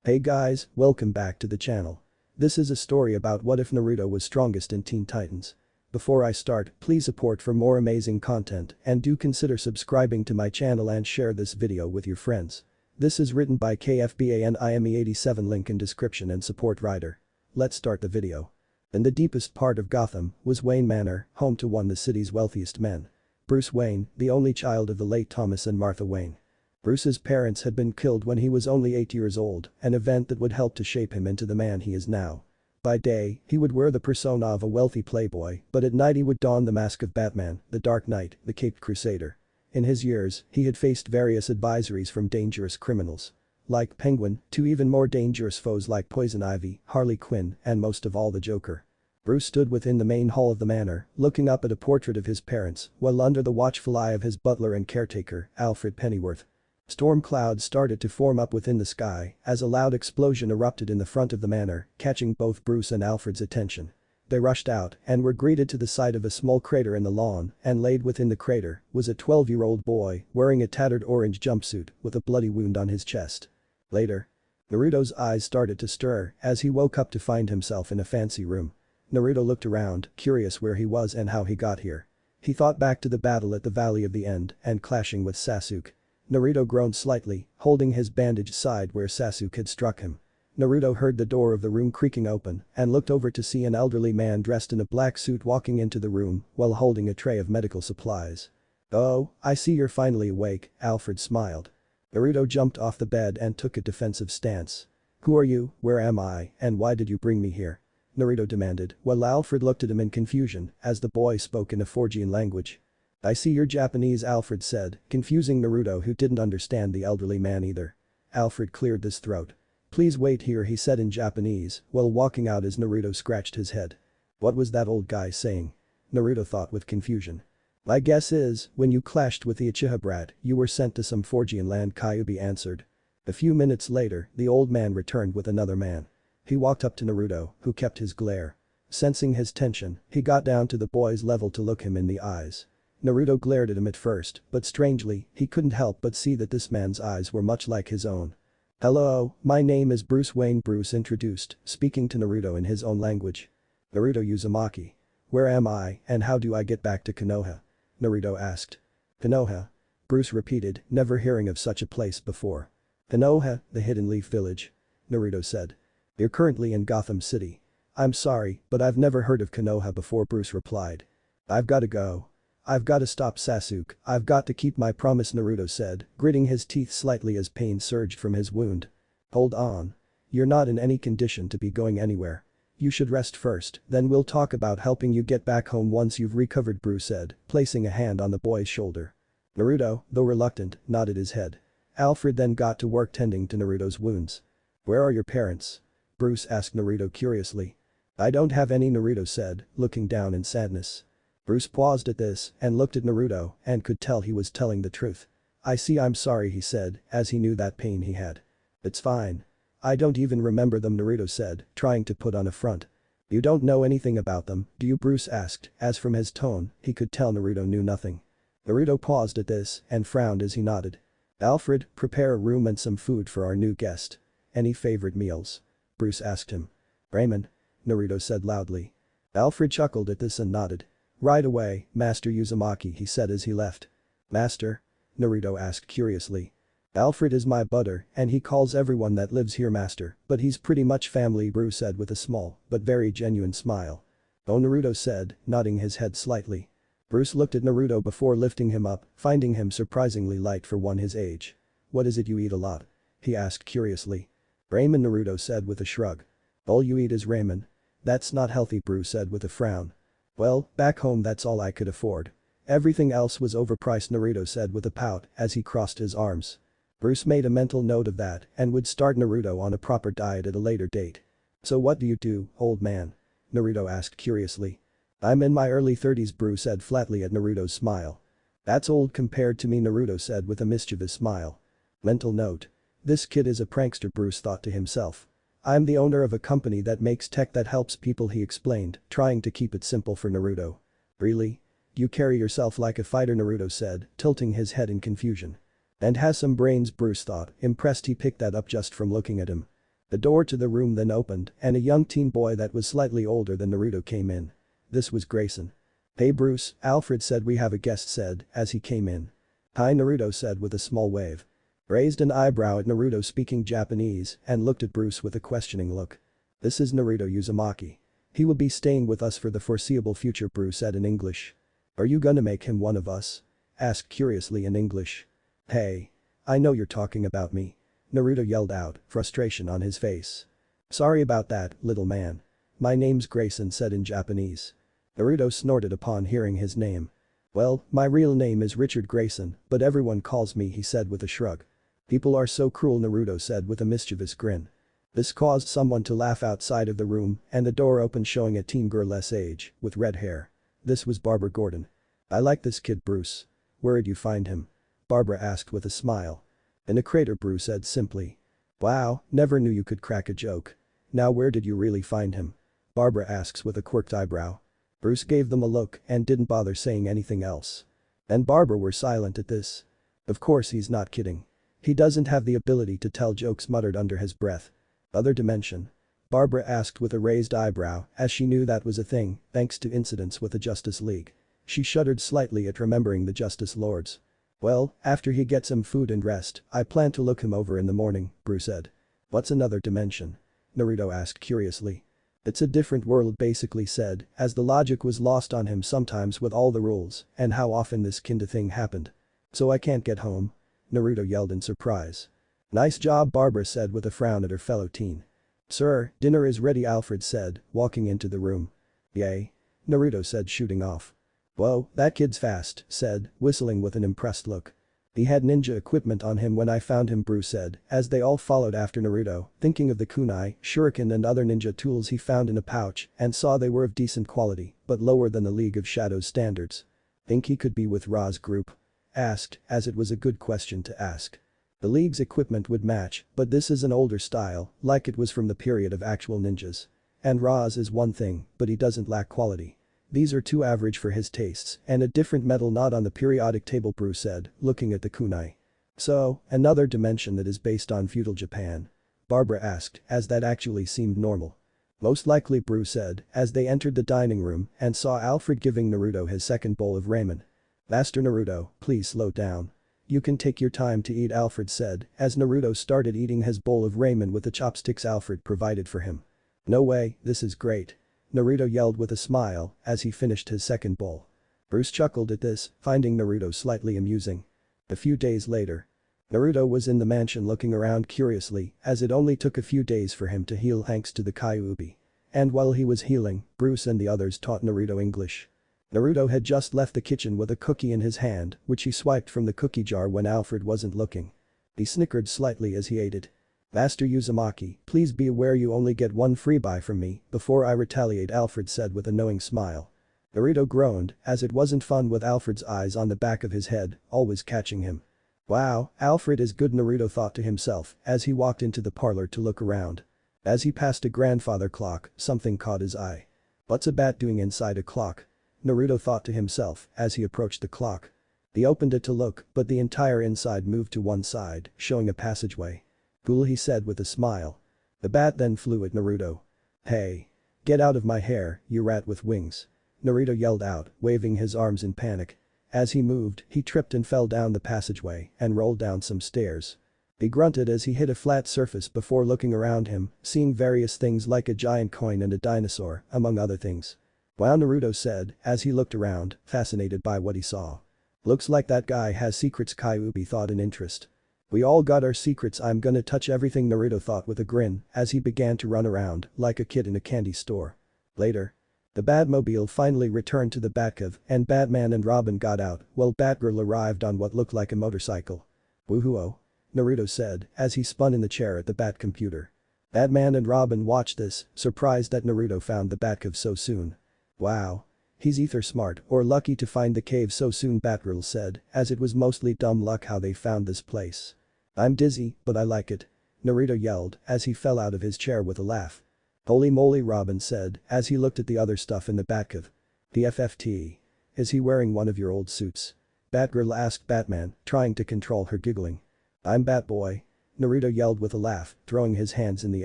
Hey guys, welcome back to the channel. This is a story about what if Naruto was strongest in Teen Titans. Before I start, please support for more amazing content and do consider subscribing to my channel and share this video with your friends. This is written by KFBA and IME87, link in description and support writer. Let's start the video. In the deepest part of Gotham was Wayne Manor, home to one of the city's wealthiest men. Bruce Wayne, the only child of the late Thomas and Martha Wayne. Bruce's parents had been killed when he was only 8 years old, an event that would help to shape him into the man he is now. By day, he would wear the persona of a wealthy playboy, but at night he would don the mask of Batman, the Dark Knight, the Caped Crusader. In his years, he had faced various advisories from dangerous criminals. Like Penguin, to even more dangerous foes like Poison Ivy, Harley Quinn, and most of all the Joker. Bruce stood within the main hall of the manor, looking up at a portrait of his parents, while under the watchful eye of his butler and caretaker, Alfred Pennyworth. Storm clouds started to form up within the sky as a loud explosion erupted in the front of the manor, catching both Bruce and Alfred's attention. They rushed out and were greeted to the sight of a small crater in the lawn, and laid within the crater was a 12-year-old boy wearing a tattered orange jumpsuit with a bloody wound on his chest. Later, Naruto's eyes started to stir as he woke up to find himself in a fancy room. Naruto looked around, curious where he was and how he got here. He thought back to the battle at the Valley of the End and clashing with Sasuke. Naruto groaned slightly, holding his bandaged side where Sasuke had struck him. Naruto heard the door of the room creaking open and looked over to see an elderly man dressed in a black suit walking into the room while holding a tray of medical supplies. "Oh, I see you're finally awake," Alfred smiled. Naruto jumped off the bed and took a defensive stance. "Who are you, where am I, and why did you bring me here?" Naruto demanded, while Alfred looked at him in confusion as the boy spoke in a Forgian language. "I see you're Japanese," Alfred said, confusing Naruto, who didn't understand the elderly man either. Alfred cleared his throat. "Please wait here," he said in Japanese, while walking out as Naruto scratched his head. What was that old guy saying? Naruto thought with confusion. "My guess is, when you clashed with the Uchiha brat, you were sent to some Forgian land," Kyuubi answered. A few minutes later, the old man returned with another man. He walked up to Naruto, who kept his glare. Sensing his tension, he got down to the boy's level to look him in the eyes. Naruto glared at him at first, but strangely, he couldn't help but see that this man's eyes were much like his own. "Hello, my name is Bruce Wayne," Bruce introduced, speaking to Naruto in his own language. "Naruto Uzumaki. Where am I and how do I get back to Konoha?" Naruto asked. "Konoha?" Bruce repeated, never hearing of such a place before. "Konoha, the Hidden Leaf Village," Naruto said. "You're currently in Gotham City." "I'm sorry, but I've never heard of Konoha before," Bruce replied. "I've gotta go. I've gotta stop Sasuke, I've got to keep my promise," Naruto said, gritting his teeth slightly as pain surged from his wound. "Hold on. You're not in any condition to be going anywhere. You should rest first, then we'll talk about helping you get back home once you've recovered," Bruce said, placing a hand on the boy's shoulder. Naruto, though reluctant, nodded his head. Alfred then got to work tending to Naruto's wounds. "Where are your parents?" Bruce asked Naruto curiously. "I don't have any," Naruto said, looking down in sadness. Bruce paused at this and looked at Naruto and could tell he was telling the truth. "I see, I'm sorry," he said, as he knew that pain he had. "It's fine. I don't even remember them," Naruto said, trying to put on a front. "You don't know anything about them, do you?" Bruce asked, as from his tone, he could tell Naruto knew nothing. Naruto paused at this and frowned as he nodded. "Alfred, prepare a room and some food for our new guest. Any favorite meals?" Bruce asked him. "Ramen," Naruto said loudly. Alfred chuckled at this and nodded. "Right away, Master Uzumaki," he said as he left. "Master?" Naruto asked curiously. "Alfred is my butter and he calls everyone that lives here master, but he's pretty much family," Bruce said with a small but very genuine smile. "Oh," Naruto said, nodding his head slightly. Bruce looked at Naruto before lifting him up, finding him surprisingly light for one his age. "What is it you eat a lot?" he asked curiously. "Ramen," Naruto said with a shrug. "All you eat is ramen? That's not healthy," Bruce said with a frown. "Well, back home that's all I could afford. Everything else was overpriced," Naruto said with a pout as he crossed his arms. Bruce made a mental note of that and would start Naruto on a proper diet at a later date. "So what do you do, old man?" Naruto asked curiously. "I'm in my early 30s," Bruce said flatly at Naruto's smile. "That's old compared to me," Naruto said with a mischievous smile. Mental note. This kid is a prankster, Bruce thought to himself. "I'm the owner of a company that makes tech that helps people," he explained, trying to keep it simple for Naruto. "Really? You carry yourself like a fighter," Naruto said, tilting his head in confusion. "And has some brains," Bruce thought, impressed he picked that up just from looking at him. The door to the room then opened and a young teen boy that was slightly older than Naruto came in. This was Grayson. "Hey Bruce," Alfred said, "we have a guest," said, as he came in. "Hi," Naruto said with a small wave. Raised an eyebrow at Naruto speaking Japanese and looked at Bruce with a questioning look. "This is Naruto Uzumaki. He will be staying with us for the foreseeable future," Bruce said in English. "Are you gonna make him one of us?" asked curiously in English. "Hey. I know you're talking about me," Naruto yelled out, frustration on his face. "Sorry about that, little man. My name's Grayson," said in Japanese. Naruto snorted upon hearing his name. "Well, my real name is Richard Grayson, but everyone calls me," he said with a shrug. "People are so cruel," Naruto said with a mischievous grin. This caused someone to laugh outside of the room and the door opened showing a teen girl less age, with red hair. This was Barbara Gordon. "I like this kid, Bruce. Where'd you find him?" Barbara asked with a smile. "In a crater," Bruce said simply. "Wow, never knew you could crack a joke. Now where did you really find him?" Barbara asks with a quirked eyebrow. Bruce gave them a look and didn't bother saying anything else. And Barbara were silent at this. Of course he's not kidding. He doesn't have the ability to tell jokes, muttered under his breath. "Other dimension?" Barbara asked with a raised eyebrow as she knew that was a thing thanks to incidents with the Justice League. She shuddered slightly at remembering the Justice Lords. "Well, after he gets some food and rest, I plan to look him over in the morning," Bruce said. "What's another dimension?" Naruto asked curiously. "It's a different world," basically said, as the logic was lost on him sometimes with all the rules and how often this kinda thing happened. "So I can't get home?" Naruto yelled in surprise. "Nice job," Barbara said with a frown at her fellow teen. "Sir, dinner is ready," Alfred said, walking into the room. "Yay," Naruto said, shooting off. "Whoa, that kid's fast," said, whistling with an impressed look. "He had ninja equipment on him when I found him," Bruce said, as they all followed after Naruto, thinking of the kunai, shuriken and other ninja tools he found in a pouch and saw they were of decent quality, but lower than the League of Shadows standards. "Think he could be with Ra's group?" asked, as it was a good question to ask. The League's equipment would match, but this is an older style, like it was from the period of actual ninjas. And Ra's is one thing, but he doesn't lack quality. These are too average for his tastes and a different metal not on the periodic table, Bruce said, looking at the kunai. "So, another dimension that is based on feudal Japan?" Barbara asked, as that actually seemed normal. "Most likely," Bruce said, as they entered the dining room and saw Alfred giving Naruto his second bowl of ramen. "Master Naruto, please slow down. You can take your time to eat," Alfred said, as Naruto started eating his bowl of ramen with the chopsticks Alfred provided for him. "No way, this is great," Naruto yelled with a smile as he finished his second bowl. Bruce chuckled at this, finding Naruto slightly amusing. A few days later. Naruto was in the mansion looking around curiously as it only took a few days for him to heal thanks to the Kyuubi. And while he was healing, Bruce and the others taught Naruto English. Naruto had just left the kitchen with a cookie in his hand, which he swiped from the cookie jar when Alfred wasn't looking. He snickered slightly as he ate it. "Master Uzumaki, please be aware you only get one freebie from me before I retaliate," Alfred said with a knowing smile. Naruto groaned as it wasn't fun with Alfred's eyes on the back of his head, always catching him. "Wow, Alfred is good," Naruto thought to himself as he walked into the parlor to look around. As he passed a grandfather clock, something caught his eye. "What's a bat doing inside a clock?" Naruto thought to himself as he approached the clock. He opened it to look, but the entire inside moved to one side, showing a passageway. "Cool," he said with a smile. The bat then flew at Naruto. "Hey! Get out of my hair, you rat with wings!" Naruto yelled out, waving his arms in panic. As he moved, he tripped and fell down the passageway and rolled down some stairs. He grunted as he hit a flat surface before looking around him, seeing various things like a giant coin and a dinosaur, among other things. "Wow," Naruto said as he looked around, fascinated by what he saw. "Looks like that guy has secrets," Kyuubi thought in interest. "We all got our secrets, I'm gonna touch everything," Naruto thought with a grin as he began to run around like a kid in a candy store. Later. The Batmobile finally returned to the Batcave and Batman and Robin got out while Batgirl arrived on what looked like a motorcycle. "Woohoo-oh," Naruto said as he spun in the chair at the Batcomputer. Batman and Robin watched this, surprised that Naruto found the Batcave so soon. "Wow. He's either smart or lucky to find the cave so soon," Batgirl said, as it was mostly dumb luck how they found this place. "I'm dizzy, but I like it," Naruto yelled as he fell out of his chair with a laugh. "Holy moly," Robin said as he looked at the other stuff in the Batcave. "The FFT. Is he wearing one of your old suits?" Batgirl asked Batman, trying to control her giggling. "I'm Batboy," Naruto yelled with a laugh, throwing his hands in the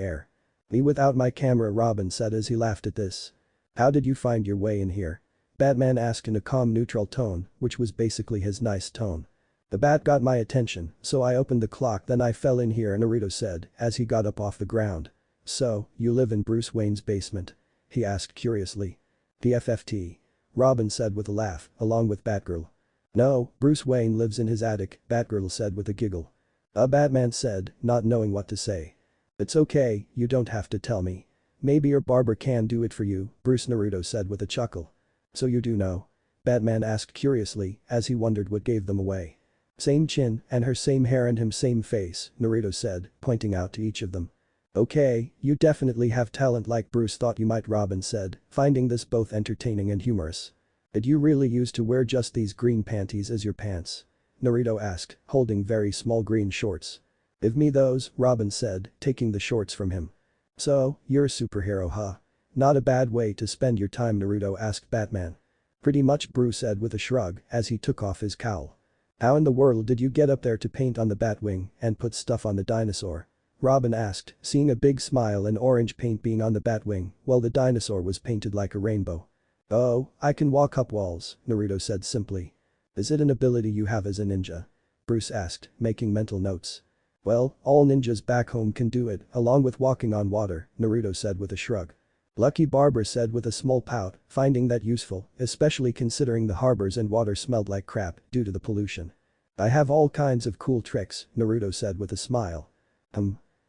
air. Me without my camera, Robin said as he laughed at this. How did you find your way in here? Batman asked in a calm neutral tone, which was basically his nice tone. The bat got my attention, so I opened the clock, then I fell in here, Naruto said as he got up off the ground. So, you live in Bruce Wayne's basement? He asked curiously. PFFT. Robin said with a laugh, along with Batgirl. No, Bruce Wayne lives in his attic, Batgirl said with a giggle. Batman said, not knowing what to say. It's okay, you don't have to tell me. Maybe your barber can do it for you, Bruce, Naruto said with a chuckle. So you do know? Batman asked curiously as he wondered what gave them away. Same chin and her same hair and him same face, Naruto said, pointing out to each of them. Okay, you definitely have talent like Bruce thought you might, Robin said, finding this both entertaining and humorous. Did you really used to wear just these green panties as your pants? Naruto asked, holding very small green shorts. Give me those, Robin said, taking the shorts from him. So, you're a superhero, huh? Not a bad way to spend your time, Naruto asked Batman. Pretty much, Bruce said with a shrug as he took off his cowl. How in the world did you get up there to paint on the Batwing and put stuff on the dinosaur? Robin asked, seeing a big smile and orange paint being on the Batwing while the dinosaur was painted like a rainbow. Oh, I can walk up walls, Naruto said simply. Is it an ability you have as a ninja? Bruce asked, making mental notes. Well, all ninjas back home can do it, along with walking on water, Naruto said with a shrug. Lucky Barber said with a small pout, finding that useful, especially considering the harbors and water smelled like crap due to the pollution. I have all kinds of cool tricks, Naruto said with a smile.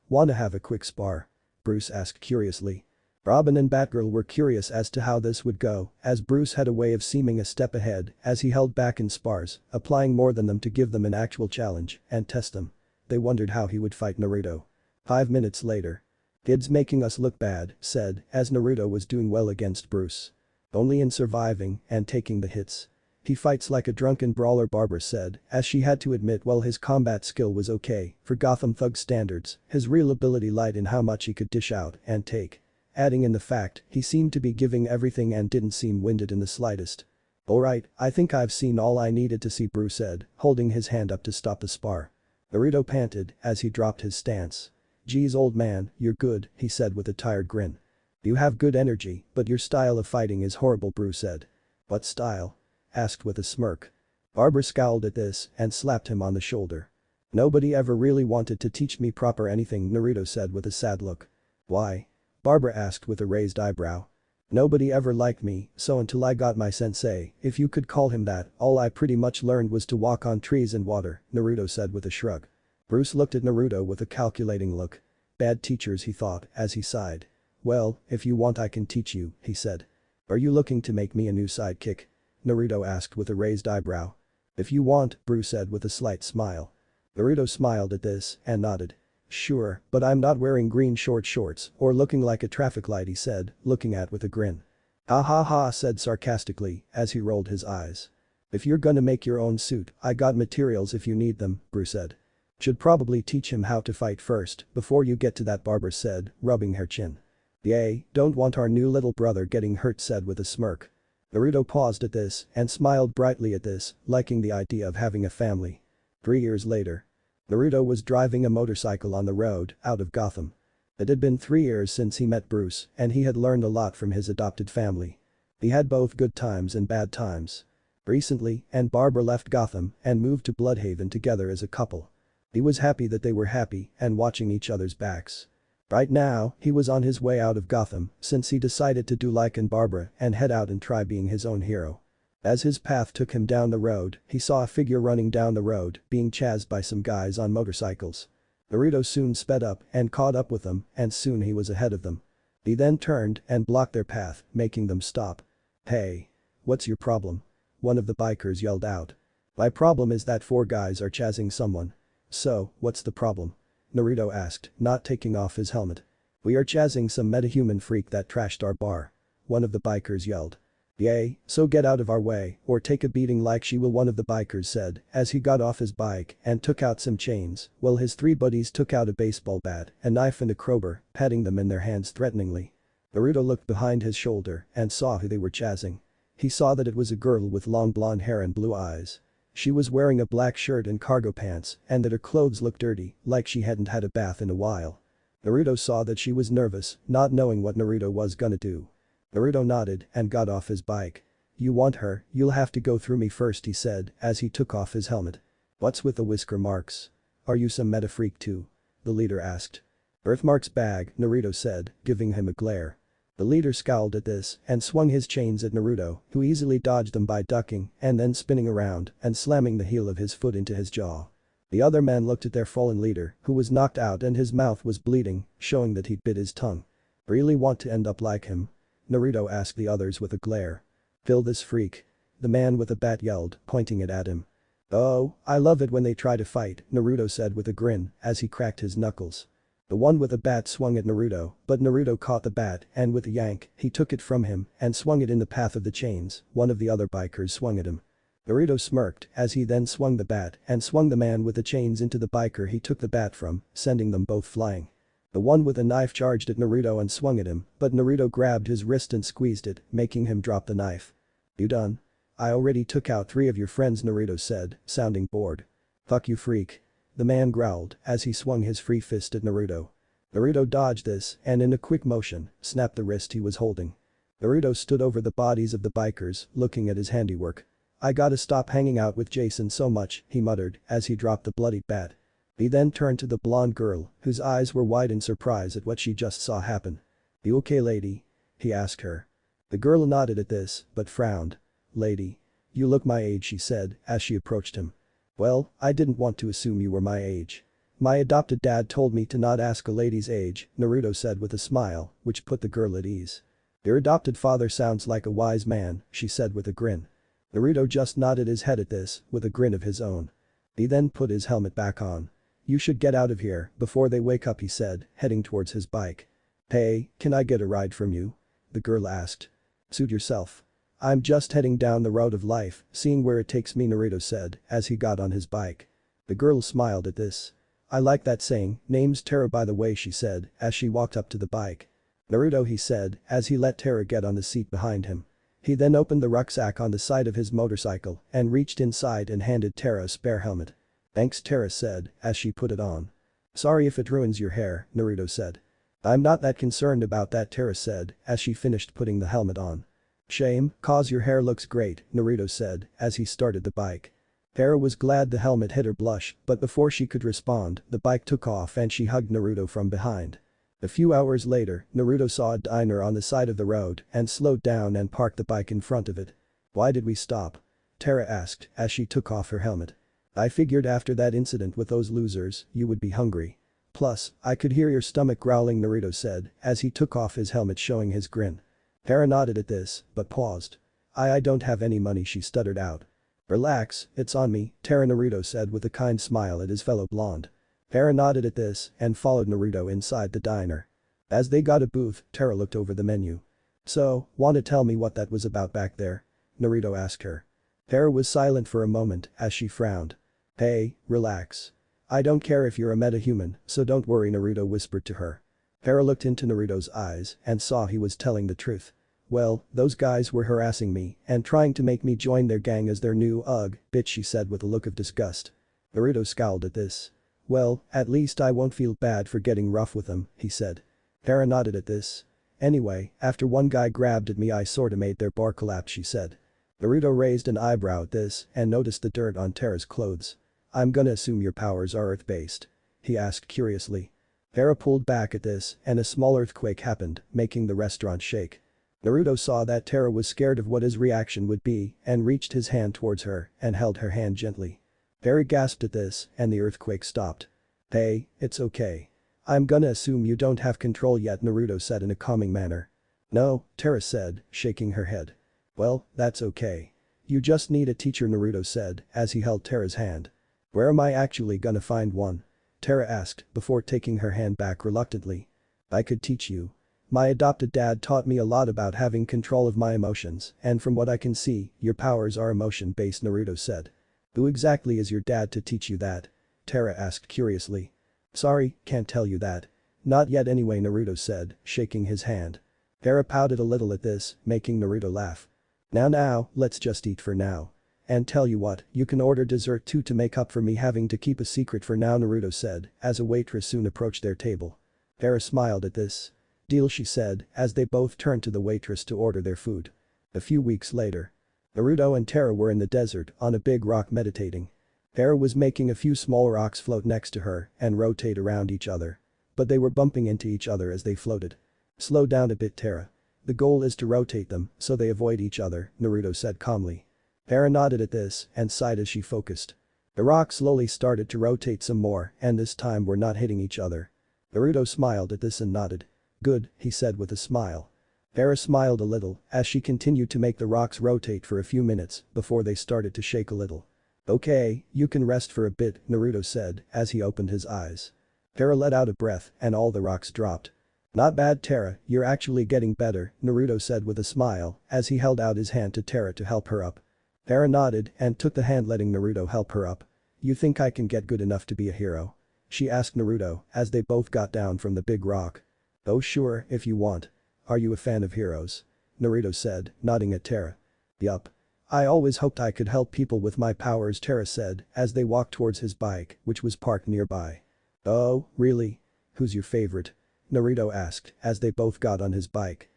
Wanna have a quick spar? Bruce asked curiously. Robin and Batgirl were curious as to how this would go, as Bruce had a way of seeming a step ahead as he held back in spars, applying more than them to give them an actual challenge and test them. They wondered how he would fight Naruto. 5 minutes later. Kid's making us look bad, said, as Naruto was doing well against Bruce. Only in surviving and taking the hits. He fights like a drunken brawler, Barbara said, as she had to admit while his combat skill was okay, for Gotham thug standards, his real ability lied in how much he could dish out and take. Adding in the fact, he seemed to be giving everything and didn't seem winded in the slightest. Alright, I think I've seen all I needed to see, Bruce said, holding his hand up to stop the spar. Naruto panted as he dropped his stance. Geez, old man, you're good, he said with a tired grin. You have good energy, but your style of fighting is horrible, Bruce said. What style? Asked with a smirk. Barbara scowled at this and slapped him on the shoulder. Nobody ever really wanted to teach me proper anything, Naruto said with a sad look. Why? Barbara asked with a raised eyebrow. Nobody ever liked me, so until I got my sensei, if you could call him that, all I pretty much learned was to walk on trees and water, Naruto said with a shrug. Bruce looked at Naruto with a calculating look. Bad teachers, he thought, as he sighed. Well, if you want I can teach you, he said. Are you looking to make me a new sidekick? Naruto asked with a raised eyebrow. If you want, Bruce said with a slight smile. Naruto smiled at this and nodded. Sure, but I'm not wearing green shorts or looking like a traffic light, he said, looking at with a grin. Ha ha ha, said sarcastically as he rolled his eyes. If you're gonna make your own suit, I got materials if you need them, Bruce said. Should probably teach him how to fight first before you get to that, Barbara said, rubbing her chin. Yay, don't want our new little brother getting hurt, said with a smirk. Naruto paused at this and smiled brightly at this, liking the idea of having a family. 3 years later. Naruto was driving a motorcycle on the road out of Gotham. It had been 3 years since he met Bruce and he had learned a lot from his adopted family. He had both good times and bad times. Recently, and Barbara left Gotham and moved to Bloodhaven together as a couple. He was happy that they were happy and watching each other's backs. Right now, he was on his way out of Gotham since he decided to do like Barbara and head out and try being his own hero. As his path took him down the road, he saw a figure running down the road being chased by some guys on motorcycles. Naruto soon sped up and caught up with them and soon he was ahead of them. He then turned and blocked their path, making them stop. Hey. What's your problem? One of the bikers yelled out. My problem is that 4 guys are chasing someone. So, what's the problem? Naruto asked, not taking off his helmet. We are chasing some metahuman freak that trashed our bar. One of the bikers yelled. Yay, so get out of our way or take a beating like she will, one of the bikers said as he got off his bike and took out some chains while his 3 buddies took out a baseball bat, a knife and a crowbar, patting them in their hands threateningly. Naruto looked behind his shoulder and saw who they were chasing. He saw that it was a girl with long blonde hair and blue eyes. She was wearing a black shirt and cargo pants, and that her clothes looked dirty, like she hadn't had a bath in a while. Naruto saw that she was nervous, not knowing what Naruto was gonna do. Naruto nodded and got off his bike. "You want her, you'll have to go through me first," he said as he took off his helmet. "What's with the whisker marks? Are you some meta freak too?" the leader asked. "Birthmarks bag," Naruto said, giving him a glare. The leader scowled at this and swung his chains at Naruto, who easily dodged them by ducking and then spinning around and slamming the heel of his foot into his jaw. The other men looked at their fallen leader, who was knocked out and his mouth was bleeding, showing that he'd bit his tongue. "Really want to end up like him?" Naruto asked the others with a glare. "Kill this freak," the man with the bat yelled, pointing it at him. "Oh, I love it when they try to fight," Naruto said with a grin as he cracked his knuckles. The one with the bat swung at Naruto, but Naruto caught the bat and with a yank, he took it from him and swung it in the path of the chains. One of the other bikers swung at him. Naruto smirked as he then swung the bat and swung the man with the chains into the biker he took the bat from, sending them both flying. The one with the knife charged at Naruto and swung at him, but Naruto grabbed his wrist and squeezed it, making him drop the knife. "You done? I already took out 3 of your friends," Naruto said, sounding bored. "Fuck you, freak," the man growled as he swung his free fist at Naruto. Naruto dodged this and in a quick motion, snapped the wrist he was holding. Naruto stood over the bodies of the bikers, looking at his handiwork. "I gotta stop hanging out with Jason so much," he muttered as he dropped the bloodied bat. He then turned to the blonde girl, whose eyes were wide in surprise at what she just saw happen. "You okay, lady?" he asked her. The girl nodded at this, but frowned. "Lady. You look my age," she said as she approached him. "Well, I didn't want to assume you were my age. My adopted dad told me to not ask a lady's age," Naruto said with a smile, which put the girl at ease. "Your adopted father sounds like a wise man," she said with a grin. Naruto just nodded his head at this, with a grin of his own. He then put his helmet back on. "You should get out of here before they wake up," he said, heading towards his bike. "Hey, can I get a ride from you?" the girl asked. "Suit yourself. I'm just heading down the road of life, seeing where it takes me," Naruto said as he got on his bike. The girl smiled at this. "I like that saying, name's Terra by the way," she said as she walked up to the bike. "Naruto," he said as he let Terra get on the seat behind him. He then opened the rucksack on the side of his motorcycle and reached inside and handed Terra a spare helmet. "Thanks," Terra said as she put it on. "Sorry if it ruins your hair," Naruto said. "I'm not that concerned about that," Terra said as she finished putting the helmet on. "Shame, cause your hair looks great," Naruto said as he started the bike. Terra was glad the helmet hit her blush, but before she could respond, the bike took off and she hugged Naruto from behind. A few hours later, Naruto saw a diner on the side of the road and slowed down and parked the bike in front of it. "Why did we stop?" Terra asked as she took off her helmet. "I figured after that incident with those losers, you would be hungry. Plus, I could hear your stomach growling," Naruto said as he took off his helmet showing his grin. Terra nodded at this, but paused. I don't have any money," she stuttered out. "Relax, it's on me," Terra, Naruto said with a kind smile at his fellow blonde. Terra nodded at this and followed Naruto inside the diner. As they got a booth, Terra looked over the menu. "So, wanna tell me what that was about back there?" Naruto asked her. Terra was silent for a moment as she frowned. "Hey, relax. I don't care if you're a metahuman, so don't worry," Naruto whispered to her. Terra looked into Naruto's eyes and saw he was telling the truth. "Well, those guys were harassing me and trying to make me join their gang as their new bitch," she said with a look of disgust. Naruto scowled at this. "Well, at least I won't feel bad for getting rough with them," he said. Terra nodded at this. "Anyway, after one guy grabbed at me I sorta made their bar collapse," she said. Naruto raised an eyebrow at this and noticed the dirt on Terra's clothes. "I'm gonna assume your powers are earth-based?" he asked curiously. Terra pulled back at this and a small earthquake happened, making the restaurant shake. Naruto saw that Terra was scared of what his reaction would be and reached his hand towards her and held her hand gently. Terra gasped at this and the earthquake stopped. "Hey, it's okay. I'm gonna assume you don't have control yet," Naruto said in a calming manner. "No," Terra said, shaking her head. "Well, that's okay. You just need a teacher," Naruto said as he held Terra's hand. "Where am I actually gonna find one?" Terra asked before taking her hand back reluctantly. "I could teach you. My adopted dad taught me a lot about having control of my emotions, and from what I can see, your powers are emotion-based," Naruto said. "Who exactly is your dad to teach you that?" Terra asked curiously. "Sorry, can't tell you that. Not yet anyway," Naruto said, shaking his hand. Terra pouted a little at this, making Naruto laugh. Now, let's just eat for now. And tell you what, you can order dessert too to make up for me having to keep a secret for now, Naruto said, as a waitress soon approached their table. Terra smiled at this. Deal, she said, as they both turned to the waitress to order their food. A few weeks later. Naruto and Terra were in the desert on a big rock meditating. Terra was making a few small rocks float next to her and rotate around each other. But they were bumping into each other as they floated. Slow down a bit, Terra. The goal is to rotate them so they avoid each other, Naruto said calmly. Terra nodded at this and sighed as she focused. The rocks slowly started to rotate some more and this time were not hitting each other. Naruto smiled at this and nodded. Good, he said with a smile. Terra smiled a little as she continued to make the rocks rotate for a few minutes before they started to shake a little. Okay, you can rest for a bit, Naruto said as he opened his eyes. Terra let out a breath and all the rocks dropped. Not bad, Terra, you're actually getting better, Naruto said with a smile as he held out his hand to Terra to help her up. Terra nodded and took the hand, letting Naruto help her up. You think I can get good enough to be a hero? She asked Naruto as they both got down from the big rock. Oh sure, if you want. Are you a fan of heroes? Naruto said, nodding at Terra. Yup. I always hoped I could help people with my powers, Terra said as they walked towards his bike, which was parked nearby. Oh, really? Who's your favorite? Naruto asked as they both got on his bike.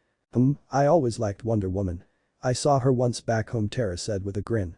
I always liked Wonder Woman. I saw her once back home, Terra said with a grin.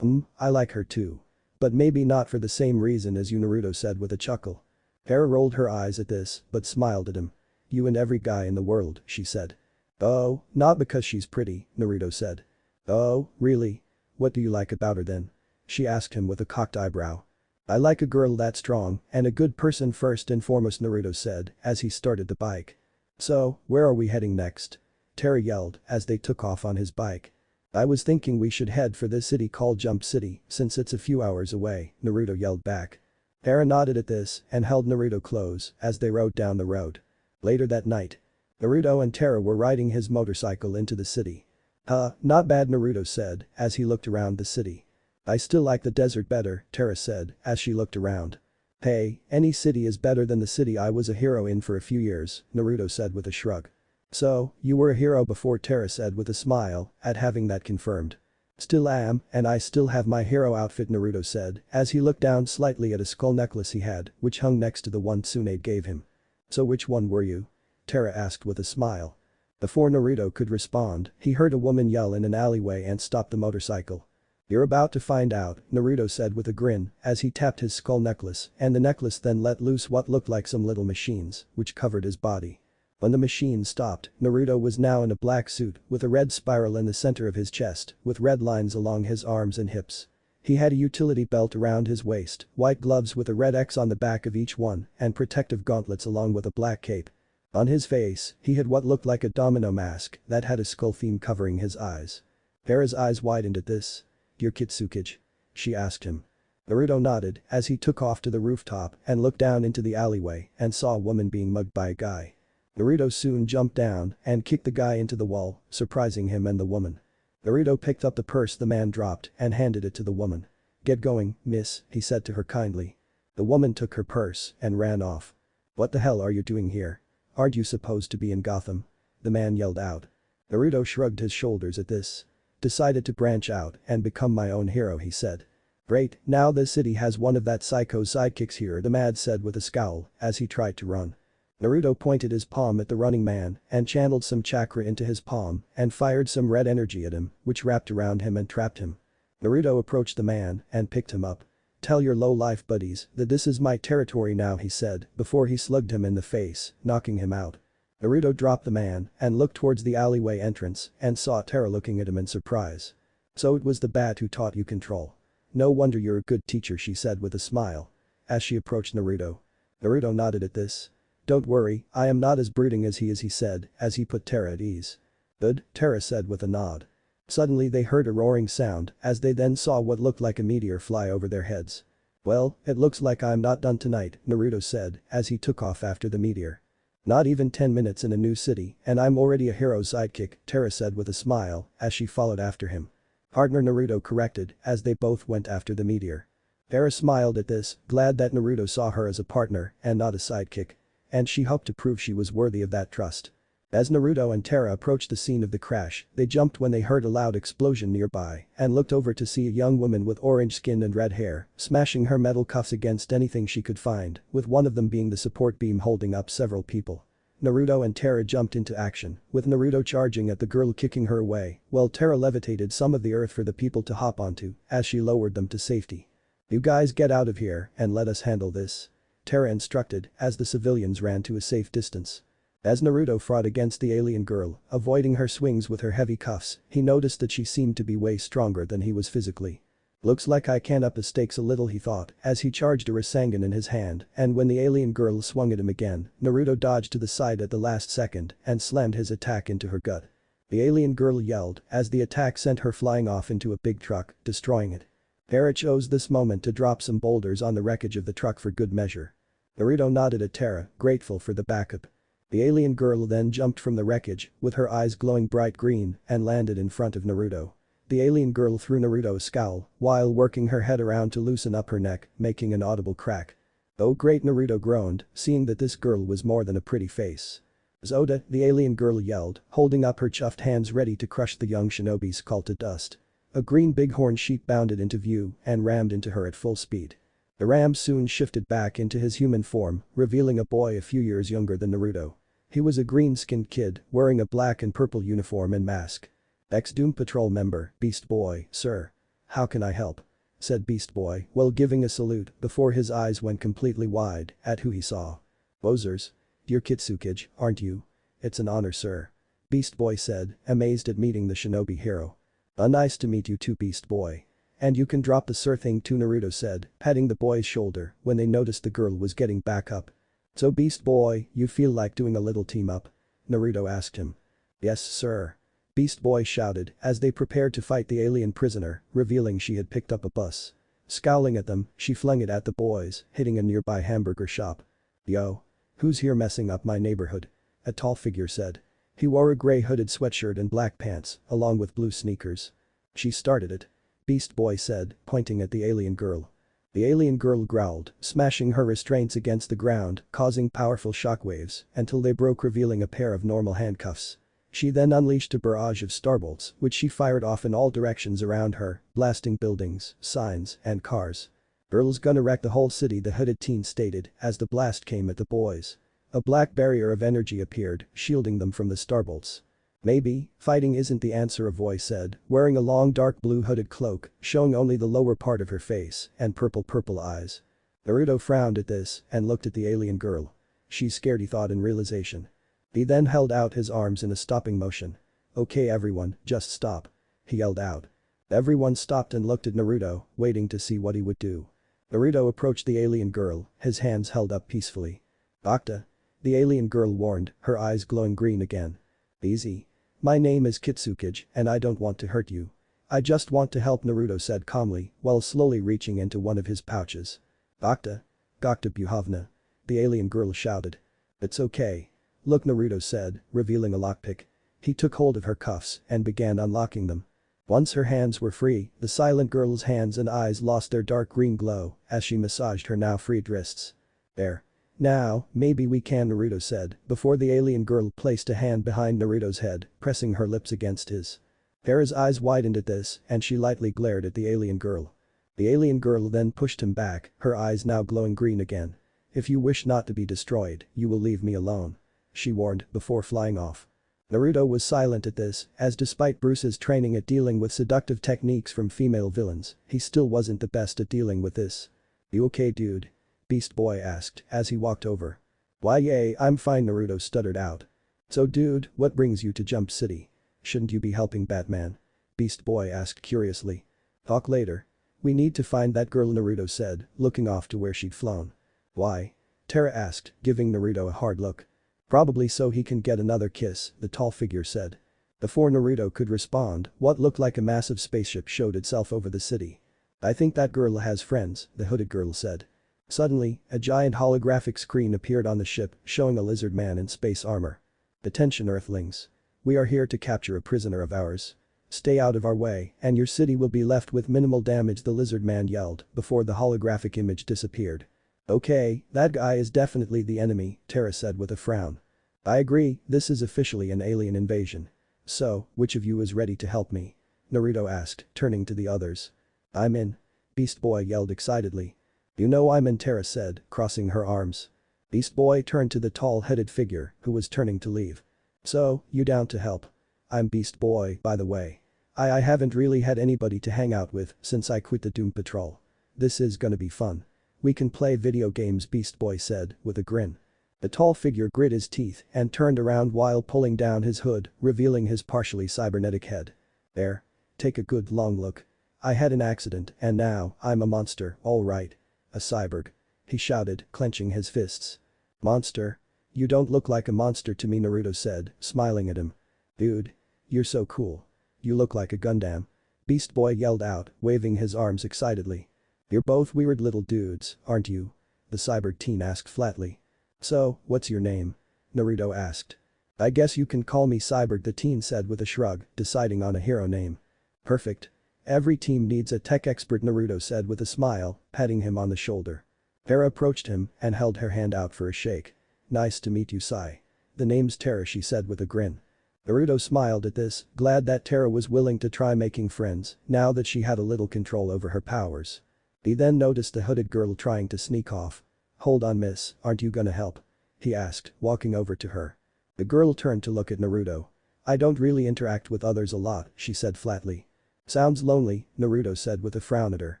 I like her too. But maybe not for the same reason as you, Naruto said with a chuckle. Terra rolled her eyes at this but smiled at him. You and every guy in the world, she said. Oh, not because she's pretty, Naruto said. Oh, really? What do you like about her then? She asked him with a cocked eyebrow. I like a girl that's strong and a good person first and foremost, Naruto said as he started the bike. So, where are we heading next? Terra yelled as they took off on his bike. I was thinking we should head for this city called Jump City since it's a few hours away, Naruto yelled back. Terra nodded at this and held Naruto close as they rode down the road. Later that night. Naruto and Terra were riding his motorcycle into the city. Not bad, Naruto said as he looked around the city. I still like the desert better, Terra said as she looked around. Hey, any city is better than the city I was a hero in for a few years, Naruto said with a shrug. So, you were a hero before, Terra said with a smile at having that confirmed. Still am, and I still have my hero outfit, Naruto said as he looked down slightly at a skull necklace he had, which hung next to the one Tsunade gave him. So which one were you? Terra asked with a smile. Before Naruto could respond, he heard a woman yell in an alleyway and stopped the motorcycle. You're about to find out, Naruto said with a grin as he tapped his skull necklace and the necklace then let loose what looked like some little machines, which covered his body. When the machine stopped, Naruto was now in a black suit with a red spiral in the center of his chest with red lines along his arms and hips. He had a utility belt around his waist, white gloves with a red X on the back of each one, and protective gauntlets along with a black cape. On his face, he had what looked like a domino mask that had a skull theme covering his eyes. Terra's eyes widened at this. Your Kitsukage? She asked him. Naruto nodded as he took off to the rooftop and looked down into the alleyway and saw a woman being mugged by a guy. Naruto soon jumped down and kicked the guy into the wall, surprising him and the woman. Naruto picked up the purse the man dropped and handed it to the woman. Get going, miss, he said to her kindly. The woman took her purse and ran off. What the hell are you doing here? Aren't you supposed to be in Gotham? The man yelled out. Naruto shrugged his shoulders at this. Decided to branch out and become my own hero, he said. Great, now the city has one of that psycho's sidekicks here, the man said with a scowl as he tried to run. Naruto pointed his palm at the running man and channeled some chakra into his palm and fired some red energy at him, which wrapped around him and trapped him. Naruto approached the man and picked him up. Tell your low-life buddies that this is my territory now, he said before he slugged him in the face, knocking him out. Naruto dropped the man and looked towards the alleyway entrance and saw Terra looking at him in surprise. So it was the bat who taught you control. No wonder you're a good teacher, she said with a smile. As she approached Naruto. Naruto nodded at this. Don't worry, I am not as brooding as he is, he said as he put Terra at ease. Good, Terra said with a nod. Suddenly they heard a roaring sound as they then saw what looked like a meteor fly over their heads. Well, it looks like I'm not done tonight, Naruto said as he took off after the meteor. Not even 10 minutes in a new city and I'm already a hero's sidekick, Terra said with a smile as she followed after him. Partner, Naruto corrected as they both went after the meteor. Terra smiled at this, glad that Naruto saw her as a partner and not a sidekick. And she hoped to prove she was worthy of that trust. As Naruto and Terra approached the scene of the crash, they jumped when they heard a loud explosion nearby and looked over to see a young woman with orange skin and red hair, smashing her metal cuffs against anything she could find, with one of them being the support beam holding up several people. Naruto and Terra jumped into action, with Naruto charging at the girl kicking her away, while Terra levitated some of the earth for the people to hop onto as she lowered them to safety. "You guys get out of here and let us handle this," Terra instructed as the civilians ran to a safe distance. As Naruto fought against the alien girl, avoiding her swings with her heavy cuffs, he noticed that she seemed to be way stronger than he was physically. "Looks like I can up the stakes a little," he thought as he charged a Rasengan in his hand, and when the alien girl swung at him again, Naruto dodged to the side at the last second and slammed his attack into her gut. The alien girl yelled as the attack sent her flying off into a big truck, destroying it. Terra chose this moment to drop some boulders on the wreckage of the truck for good measure. Naruto nodded at Terra, grateful for the backup. The alien girl then jumped from the wreckage, with her eyes glowing bright green, and landed in front of Naruto. The alien girl threw Naruto a scowl, while working her head around to loosen up her neck, making an audible crack. "Oh great," Naruto groaned, seeing that this girl was more than a pretty face. "Zoda," the alien girl yelled, holding up her chuffed hands ready to crush the young shinobi's skull to dust. A green bighorn sheep bounded into view and rammed into her at full speed. The ram soon shifted back into his human form, revealing a boy a few years younger than Naruto. He was a green-skinned kid, wearing a black and purple uniform and mask. "Ex-Doom Patrol member, Beast Boy, sir. How can I help?" said Beast Boy while giving a salute before his eyes went completely wide at who he saw. "Bozers. You're Kitsukage, aren't you?" "It's an honor, sir," Beast Boy said, amazed at meeting the shinobi hero. "Nice to meet you too, Beast Boy. And you can drop the sir thing too," Naruto said, patting the boy's shoulder when they noticed the girl was getting back up. "So Beast Boy, you feel like doing a little team up?" Naruto asked him. "Yes, sir," Beast Boy shouted as they prepared to fight the alien prisoner, revealing she had picked up a bus. Scowling at them, she flung it at the boys, hitting a nearby hamburger shop. "Yo. Who's here messing up my neighborhood?" a tall figure said. He wore a gray hooded sweatshirt and black pants, along with blue sneakers. "She started it," Beast Boy said, pointing at the alien girl. The alien girl growled, smashing her restraints against the ground, causing powerful shockwaves until they broke, revealing a pair of normal handcuffs. She then unleashed a barrage of starbolts, which she fired off in all directions around her, blasting buildings, signs, and cars. "Girl's gonna wreck the whole city," the hooded teen stated as the blast came at the boys. A black barrier of energy appeared, shielding them from the starbolts. "Maybe, fighting isn't the answer," a voice said, wearing a long dark blue hooded cloak, showing only the lower part of her face and purple eyes. Naruto frowned at this and looked at the alien girl. "She's scared," he thought in realization. He then held out his arms in a stopping motion. "Okay everyone, just stop," he yelled out. Everyone stopped and looked at Naruto, waiting to see what he would do. Naruto approached the alien girl, his hands held up peacefully. "Octa," the alien girl warned, her eyes glowing green again. "Easy. My name is Kitsukage and I don't want to hurt you. I just want to help," Naruto said calmly while slowly reaching into one of his pouches. "Octa. Gokta Buhavna," the alien girl shouted. "It's okay. Look," Naruto said, revealing a lockpick. He took hold of her cuffs and began unlocking them. Once her hands were free, the silent girl's hands and eyes lost their dark green glow as she massaged her now freed wrists. "There. Now, maybe we can," Naruto said before the alien girl placed a hand behind Naruto's head, pressing her lips against his. Terra's eyes widened at this and she lightly glared at the alien girl. The alien girl then pushed him back, her eyes now glowing green again. "If you wish not to be destroyed, you will leave me alone," she warned before flying off. Naruto was silent at this, as despite Bruce's training at dealing with seductive techniques from female villains, he still wasn't the best at dealing with this. "You okay, dude?" Beast Boy asked as he walked over. "Why yay, I'm fine," Naruto stuttered out. "So dude, what brings you to Jump City? Shouldn't you be helping Batman?" Beast Boy asked curiously. "Talk later. We need to find that girl," Naruto said, looking off to where she'd flown. "Why?" Terra asked, giving Naruto a hard look. "Probably so he can get another kiss," the tall figure said. Before Naruto could respond, what looked like a massive spaceship showed itself over the city. "I think that girl has friends," the hooded girl said. Suddenly, a giant holographic screen appeared on the ship, showing a lizard man in space armor. "Attention Earthlings. We are here to capture a prisoner of ours. Stay out of our way and your city will be left with minimal damage," the lizard man yelled before the holographic image disappeared. "Okay, that guy is definitely the enemy," Terra said with a frown. I agree, this is officially an alien invasion. So, which of you is ready to help me? Naruto asked, turning to the others. I'm in. Beast Boy yelled excitedly. You know I'm in, Terra said, crossing her arms. Beast Boy turned to the tall-headed figure, who was turning to leave. So, you down to help? I'm Beast Boy, by the way. I haven't really had anybody to hang out with since I quit the Doom Patrol. This is gonna be fun. We can play video games, Beast Boy said, with a grin. The tall figure grit his teeth and turned around while pulling down his hood, revealing his partially cybernetic head. There. Take a good long look. I had an accident and now I'm a monster, alright. A cyborg. He shouted, clenching his fists. Monster? You don't look like a monster to me, Naruto said, smiling at him. Dude. You're so cool. You look like a Gundam. Beast Boy yelled out, waving his arms excitedly. You're both weird little dudes, aren't you? The cyborg teen asked flatly. So, what's your name? Naruto asked. I guess you can call me Cyborg, the teen said with a shrug, deciding on a hero name. Perfect. Every team needs a tech expert, Naruto said with a smile, patting him on the shoulder. Terra approached him and held her hand out for a shake. Nice to meet you, Sai. The name's Terra, she said with a grin. Naruto smiled at this, glad that Terra was willing to try making friends, now that she had a little control over her powers. He then noticed the hooded girl trying to sneak off. Hold on, miss, aren't you gonna help? He asked, walking over to her. The girl turned to look at Naruto. I don't really interact with others a lot, she said flatly. Sounds lonely, Naruto said with a frown at her.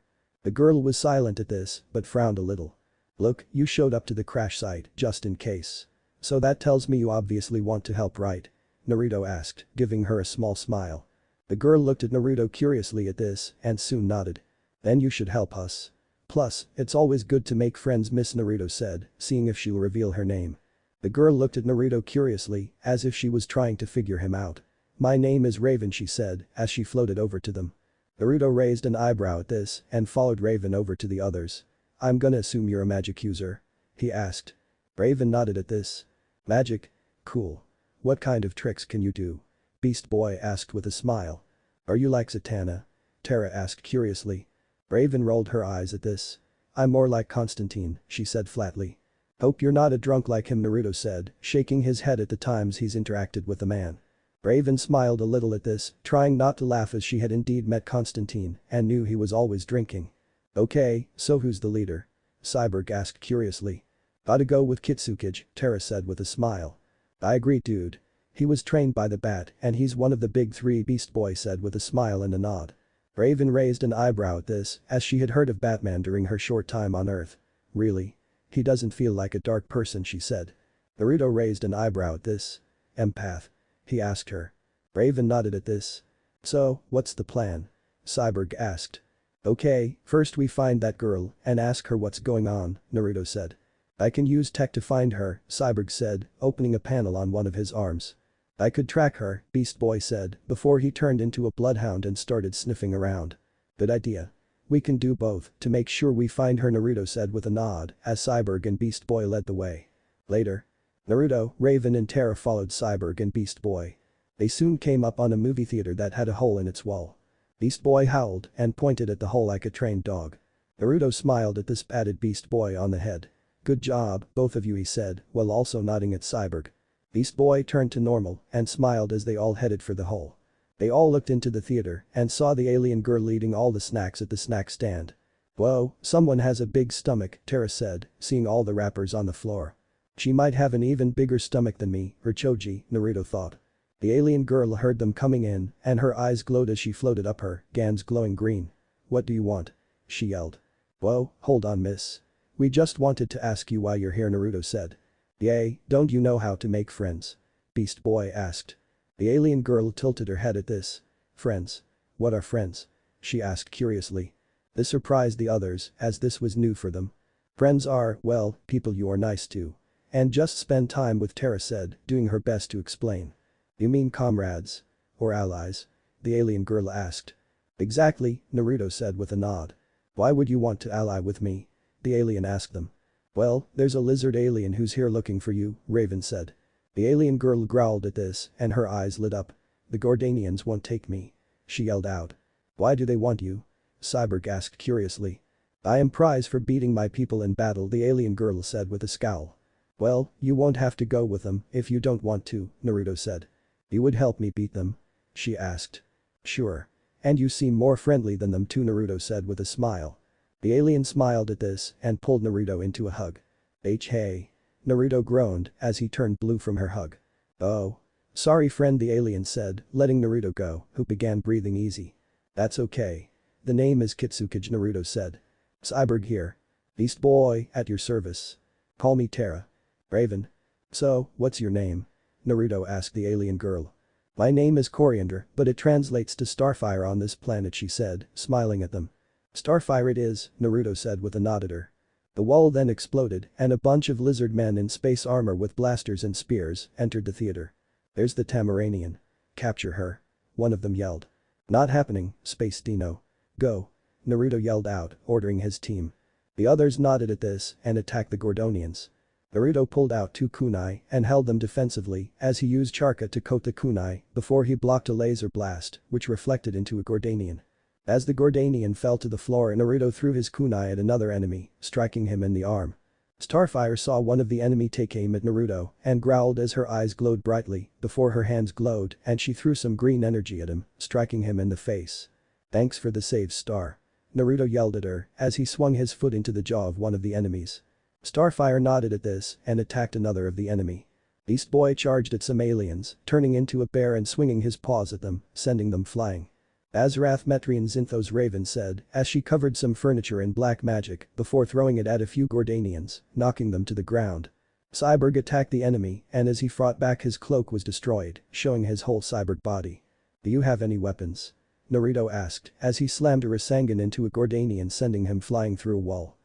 The girl was silent at this, but frowned a little. Look, you showed up to the crash site, just in case. So that tells me you obviously want to help, right? Naruto asked, giving her a small smile. The girl looked at Naruto curiously at this and soon nodded. Then you should help us. Plus, it's always good to make friends, Miss, Naruto said, seeing if she'll reveal her name. The girl looked at Naruto curiously, as if she was trying to figure him out. My name is Raven, she said, as she floated over to them. Naruto raised an eyebrow at this and followed Raven over to the others. I'm gonna assume you're a magic user? He asked. Raven nodded at this. Magic? Cool. What kind of tricks can you do? Beast Boy asked with a smile. Are you like Zatanna? Terra asked curiously. Raven rolled her eyes at this. I'm more like Constantine, she said flatly. Hope you're not a drunk like him, Naruto said, shaking his head at the times he's interacted with a man. Raven smiled a little at this, trying not to laugh as she had indeed met Constantine and knew he was always drinking. Okay, so who's the leader? Cyborg asked curiously. Gotta go with Kitsukage, Terra said with a smile. I agree, dude. He was trained by the Bat and he's one of the big three, Beast Boy said with a smile and a nod. Raven raised an eyebrow at this, as she had heard of Batman during her short time on Earth. Really? He doesn't feel like a dark person, she said. Naruto raised an eyebrow at this. Empath? He asked her. Raven nodded at this. So, what's the plan? Cyborg asked. Okay, first we find that girl and ask her what's going on, Naruto said. I can use tech to find her, Cyborg said, opening a panel on one of his arms. I could track her, Beast Boy said, before he turned into a bloodhound and started sniffing around. Good idea. We can do both to make sure we find her, Naruto said with a nod as Cyborg and Beast Boy led the way. Later. Naruto, Raven and Terra followed Cyborg and Beast Boy. They soon came up on a movie theater that had a hole in its wall. Beast Boy howled and pointed at the hole like a trained dog. Naruto smiled at this, patted Beast Boy on the head. Good job, both of you, he said, while also nodding at Cyborg. Beast Boy turned to normal and smiled as they all headed for the hole. They all looked into the theater and saw the alien girl eating all the snacks at the snack stand. Whoa, someone has a big stomach, Terra said, seeing all the wrappers on the floor. She might have an even bigger stomach than me, or Choji, Naruto thought. The alien girl heard them coming in and her eyes glowed as she floated up her, gans glowing green. What do you want? She yelled. Whoa, hold on, miss. We just wanted to ask you why you're here, Naruto said. Yay, don't you know how to make friends? Beast Boy asked. The alien girl tilted her head at this. Friends? What are friends? She asked curiously. This surprised the others as this was new for them. Friends are, well, people you are nice to. And just spend time with, Terra said, doing her best to explain. You mean comrades? Or allies? The alien girl asked. Exactly, Naruto said with a nod. Why would you want to ally with me? The alien asked them. Well, there's a lizard alien who's here looking for you, Raven said. The alien girl growled at this and her eyes lit up. The Gordanians won't take me. She yelled out. Why do they want you? Cyborg asked curiously. I am prize for beating my people in battle, the alien girl said with a scowl. Well, you won't have to go with them if you don't want to, Naruto said. You would help me beat them? She asked. Sure. And you seem more friendly than them too, Naruto said with a smile. The alien smiled at this and pulled Naruto into a hug. Hey. Naruto groaned as he turned blue from her hug. Oh. Sorry friend, the alien said, letting Naruto go, who began breathing easy. That's okay. The name is Kitsukage, Naruto said. Cyborg here. Beast boy, at your service. Call me Terra. Raven. So, what's your name? Naruto asked the alien girl. My name is Coriander, but it translates to Starfire on this planet, she said, smiling at them. Starfire it is, Naruto said with a nod at her. The wall then exploded and a bunch of lizard men in space armor with blasters and spears entered the theater. There's the Tamaranian. Capture her. One of them yelled. Not happening, Space Dino. Go. Naruto yelled out, ordering his team. The others nodded at this and attacked the Gordonians. Naruto pulled out 2 kunai and held them defensively as he used Charka to coat the kunai before he blocked a laser blast, which reflected into a Gordanian. As the Gordanian fell to the floor, Naruto threw his kunai at another enemy, striking him in the arm. Starfire saw one of the enemy take aim at Naruto and growled as her eyes glowed brightly before her hands glowed and she threw some green energy at him, striking him in the face. Thanks for the save, Star. Naruto yelled at her as he swung his foot into the jaw of one of the enemies. Starfire nodded at this and attacked another of the enemy. Beast Boy charged at some aliens, turning into a bear and swinging his paws at them, sending them flying. Azrath Metrian Zinthos, Raven said as she covered some furniture in black magic before throwing it at a few Gordanians, knocking them to the ground. Cyborg attacked the enemy and as he fought back his cloak was destroyed, showing his whole cyborg body. Do you have any weapons? Naruto asked as he slammed a Rasengan into a Gordanian, sending him flying through a wall.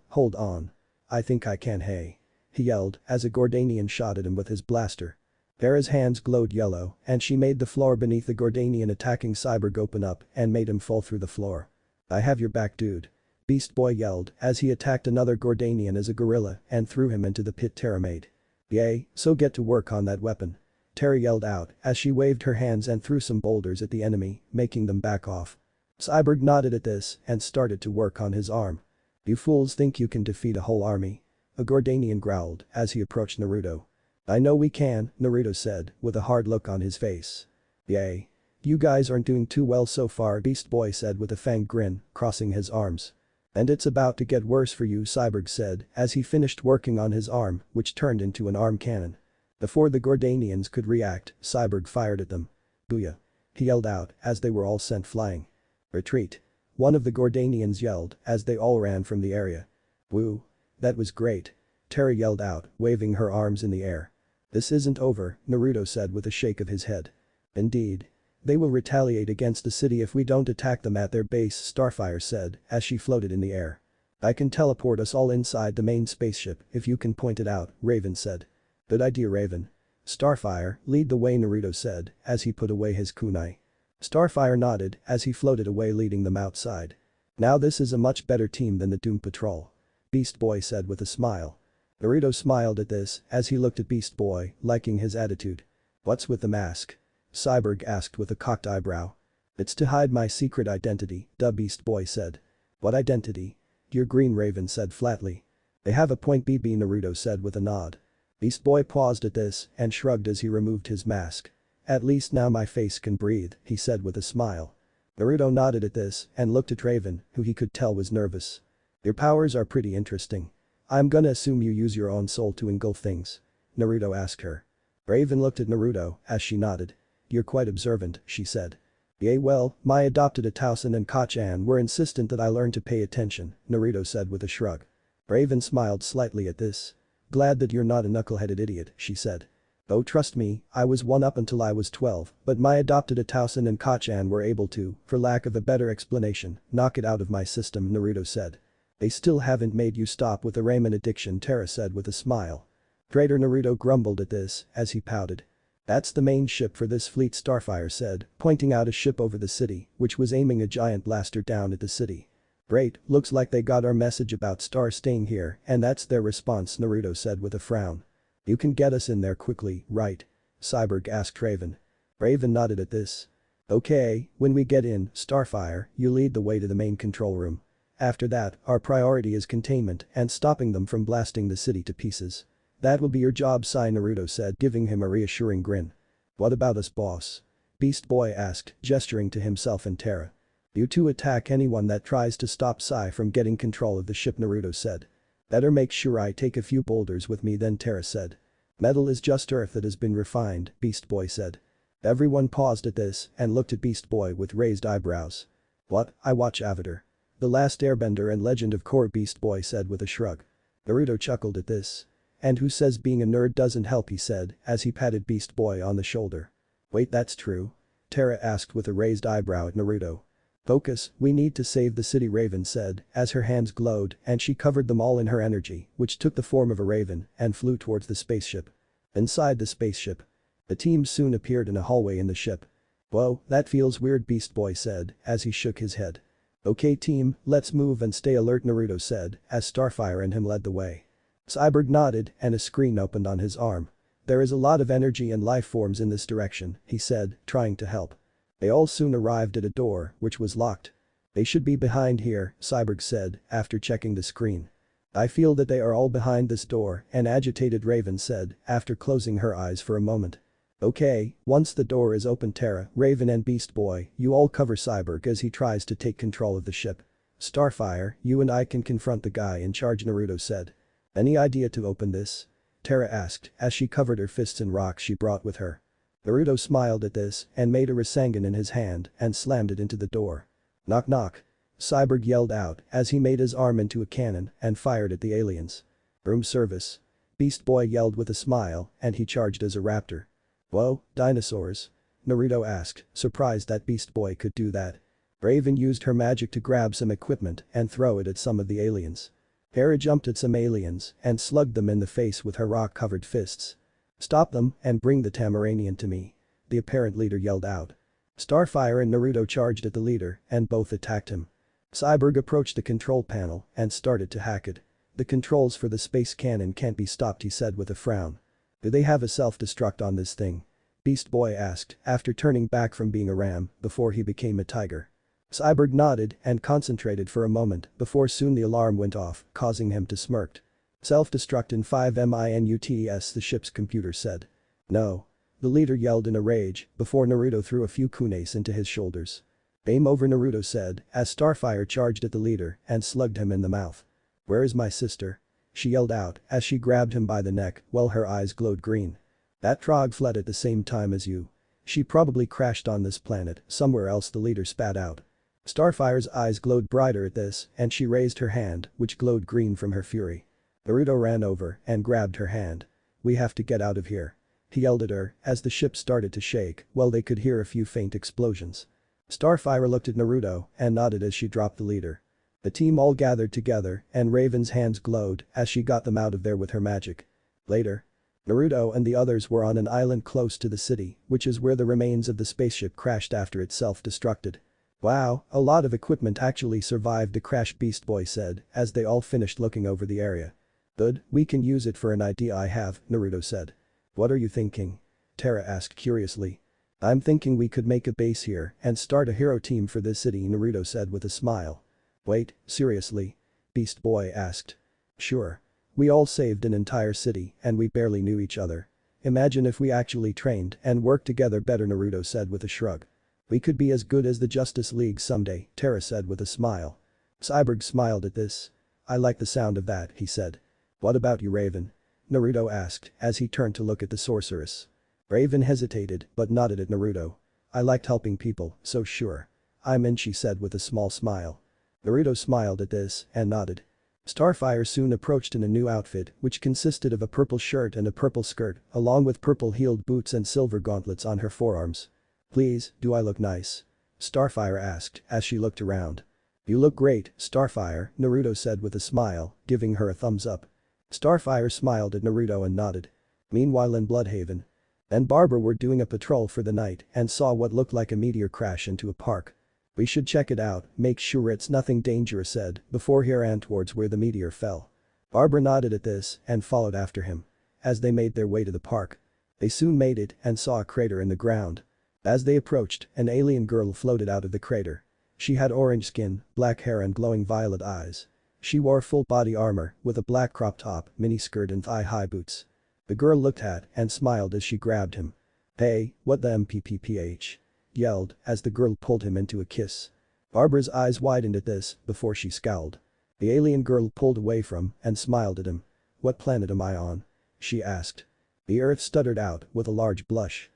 Hold on. I think I can, hey. He yelled as a Gordanian shot at him with his blaster. Terra's hands glowed yellow and she made the floor beneath the Gordanian attacking Cyborg open up and made him fall through the floor. I have your back, dude. Beast Boy yelled as he attacked another Gordanian as a gorilla and threw him into the pit Terra made. Yay, so get to work on that weapon. Terra yelled out as she waved her hands and threw some boulders at the enemy, making them back off. Cyborg nodded at this and started to work on his arm. You fools think you can defeat a whole army? A Gordanian growled as he approached Naruto. I know we can, Naruto said, with a hard look on his face. Yay. You guys aren't doing too well so far, Beast Boy said with a fanged grin, crossing his arms. And it's about to get worse for you, Cyborg said as he finished working on his arm, which turned into an arm cannon. Before the Gordanians could react, Cyborg fired at them. Booyah. He yelled out as they were all sent flying. Retreat. One of the Gordanians yelled as they all ran from the area. Woo. That was great. Terra yelled out, waving her arms in the air. This isn't over, Naruto said with a shake of his head. Indeed. They will retaliate against the city if we don't attack them at their base, Starfire said as she floated in the air. I can teleport us all inside the main spaceship if you can point it out, Raven said. Good idea, Raven. Starfire, lead the way, Naruto said as he put away his kunai. Starfire nodded as he floated away, leading them outside. Now this is a much better team than the Doom Patrol. Beast Boy said with a smile. Naruto smiled at this as he looked at Beast Boy, liking his attitude. What's with the mask? Cyborg asked with a cocked eyebrow. It's to hide my secret identity, Beast Boy said. What identity? You're green, Raven said flatly. They have a point, BB, Naruto said with a nod. Beast Boy paused at this and shrugged as he removed his mask. At least now my face can breathe, he said with a smile. Naruto nodded at this and looked at Raven, who he could tell was nervous. Your powers are pretty interesting. I'm gonna assume you use your own soul to engulf things. Naruto asked her. Raven looked at Naruto as she nodded. You're quite observant, she said. Yeah, well, my adopted Atausen and Kachan were insistent that I learn to pay attention, Naruto said with a shrug. Raven smiled slightly at this. Glad that you're not a knuckle-headed idiot, she said. Oh, trust me, I was one up until I was 12, but my adopted Atausen and Kachan were able to, for lack of a better explanation, knock it out of my system, Naruto said. They still haven't made you stop with the ramen addiction, Terra said with a smile. Traitor, Naruto grumbled at this as he pouted. That's the main ship for this fleet, Starfire said, pointing out a ship over the city, which was aiming a giant blaster down at the city. Great, looks like they got our message about Star staying here and that's their response, Naruto said with a frown. You can get us in there quickly, right? Cyborg asked Raven. Raven nodded at this. Okay, when we get in, Starfire, you lead the way to the main control room. After that, our priority is containment and stopping them from blasting the city to pieces. That will be your job, Naruto said, giving him a reassuring grin. What about us, boss? Beast Boy asked, gesturing to himself and Terra. You two attack anyone that tries to stop Sai from getting control of the ship, Naruto said. Better make sure I take a few boulders with me then, Terra said. Metal is just earth that has been refined, Beast Boy said. Everyone paused at this and looked at Beast Boy with raised eyebrows. What, I watch Avatar. The Last Airbender and Legend of Korra, Beast Boy said with a shrug. Naruto chuckled at this. And who says being a nerd doesn't help, he said as he patted Beast Boy on the shoulder. Wait, that's true? Terra asked with a raised eyebrow at Naruto. Focus, we need to save the city, Raven said as her hands glowed and she covered them all in her energy, which took the form of a raven and flew towards the spaceship. Inside the spaceship. The team soon appeared in a hallway in the ship. Whoa, that feels weird, Beast Boy said as he shook his head. Okay team, let's move and stay alert, Naruto said as Starfire and him led the way. Cyborg nodded and a screen opened on his arm. There is a lot of energy and life forms in this direction, he said, trying to help. They all soon arrived at a door, which was locked. They should be behind here, Cyborg said after checking the screen. I feel that they are all behind this door, an agitated Raven said after closing her eyes for a moment. Okay, once the door is open, Terra, Raven and Beast Boy, you all cover Cyborg as he tries to take control of the ship. Starfire, you and I can confront the guy in charge, Naruto said. Any idea to open this? Terra asked as she covered her fists in rocks she brought with her. Naruto smiled at this and made a Rasengan in his hand and slammed it into the door. Knock knock. Cyborg yelled out as he made his arm into a cannon and fired at the aliens. Room service. Beast Boy yelled with a smile and he charged as a raptor. Whoa, dinosaurs? Naruto asked, surprised that Beast Boy could do that. Raven used her magic to grab some equipment and throw it at some of the aliens. Terra jumped at some aliens and slugged them in the face with her rock-covered fists. Stop them and bring the Tamaranian to me. The apparent leader yelled out. Starfire and Naruto charged at the leader and both attacked him. Cyborg approached the control panel and started to hack it. The controls for the space cannon can't be stopped, he said with a frown. Do they have a self-destruct on this thing? Beast Boy asked after turning back from being a ram before he became a tiger. Cyborg nodded and concentrated for a moment before soon the alarm went off, causing him to smirk. Self-destruct in 5 minutes, the ship's computer said. No. The leader yelled in a rage before Naruto threw a few kunes into his shoulders. Game over, Naruto said as Starfire charged at the leader and slugged him in the mouth. Where is my sister? She yelled out as she grabbed him by the neck while her eyes glowed green. That trog fled at the same time as you. She probably crashed on this planet somewhere else, the leader spat out. Starfire's eyes glowed brighter at this and she raised her hand, which glowed green from her fury. Naruto ran over and grabbed her hand. We have to get out of here. He yelled at her as the ship started to shake while they could hear a few faint explosions. Starfire looked at Naruto and nodded as she dropped the leader. The team all gathered together and Raven's hands glowed as she got them out of there with her magic. Later. Naruto and the others were on an island close to the city, which is where the remains of the spaceship crashed after it self-destructed. Wow, a lot of equipment actually survived the crash, Beast Boy said as they all finished looking over the area. Good, we can use it for an idea I have, Naruto said. What are you thinking? Terra asked curiously. I'm thinking we could make a base here and start a hero team for this city, Naruto said with a smile. Wait, seriously? Beast Boy asked. Sure. We all saved an entire city and we barely knew each other. Imagine if we actually trained and worked together better, Naruto said with a shrug. We could be as good as the Justice League someday, Terra said with a smile. Cyborg smiled at this. I like the sound of that, he said. What about you, Raven? Naruto asked as he turned to look at the sorceress. Raven hesitated but nodded at Naruto. I liked helping people, so sure. I'm in, she said with a small smile. Naruto smiled at this and nodded. Starfire soon approached in a new outfit which consisted of a purple shirt and a purple skirt along with purple-heeled boots and silver gauntlets on her forearms. Please, do I look nice? Starfire asked as she looked around. You look great, Starfire, Naruto said with a smile, giving her a thumbs up. Starfire smiled at Naruto and nodded. Meanwhile in Bloodhaven. and Barbara were doing a patrol for the night and saw what looked like a meteor crash into a park. "We should check it out, make sure it's nothing dangerous," said, before he ran towards where the meteor fell. Barbara nodded at this and followed after him. As they made their way to the park, they soon made it and saw a crater in the ground. As they approached, an alien girl floated out of the crater. She had orange skin, black hair and glowing violet eyes. She wore full body armor with a black crop top, miniskirt and thigh-high boots. The girl looked at and smiled as she grabbed him. "Hey, what the MPPPH?" yelled as the girl pulled him into a kiss. Barbara's eyes widened at this before she scowled. The alien girl pulled away from and smiled at him. "What planet am I on?" she asked. The Earth stuttered out with a large blush.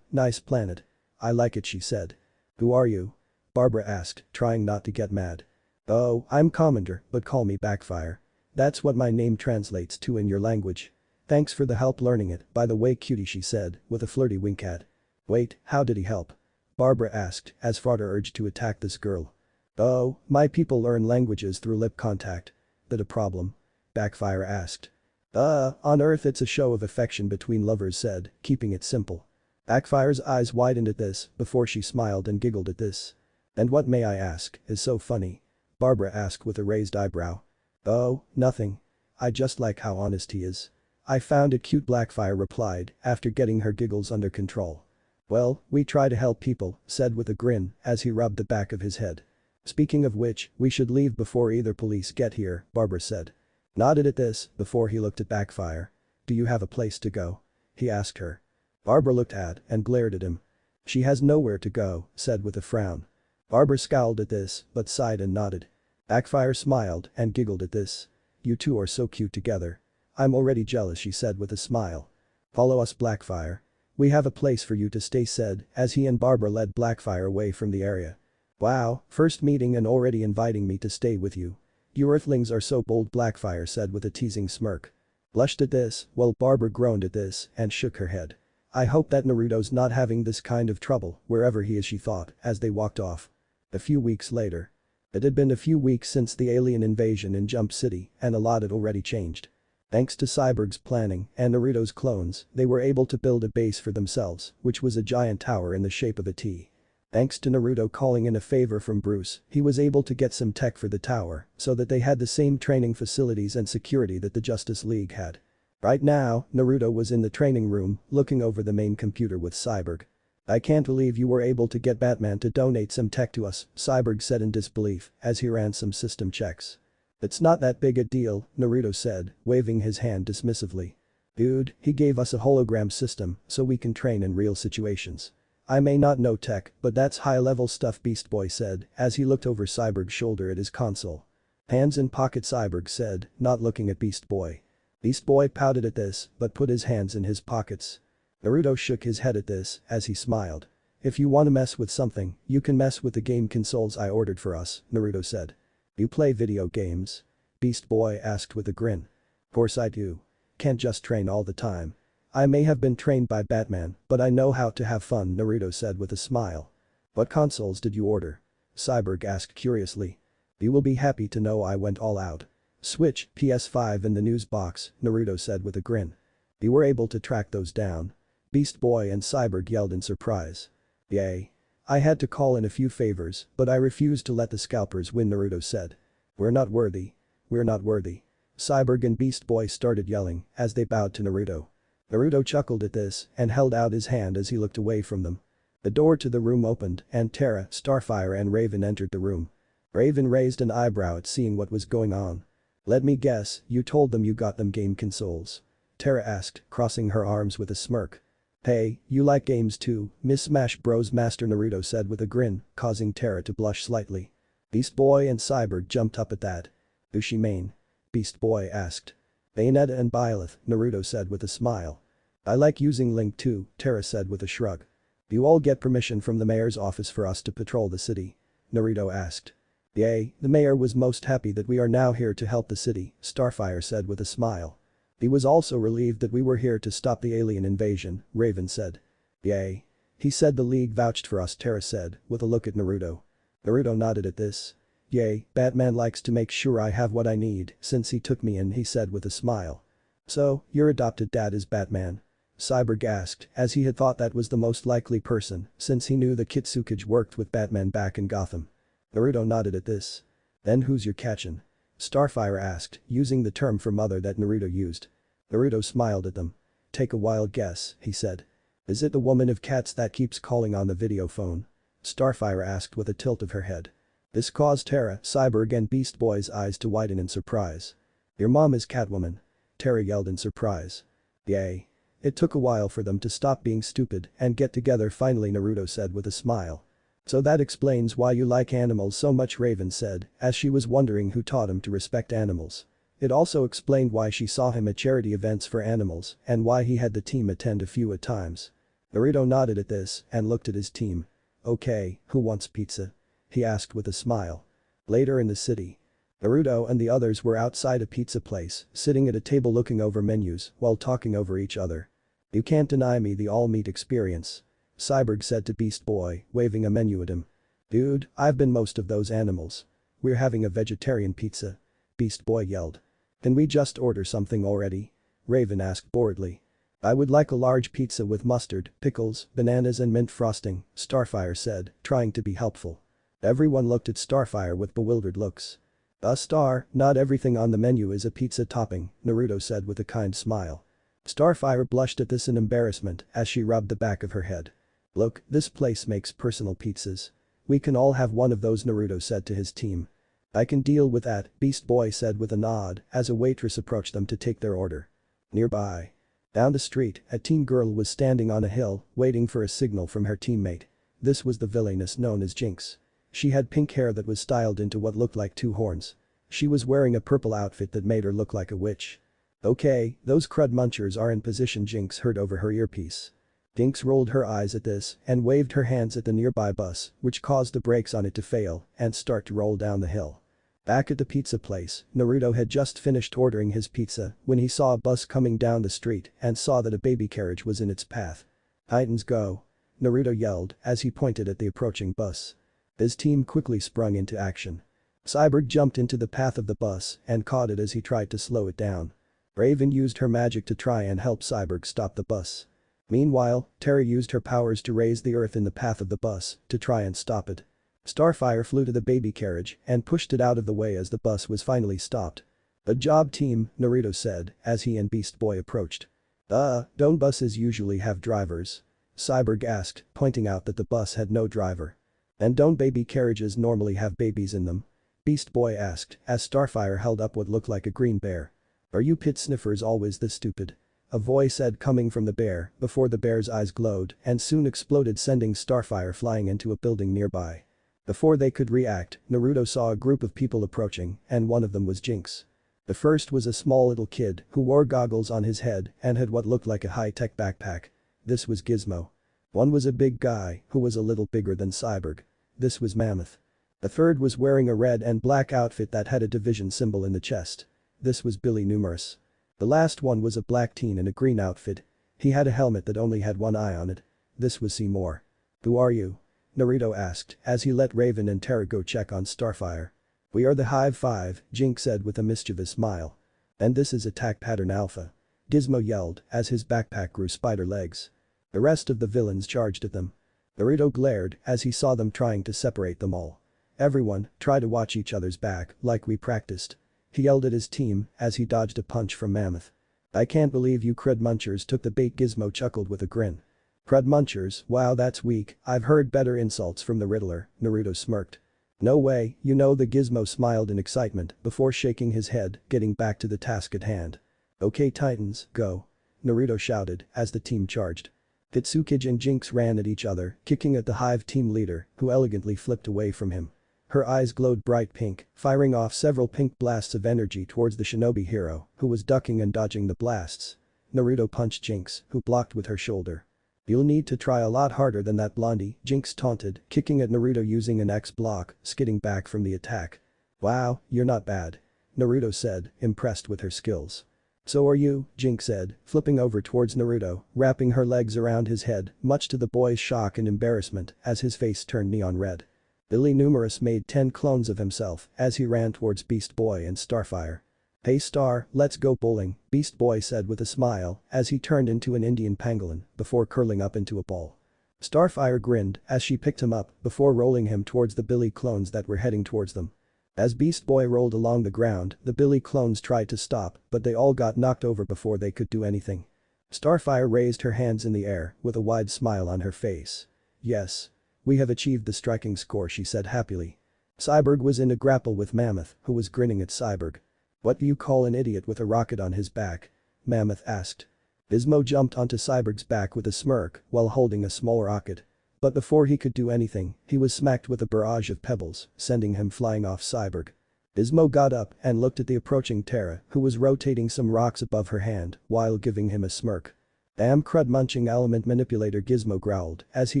Nice planet. I like it," she said. "Who are you?" Barbara asked, trying not to get mad. "Oh, I'm Commander, but call me Blackfire. That's what my name translates to in your language. Thanks for the help learning it, by the way, cutie," she said, with a flirty wink at. "Wait, how did he help?" Barbara asked as Frater urged to attack this girl. "Oh, my people learn languages through lip contact. That a problem?" Blackfire asked. On Earth it's a show of affection between lovers," said, keeping it simple. Blackfire's eyes widened at this before she smiled and giggled at this. "And what, may I ask, is so funny?" Barbara asked with a raised eyebrow. "Oh, nothing. I just like how honest he is. I found it cute," Blackfire replied after getting her giggles under control. "Well, we try to help people," said with a grin as he rubbed the back of his head. "Speaking of which, we should leave before either police get here," Barbara said. Nodded at this before he looked at Blackfire. "Do you have a place to go?" he asked her. Barbara looked at and glared at him. "She has nowhere to go," said with a frown. Barbara scowled at this but sighed and nodded. Blackfire smiled and giggled at this. "You two are so cute together. I'm already jealous," she said with a smile. "Follow us, Blackfire. We have a place for you to stay," said as he and Barbara led Blackfire away from the area. "Wow, first meeting and already inviting me to stay with you. You Earthlings are so bold," Blackfire said with a teasing smirk. Blushed at this while Barbara groaned at this and shook her head. "I hope that Naruto's not having this kind of trouble wherever he is," she thought as they walked off. A few weeks later. It had been a few weeks since the alien invasion in Jump City and a lot had already changed. Thanks to Cyborg's planning and Naruto's clones, they were able to build a base for themselves, which was a giant tower in the shape of a T. Thanks to Naruto calling in a favor from Bruce, he was able to get some tech for the tower so that they had the same training facilities and security that the Justice League had. Right now, Naruto was in the training room looking over the main computer with Cyborg. "I can't believe you were able to get Batman to donate some tech to us," Cyborg said in disbelief as he ran some system checks. "It's not that big a deal," Naruto said, waving his hand dismissively. "Dude, he gave us a hologram system so we can train in real situations. I may not know tech, but that's high-level stuff," Beast Boy said as he looked over Cyborg's shoulder at his console. "Hands in pocket," Cyborg said, not looking at Beast Boy. Beast Boy pouted at this but put his hands in his pockets. Naruto shook his head at this as he smiled. "If you want to mess with something, you can mess with the game consoles I ordered for us," Naruto said. "You play video games?" Beast Boy asked with a grin. "Course I do. Can't just train all the time. I may have been trained by Batman, but I know how to have fun," Naruto said with a smile. "What consoles did you order?" Cyborg asked curiously. "You will be happy to know I went all out. Switch, PS5 in the news box," Naruto said with a grin. "You were able to track those down?" Beast Boy and Cyborg yelled in surprise. "Yay. I had to call in a few favors, but I refused to let the scalpers win," Naruto said. "We're not worthy. We're not worthy." Cyborg and Beast Boy started yelling as they bowed to Naruto. Naruto chuckled at this and held out his hand as he looked away from them. The door to the room opened and Terra, Starfire and Raven entered the room. Raven raised an eyebrow at seeing what was going on. "Let me guess, you told them you got them game consoles?" Terra asked, crossing her arms with a smirk. "Hey, you like games too, Miss Smash Bros. Master," Naruto said with a grin, causing Terra to blush slightly. Beast Boy and Cyborg jumped up at that. "Who's she main?" Beast Boy asked. "Bayonetta and Byleth," Naruto said with a smile. "I like using Link too," Terra said with a shrug. "You all get permission from the mayor's office for us to patrol the city?" Naruto asked. "Yay, the mayor was most happy that we are now here to help the city," Starfire said with a smile. "He was also relieved that we were here to stop the alien invasion," Raven said. "Yay. He said the League vouched for us," Terra said with a look at Naruto. Naruto nodded at this. "Yay, Batman likes to make sure I have what I need since he took me in," he said with a smile. "So, your adopted dad is Batman?" Cyborg asked as he had thought that was the most likely person since he knew the Kitsukage worked with Batman back in Gotham. Naruto nodded at this. "Then who's your Kachin?" Starfire asked, using the term for mother that Naruto used. Naruto smiled at them. "Take a wild guess," he said. "Is it the woman of cats that keeps calling on the video phone?" Starfire asked with a tilt of her head. This caused Terra, Cyborg and Beast Boy's eyes to widen in surprise. "Your mom is Catwoman," Terra yelled in surprise. Yay. It took a while for them to stop being stupid and get together finally, Naruto said with a smile. So that explains why you like animals so much, Raven said, as she was wondering who taught him to respect animals. It also explained why she saw him at charity events for animals and why he had the team attend a few at times. Naruto nodded at this and looked at his team. Okay, who wants pizza? He asked with a smile. Later in the city. Naruto and the others were outside a pizza place, sitting at a table looking over menus while talking over each other. You can't deny me the all-meat experience. Cyborg said to Beast Boy, waving a menu at him. Dude, I've been most of those animals. We're having a vegetarian pizza. Beast Boy yelled. Can we just order something already? Raven asked boredly. I would like a large pizza with mustard, pickles, bananas and mint frosting, Starfire said, trying to be helpful. Everyone looked at Starfire with bewildered looks. Not everything on the menu is a pizza topping, Naruto said with a kind smile. Starfire blushed at this in embarrassment as she rubbed the back of her head. Look, this place makes personal pizzas. We can all have one of those, Naruto said to his team. I can deal with that, Beast Boy said with a nod as a waitress approached them to take their order. Nearby. Down the street, a teen girl was standing on a hill, waiting for a signal from her teammate. This was the villainess known as Jinx. She had pink hair that was styled into what looked like two horns. She was wearing a purple outfit that made her look like a witch. Okay, those crud munchers are in position, Jinx heard over her earpiece. Jinx rolled her eyes at this and waved her hands at the nearby bus, which caused the brakes on it to fail and start to roll down the hill. Back at the pizza place, Naruto had just finished ordering his pizza when he saw a bus coming down the street and saw that a baby carriage was in its path. Titans go! Naruto yelled as he pointed at the approaching bus. His team quickly sprung into action. Cyborg jumped into the path of the bus and caught it as he tried to slow it down. Raven used her magic to try and help Cyborg stop the bus. Meanwhile, Terra used her powers to raise the earth in the path of the bus to try and stop it. Starfire flew to the baby carriage and pushed it out of the way as the bus was finally stopped. Good job, team, Naruto said as he and Beast Boy approached. Don't buses usually have drivers? Cyborg asked, pointing out that the bus had no driver. And don't baby carriages normally have babies in them? Beast Boy asked as Starfire held up what looked like a green bear. Are you pit sniffers always this stupid? A voice said coming from the bear before the bear's eyes glowed and soon exploded, sending Starfire flying into a building nearby. Before they could react, Naruto saw a group of people approaching and one of them was Jinx. The first was a small little kid who wore goggles on his head and had what looked like a high-tech backpack. This was Gizmo. One was a big guy who was a little bigger than Cyborg. This was Mammoth. The third was wearing a red and black outfit that had a division symbol in the chest. This was Billy Numerous. The last one was a black teen in a green outfit. He had a helmet that only had one eye on it. This was Seymour. Who are you? Naruto asked as he let Raven and Terra go check on Starfire. We are the Hive 5, Jinx said with a mischievous smile. And this is Attack Pattern Alpha. Gizmo yelled as his backpack grew spider legs. The rest of the villains charged at them. Naruto glared as he saw them trying to separate them all. Everyone, try to watch each other's back like we practiced. He yelled at his team as he dodged a punch from Mammoth. I can't believe you crud munchers took the bait, Gizmo chuckled with a grin. Crud munchers, wow, that's weak, I've heard better insults from the Riddler, Naruto smirked. No way, you know, the Gizmo smiled in excitement before shaking his head, getting back to the task at hand. Okay Titans, go. Naruto shouted as the team charged. Hitsukage and Jinx ran at each other, kicking at the Hive team leader, who elegantly flipped away from him. Her eyes glowed bright pink, firing off several pink blasts of energy towards the shinobi hero, who was ducking and dodging the blasts. Naruto punched Jinx, who blocked with her shoulder. You'll need to try a lot harder than that, Blondie, Jinx taunted, kicking at Naruto using an X block, skidding back from the attack. Wow, you're not bad. Naruto said, impressed with her skills. So are you, Jinx said, flipping over towards Naruto, wrapping her legs around his head, much to the boy's shock and embarrassment as his face turned neon red. Billy Numerous made 10 clones of himself as he ran towards Beast Boy and Starfire. Hey Star, let's go bowling, Beast Boy said with a smile as he turned into an Indian pangolin before curling up into a ball. Starfire grinned as she picked him up before rolling him towards the Billy clones that were heading towards them. As Beast Boy rolled along the ground, the Billy clones tried to stop but they all got knocked over before they could do anything. Starfire raised her hands in the air with a wide smile on her face. Yes. We have achieved the striking score, she said happily. Cyborg was in a grapple with Mammoth, who was grinning at Cyborg. What do you call an idiot with a rocket on his back? Mammoth asked. Gizmo jumped onto Cyborg's back with a smirk while holding a small rocket. But before he could do anything, he was smacked with a barrage of pebbles, sending him flying off Cyborg. Gizmo got up and looked at the approaching Terra, who was rotating some rocks above her hand while giving him a smirk. "Damn crud munching element manipulator," Gizmo growled as he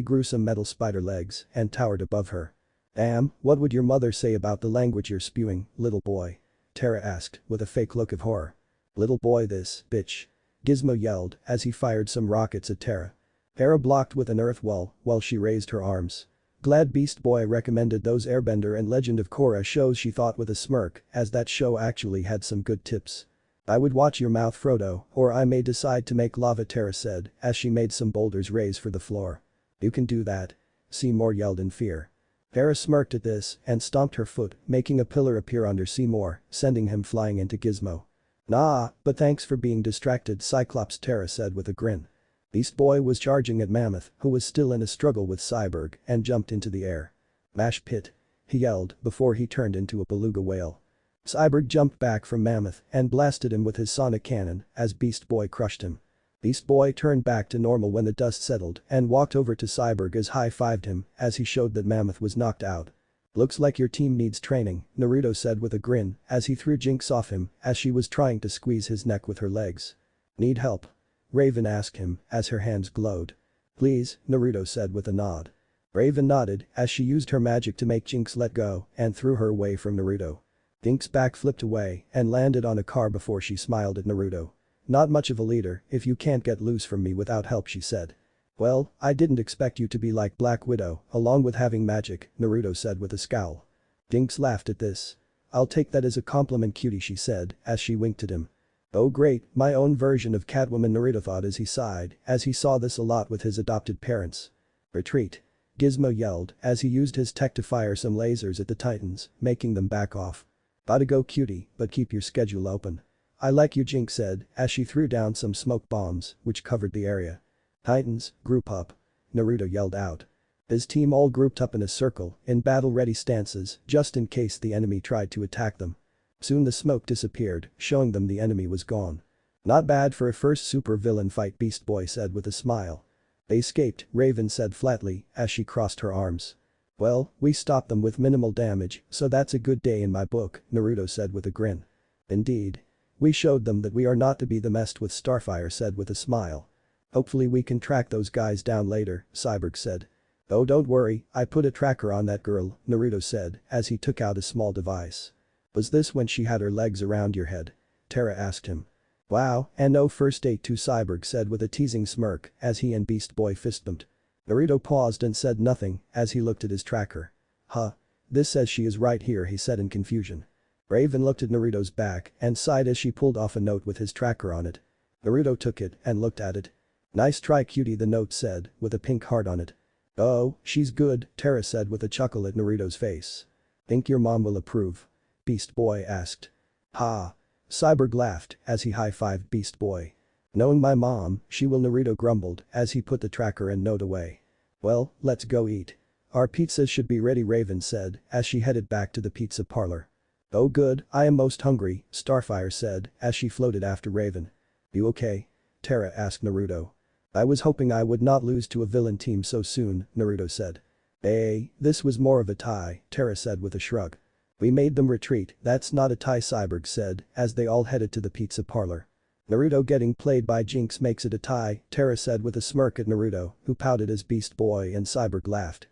grew some metal spider legs and towered above her. "Damn, what would your mother say about the language you're spewing, little boy?" Terra asked with a fake look of horror. "Little boy this, bitch," Gizmo yelled as he fired some rockets at Terra. Terra blocked with an earth wall while she raised her arms. "Glad Beast Boy recommended those Airbender and Legend of Korra shows," she thought with a smirk, as that show actually had some good tips. "I would watch your mouth, Frodo, or I may decide to make lava," Terra said as she made some boulders raise for the floor. "You can do that," Seymour yelled in fear. Terra smirked at this and stomped her foot, making a pillar appear under Seymour, sending him flying into Gizmo. "Nah, but thanks for being distracted, Cyclops," Terra said with a grin. Beast Boy was charging at Mammoth, who was still in a struggle with Cyborg, and jumped into the air. "Mash pit," he yelled before he turned into a beluga whale. Cyborg jumped back from Mammoth and blasted him with his sonic cannon as Beast Boy crushed him. Beast Boy turned back to normal when the dust settled and walked over to Cyborg as high-fived him as he showed that Mammoth was knocked out. "Looks like your team needs training," Naruto said with a grin as he threw Jinx off him as she was trying to squeeze his neck with her legs. "Need help?" Raven asked him as her hands glowed. "Please," Naruto said with a nod. Raven nodded as she used her magic to make Jinx let go and threw her away from Naruto. Jinx back flipped away and landed on a car before she smiled at Naruto. "Not much of a leader if you can't get loose from me without help," she said. "Well, I didn't expect you to be like Black Widow, along with having magic," Naruto said with a scowl. Jinx laughed at this. "I'll take that as a compliment, cutie," she said as she winked at him. "Oh great, my own version of Catwoman," Naruto thought as he sighed, as he saw this a lot with his adopted parents. "Retreat," Gizmo yelled as he used his tech to fire some lasers at the Titans, making them back off. "Gotta go, cutie, but keep your schedule open." "I like you," Jinx said as she threw down some smoke bombs, which covered the area. "Titans, group up," Naruto yelled out. His team all grouped up in a circle, in battle-ready stances, just in case the enemy tried to attack them. Soon the smoke disappeared, showing them the enemy was gone. "Not bad for a first super-villain fight," Beast Boy said with a smile. "They escaped," Raven said flatly as she crossed her arms. "Well, we stopped them with minimal damage, so that's a good day in my book," Naruto said with a grin. "Indeed. We showed them that we are not to be messed with," Starfire said with a smile. "Hopefully we can track those guys down later," Cyborg said. "Oh don't worry, I put a tracker on that girl," Naruto said as he took out a small device. "Was this when she had her legs around your head?" Terra asked him. "Wow, and no first date too," Cyborg said with a teasing smirk as he and Beast Boy fist-bumped. Naruto paused and said nothing as he looked at his tracker. "Huh. This says she is right here," he said in confusion. Raven looked at Naruto's back and sighed as she pulled off a note with his tracker on it. Naruto took it and looked at it. "Nice try, cutie," the note said, with a pink heart on it. "Oh, she's good," Terra said with a chuckle at Naruto's face. "Think your mom will approve?" Beast Boy asked. "Ha." Cyborg laughed as he high-fived Beast Boy. "Knowing my mom, she will," Naruto grumbled as he put the tracker and note away. "Well, let's go eat. Our pizzas should be ready," Raven said as she headed back to the pizza parlor. "Oh good, I am most hungry," Starfire said as she floated after Raven. "You okay?" Terra asked Naruto. "I was hoping I would not lose to a villain team so soon," Naruto said. This was more of a tie," Terra said with a shrug. "We made them retreat, that's not a tie," Cyborg said as they all headed to the pizza parlor. "Naruto getting played by Jinx makes it a tie," Terra said with a smirk at Naruto, who pouted as Beast Boy and Cyborg laughed.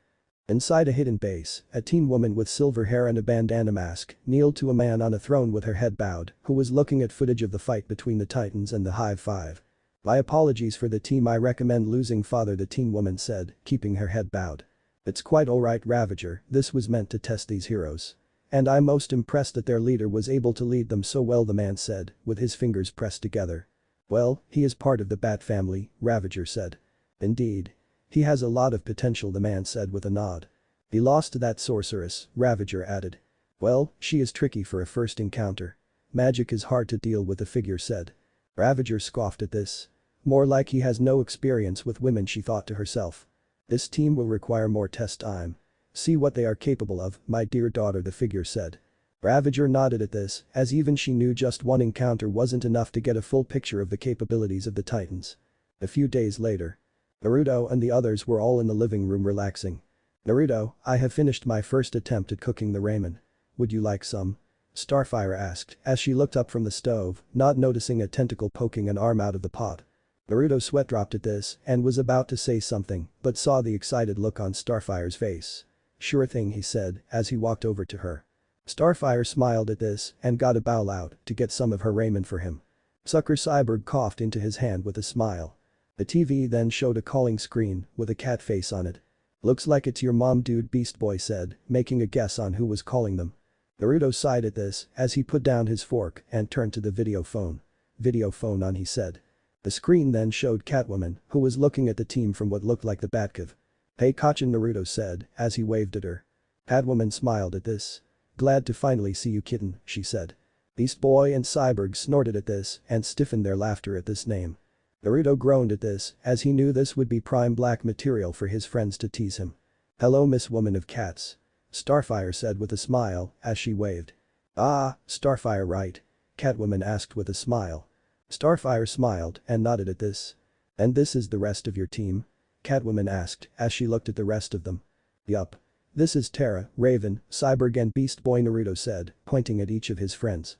Inside a hidden base, a teen woman with silver hair and a bandana mask kneeled to a man on a throne with her head bowed, who was looking at footage of the fight between the Titans and the Hive 5. "My apologies for the team, I recommend losing, father," the teen woman said, keeping her head bowed. "It's quite alright, Ravager, this was meant to test these heroes. And I'm most impressed that their leader was able to lead them so well," the man said, with his fingers pressed together. "Well, he is part of the Bat family," Ravager said. "Indeed. He has a lot of potential," the man said with a nod. "He lost to that sorceress," Ravager added. "Well, she is tricky for a first encounter. Magic is hard to deal with," the figure said. Ravager scoffed at this. "More like he has no experience with women," she thought to herself. "This team will require more test time. See what they are capable of, my dear daughter," the figure said. Ravager nodded at this, as even she knew just one encounter wasn't enough to get a full picture of the capabilities of the Titans. A few days later. Naruto and the others were all in the living room relaxing. "Naruto, I have finished my first attempt at cooking the ramen. Would you like some?" Starfire asked as she looked up from the stove, not noticing a tentacle poking an arm out of the pot. Naruto sweat dropped at this and was about to say something but saw the excited look on Starfire's face. "Sure thing," he said as he walked over to her. Starfire smiled at this and got a bowl out to get some of her ramen for him. Sucker Cyborg coughed into his hand with a smile. The TV then showed a calling screen with a cat face on it. "Looks like it's your mom, dude," Beast Boy said, making a guess on who was calling them. Naruto sighed at this as he put down his fork and turned to the video phone. "Video phone on," he said. The screen then showed Catwoman, who was looking at the team from what looked like the Batcave. "Hey Kachin," Naruto said as he waved at her. Catwoman smiled at this. "Glad to finally see you, kitten," she said. Beast Boy and Cyborg snorted at this and stiffened their laughter at this name. Naruto groaned at this as he knew this would be prime black material for his friends to tease him. "Hello, Miss Woman of Cats," Starfire said with a smile as she waved. "Ah, Starfire, right?" Catwoman asked with a smile. Starfire smiled and nodded at this. "And this is the rest of your team?" Catwoman asked as she looked at the rest of them. "Yup. This is Terra, Raven, Cyborg and Beast Boy," Naruto said, pointing at each of his friends.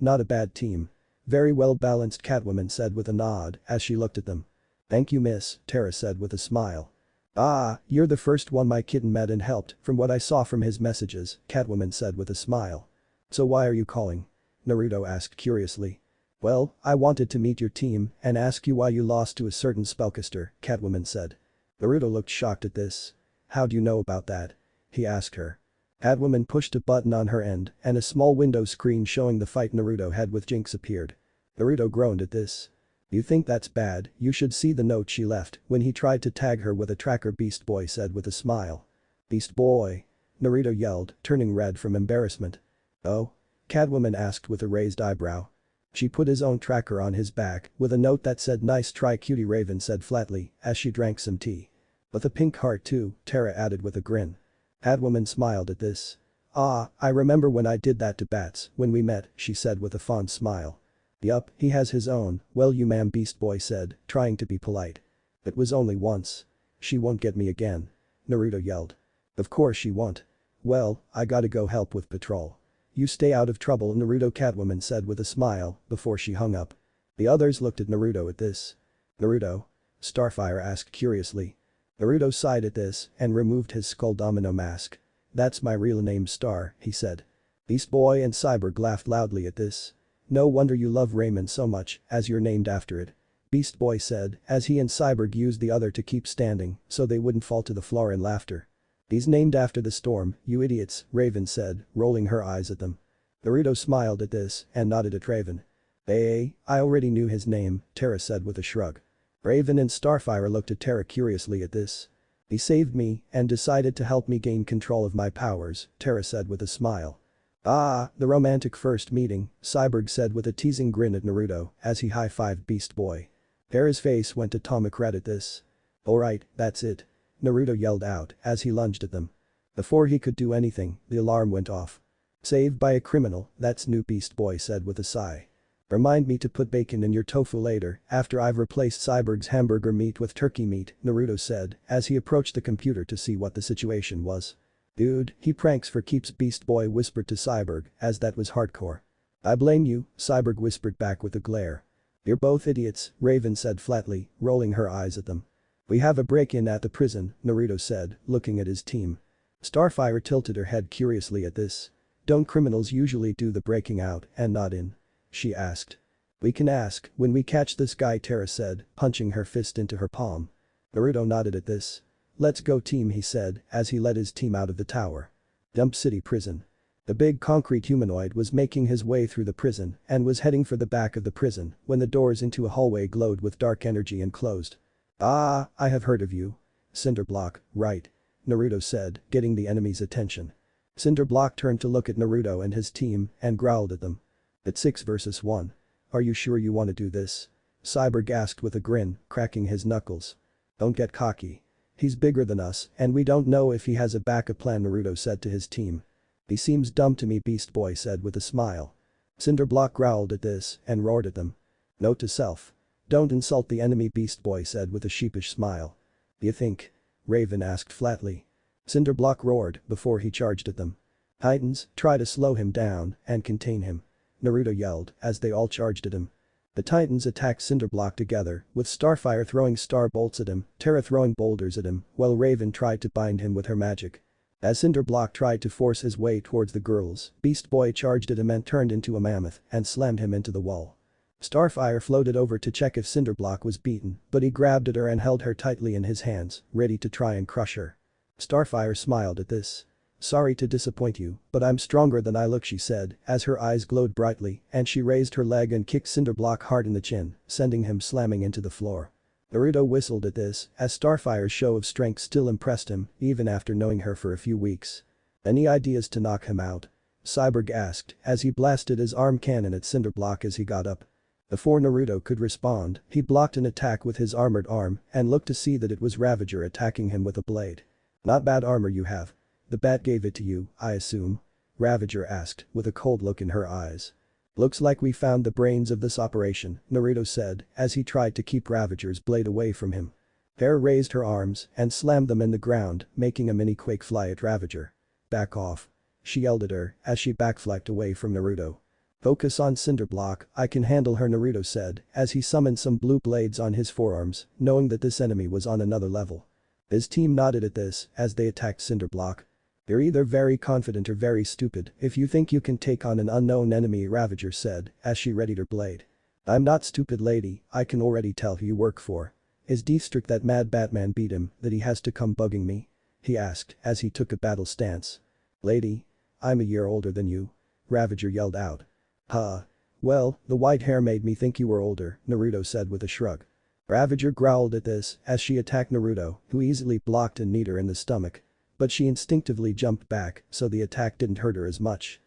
Not a bad team. Very well balanced," Catwoman said with a nod as she looked at them. "Thank you, miss," Terra said with a smile. "Ah, you're the first one my kitten met and helped from what I saw from his messages," Catwoman said with a smile. "So why are you calling?" Naruto asked curiously. "Well, I wanted to meet your team and ask you why you lost to a certain spellcaster," Catwoman said. Naruto looked shocked at this. "How do you know about that?" he asked her. Catwoman pushed a button on her end and a small window screen showing the fight Naruto had with Jinx appeared. Naruto groaned at this. "You think that's bad, you should see the note she left when he tried to tag her with a tracker," Beast Boy said with a smile. "Beast Boy!" Naruto yelled, turning red from embarrassment. "Oh?" Catwoman asked with a raised eyebrow. She put his own tracker on his back with a note that said "Nice try, cutie," Raven said flatly as she drank some tea. "With a pink heart too," Terra added with a grin. Catwoman smiled at this. "Ah, I remember when I did that to Bats when we met," she said with a fond smile. "Yup, he has his own, well you ma'am," Beast Boy said, trying to be polite. "It was only once. She won't get me again," Naruto yelled. "Of course she won't. Well, I gotta go help with patrol. You stay out of trouble," Naruto, Catwoman said with a smile before she hung up. The others looked at Naruto at this. "Naruto?" Starfire asked curiously. Naruto sighed at this and removed his skull domino mask. "That's my real name, Star," he said. Beast Boy and Cyborg laughed loudly at this. "No wonder you love Raymond so much, as you're named after it," Beast Boy said as he and Cyborg used the other to keep standing so they wouldn't fall to the floor in laughter. "He's named after the storm, you idiots," Raven said, rolling her eyes at them. Naruto smiled at this and nodded at Raven. I already knew his name," Terra said with a shrug. Raven and Starfire looked at Terra curiously at this. "He saved me and decided to help me gain control of my powers," Terra said with a smile. "Ah, the romantic first meeting," Cyborg said with a teasing grin at Naruto as he high-fived Beast Boy. Terra's face went atomic red at this. "Alright, that's it," Naruto yelled out as he lunged at them. Before he could do anything, the alarm went off. "Saved by a criminal, that's new," Beast Boy said with a sigh. "Remind me to put bacon in your tofu later after I've replaced Cyborg's hamburger meat with turkey meat," Naruto said as he approached the computer to see what the situation was. "Dude, he pranks for keeps," Beast Boy whispered to Cyborg as that was hardcore. "I blame you," Cyborg whispered back with a glare. "You're both idiots," Raven said flatly, rolling her eyes at them. "We have a break-in at the prison," Naruto said, looking at his team. Starfire tilted her head curiously at this. "Don't criminals usually do the breaking out and not in?" she asked. "We can ask when we catch this guy," Terra said, punching her fist into her palm. Naruto nodded at this. "Let's go team," he said as he led his team out of the tower. Dump City Prison. The big concrete humanoid was making his way through the prison and was heading for the back of the prison when the doors into a hallway glowed with dark energy and closed. "Ah, I have heard of you. Cinderblock, right?" Naruto said, getting the enemy's attention. Cinderblock turned to look at Naruto and his team and growled at them. "It's 6 versus 1. Are you sure you want to do this?" Cyborg asked with a grin, cracking his knuckles. "Don't get cocky. He's bigger than us and we don't know if he has a backup plan," Naruto said to his team. "He seems dumb to me," Beast Boy said with a smile. Cinderblock growled at this and roared at them. Note to self. Don't insult the enemy, Beast Boy said with a sheepish smile. "You think?" Raven asked flatly. Cinderblock roared before he charged at them. "Titans, try to slow him down and contain him," Naruto yelled as they all charged at him. The Titans attacked Cinderblock together, with Starfire throwing star bolts at him, Terra throwing boulders at him, while Raven tried to bind him with her magic. As Cinderblock tried to force his way towards the girls, Beast Boy charged at him and turned into a mammoth and slammed him into the wall. Starfire floated over to check if Cinderblock was beaten, but he grabbed at her and held her tightly in his hands, ready to try and crush her. Starfire smiled at this. "Sorry to disappoint you, but I'm stronger than I look," she said, as her eyes glowed brightly, and she raised her leg and kicked Cinderblock hard in the chin, sending him slamming into the floor. Naruto whistled at this, as Starfire's show of strength still impressed him, even after knowing her for a few weeks. "Any ideas to knock him out?" Cyborg asked, as he blasted his arm cannon at Cinderblock as he got up. Before Naruto could respond, he blocked an attack with his armored arm and looked to see that it was Ravager attacking him with a blade. "Not bad armor you have. The bat gave it to you, I assume?" Ravager asked, with a cold look in her eyes. "Looks like we found the brains of this operation," Naruto said, as he tried to keep Ravager's blade away from him. Terra raised her arms and slammed them in the ground, making a mini quake fly at Ravager. "Back off," she yelled at her as she backflipped away from Naruto. "Focus on Cinderblock, I can handle her," Naruto said, as he summoned some blue blades on his forearms, knowing that this enemy was on another level. His team nodded at this as they attacked Cinderblock. "You're either very confident or very stupid if you think you can take on an unknown enemy," Ravager said as she readied her blade. "I'm not stupid, lady, I can already tell who you work for. Is District that mad Batman beat him that he has to come bugging me?" he asked as he took a battle stance. "Lady, I'm a year older than you," Ravager yelled out. "Huh. Well, the white hair made me think you were older," Naruto said with a shrug. Ravager growled at this as she attacked Naruto, who easily blocked and kneed her in the stomach. But she instinctively jumped back, so the attack didn't hurt her as much.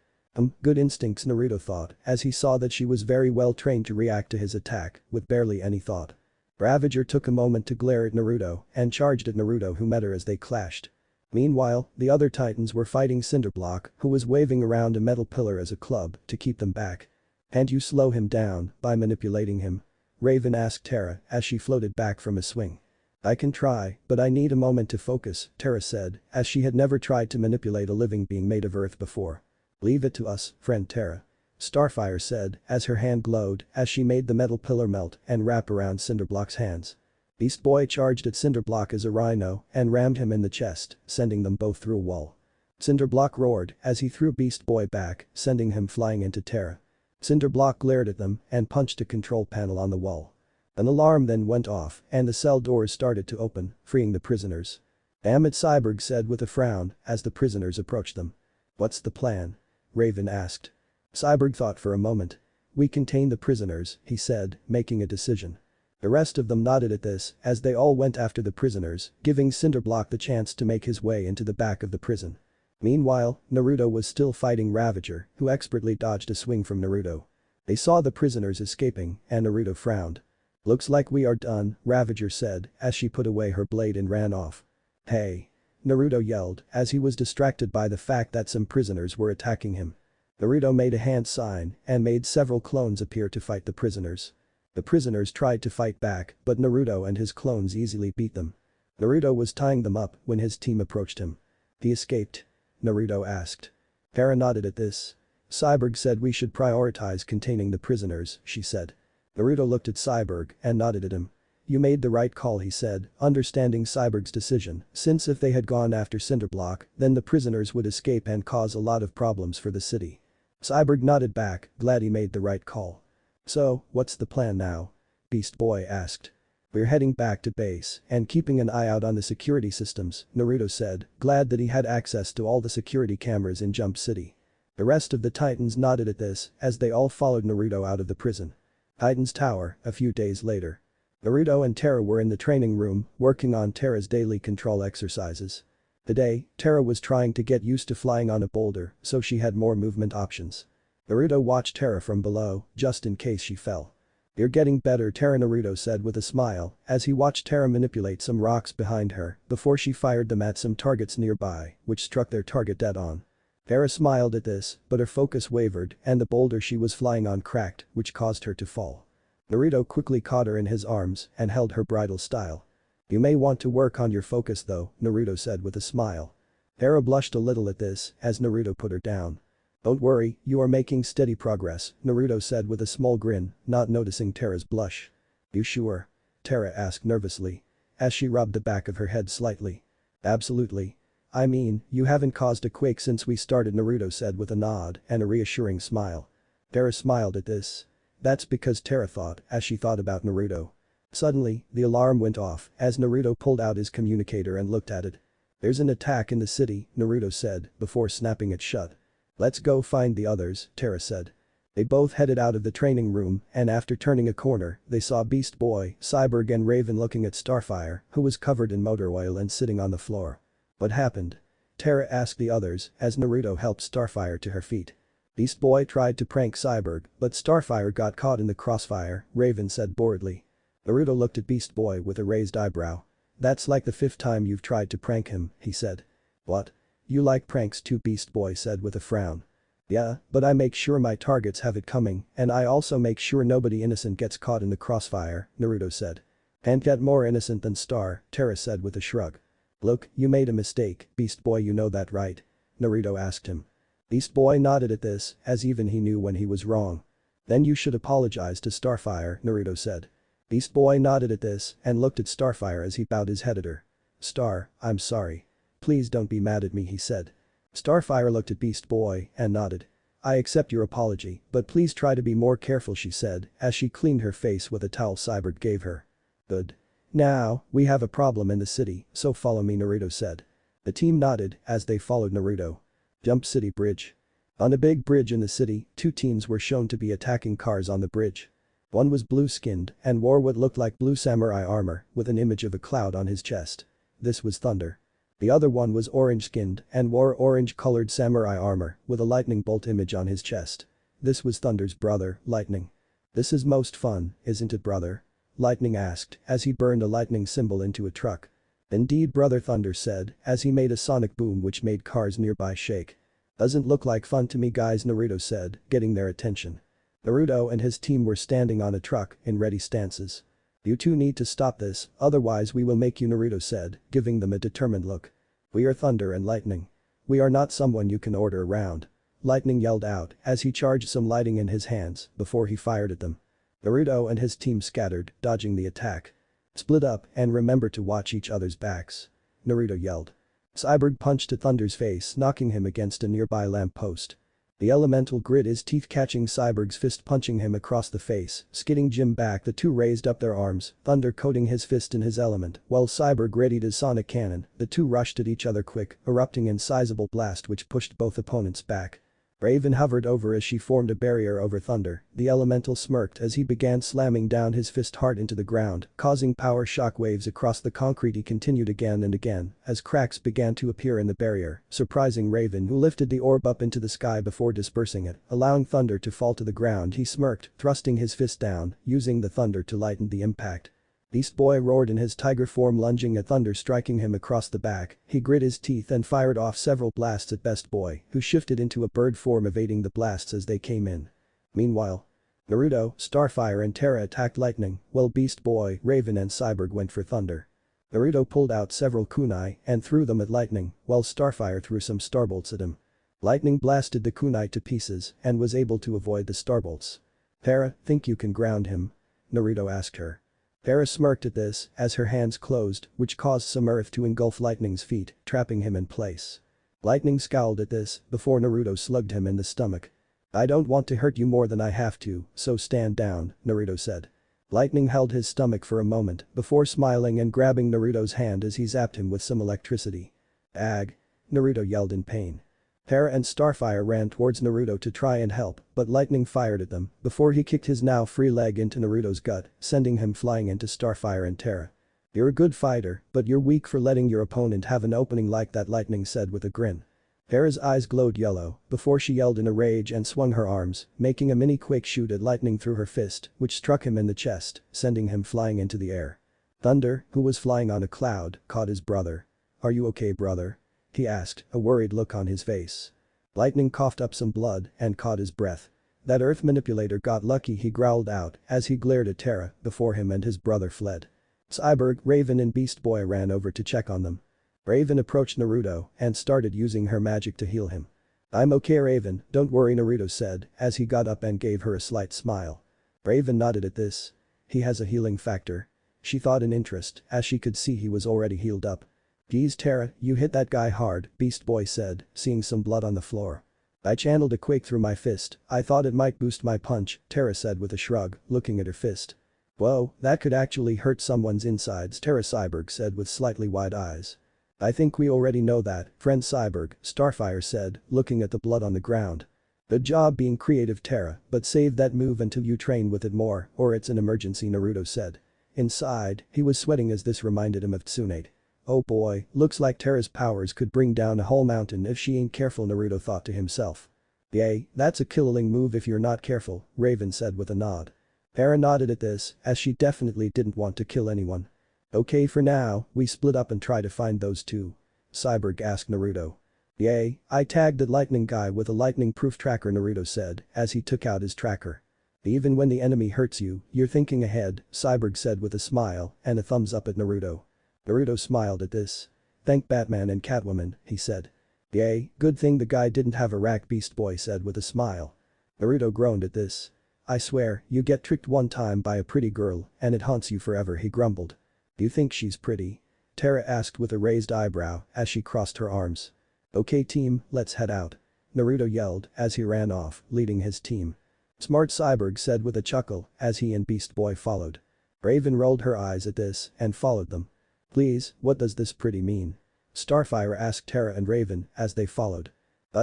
Good instincts, Naruto thought, as he saw that she was very well trained to react to his attack, with barely any thought. Ravager took a moment to glare at Naruto and charged at Naruto, who met her as they clashed. Meanwhile, the other Titans were fighting Cinderblock, who was waving around a metal pillar as a club to keep them back. "Can't you slow him down by manipulating him?" Raven asked Terra as she floated back from a swing. "I can try, but I need a moment to focus," Terra said, as she had never tried to manipulate a living being made of earth before. "Leave it to us, friend Terra," Starfire said as her hand glowed as she made the metal pillar melt and wrap around Cinderblock's hands. Beast Boy charged at Cinderblock as a rhino and rammed him in the chest, sending them both through a wall. Cinderblock roared as he threw Beast Boy back, sending him flying into Terra. Cinderblock glared at them and punched a control panel on the wall. An alarm then went off and the cell doors started to open, freeing the prisoners. "Damn it," Cyborg said with a frown as the prisoners approached them. "What's the plan?" Raven asked. Cyborg thought for a moment. "We contain the prisoners," he said, making a decision. The rest of them nodded at this as they all went after the prisoners, giving Cinderblock the chance to make his way into the back of the prison. Meanwhile, Naruto was still fighting Ravager, who expertly dodged a swing from Naruto. They saw the prisoners escaping and Naruto frowned. "Looks like we are done," Ravager said as she put away her blade and ran off. "Hey!" Naruto yelled as he was distracted by the fact that some prisoners were attacking him. Naruto made a hand sign and made several clones appear to fight the prisoners. The prisoners tried to fight back, but Naruto and his clones easily beat them. Naruto was tying them up when his team approached him. "He escaped?" Naruto asked. Terra nodded at this. "Cyborg said we should prioritize containing the prisoners," she said. Naruto looked at Cyborg and nodded at him. "You made the right call," he said, understanding Cyborg's decision, since if they had gone after Cinderblock, then the prisoners would escape and cause a lot of problems for the city. Cyborg nodded back, glad he made the right call. "So, what's the plan now?" Beast Boy asked. "We're heading back to base and keeping an eye out on the security systems," Naruto said, glad that he had access to all the security cameras in Jump City. The rest of the Titans nodded at this as they all followed Naruto out of the prison. Titan's Tower, a few days later. Naruto and Terra were in the training room, working on Terra's daily control exercises. Today, Terra was trying to get used to flying on a boulder, so she had more movement options. Naruto watched Terra from below, just in case she fell. "You're getting better," Terra, Naruto said with a smile, as he watched Terra manipulate some rocks behind her, before she fired them at some targets nearby, which struck their target dead on. Terra smiled at this, but her focus wavered and the boulder she was flying on cracked, which caused her to fall. Naruto quickly caught her in his arms and held her bridal style. "You may want to work on your focus though," Naruto said with a smile. Terra blushed a little at this as Naruto put her down. "Don't worry, you are making steady progress," Naruto said with a small grin, not noticing Terra's blush. "You sure?" Terra asked nervously, as she rubbed the back of her head slightly. "Absolutely. I mean, you haven't caused a quake since we started," Naruto said with a nod and a reassuring smile. Terra smiled at this. That's because Terra thought as she thought about Naruto. Suddenly, the alarm went off as Naruto pulled out his communicator and looked at it. "There's an attack in the city," Naruto said before snapping it shut. "Let's go find the others," Terra said. They both headed out of the training room and after turning a corner, they saw Beast Boy, Cyborg and Raven looking at Starfire, who was covered in motor oil and sitting on the floor. "What happened?" Terra asked the others as Naruto helped Starfire to her feet. "Beast Boy tried to prank Cyborg, but Starfire got caught in the crossfire," Raven said boredly. Naruto looked at Beast Boy with a raised eyebrow. "That's like the 5th time you've tried to prank him," he said. "What? You like pranks too?" Beast Boy said with a frown. "Yeah, but I make sure my targets have it coming and I also make sure nobody innocent gets caught in the crossfire," Naruto said. "And get more innocent than Star," Terra said with a shrug. "Look, you made a mistake, Beast Boy, you know that right?" Naruto asked him. Beast Boy nodded at this as even he knew when he was wrong. "Then you should apologize to Starfire," Naruto said. Beast Boy nodded at this and looked at Starfire as he bowed his head at her. "Star, I'm sorry. Please don't be mad at me," he said. Starfire looked at Beast Boy and nodded. "I accept your apology, but please try to be more careful," she said as she cleaned her face with a towel Cyborg gave her. "Good. Now, we have a problem in the city, so follow me," Naruto said. The team nodded as they followed Naruto. Jump City Bridge. On a big bridge in the city, 2 teams were shown to be attacking cars on the bridge. One was blue-skinned and wore what looked like blue samurai armor with an image of a cloud on his chest. This was Thunder. The other one was orange-skinned and wore orange-colored samurai armor with a lightning bolt image on his chest. This was Thunder's brother, Lightning. "This is most fun, isn't it, brother?" Lightning asked as he burned a lightning symbol into a truck. "Indeed, brother," Thunder said as he made a sonic boom which made cars nearby shake. "Doesn't look like fun to me, guys," Naruto said, getting their attention. Naruto and his team were standing on a truck in ready stances. "You two need to stop this, otherwise we will make you," Naruto said, giving them a determined look. "We are Thunder and Lightning. We are not someone you can order around." Lightning yelled out as he charged some lighting in his hands before he fired at them. Naruto and his team scattered, dodging the attack. "Split up and remember to watch each other's backs," Naruto yelled. Cyborg punched at Thunder's face, knocking him against a nearby lamp post. The elemental grit his teeth catching Cyborg's fist, punching him across the face, skidding Jim back. The two raised up their arms, Thunder coating his fist in his element while Cyborg readied his sonic cannon. The two rushed at each other quick, erupting in sizable blast which pushed both opponents back. Raven hovered over as she formed a barrier over Thunder. The elemental smirked as he began slamming down his fist hard into the ground, causing power shockwaves across the concrete. He continued again and again as cracks began to appear in the barrier, surprising Raven, who lifted the orb up into the sky before dispersing it, allowing Thunder to fall to the ground. He smirked, thrusting his fist down, using the thunder to lighten the impact. Beast Boy roared in his tiger form, lunging at Thunder, striking him across the back. He grit his teeth and fired off several blasts at Beast Boy, who shifted into a bird form, evading the blasts as they came in. Meanwhile, Naruto, Starfire and Terra attacked Lightning, while Beast Boy, Raven and Cyborg went for Thunder. Naruto pulled out several kunai and threw them at Lightning, while Starfire threw some starbolts at him. Lightning blasted the kunai to pieces and was able to avoid the starbolts. "Terra, think you can ground him?" Naruto asked her. Terra smirked at this as her hands closed, which caused some earth to engulf Lightning's feet, trapping him in place. Lightning scowled at this before Naruto slugged him in the stomach. "I don't want to hurt you more than I have to, so stand down," Naruto said. Lightning held his stomach for a moment before smiling and grabbing Naruto's hand as he zapped him with some electricity. "Ag!" Naruto yelled in pain. Terra and Starfire ran towards Naruto to try and help, but Lightning fired at them before he kicked his now free leg into Naruto's gut, sending him flying into Starfire and Terra. "You're a good fighter, but you're weak for letting your opponent have an opening like that," Lightning said with a grin. Terra's eyes glowed yellow before she yelled in a rage and swung her arms, making a mini quake shoot at Lightning through her fist, which struck him in the chest, sending him flying into the air. Thunder, who was flying on a cloud, caught his brother. "Are you okay, brother?" he asked, a worried look on his face. Lightning coughed up some blood and caught his breath. That earth manipulator got lucky, he growled out as he glared at Terra before him and his brother fled. Cyborg, Raven and Beast Boy ran over to check on them. Raven approached Naruto and started using her magic to heal him. "I'm okay Raven, don't worry," Naruto said as he got up and gave her a slight smile. Raven nodded at this. "He has a healing factor." She thought in interest as she could see he was already healed up. "Geez Terra, you hit that guy hard," Beast Boy said, seeing some blood on the floor. "I channeled a quake through my fist, I thought it might boost my punch," Terra said with a shrug, looking at her fist. "Whoa, that could actually hurt someone's insides," Terra Cyborg said with slightly wide eyes. "I think we already know that, friend Cyborg," Starfire said, looking at the blood on the ground. "Good job being creative Terra, but save that move until you train with it more or it's an emergency," Naruto said. Inside, he was sweating as this reminded him of Tsunade. "Oh boy, looks like Terra's powers could bring down a whole mountain if she ain't careful," Naruto thought to himself. "Yay, that's a killing move if you're not careful," Raven said with a nod. Terra nodded at this as she definitely didn't want to kill anyone. "Okay for now, we split up and try to find those two?" Cyborg asked Naruto. "Yay, I tagged that lightning guy with a lightning-proof tracker," Naruto said as he took out his tracker. "Even when the enemy hurts you, you're thinking ahead," Cyborg said with a smile and a thumbs up at Naruto. Naruto smiled at this. "Thank Batman and Catwoman," he said. "Yay, good thing the guy didn't have a rack," Beast Boy said with a smile. Naruto groaned at this. "I swear, you get tricked one time by a pretty girl and it haunts you forever," he grumbled. "Do you think she's pretty?" Terra asked with a raised eyebrow as she crossed her arms. "Okay team, let's head out," Naruto yelled as he ran off, leading his team. "Smart," Cyborg said with a chuckle as he and Beast Boy followed. Raven rolled her eyes at this and followed them. "Please, what does this pretty mean?" Starfire asked Terra and Raven as they followed.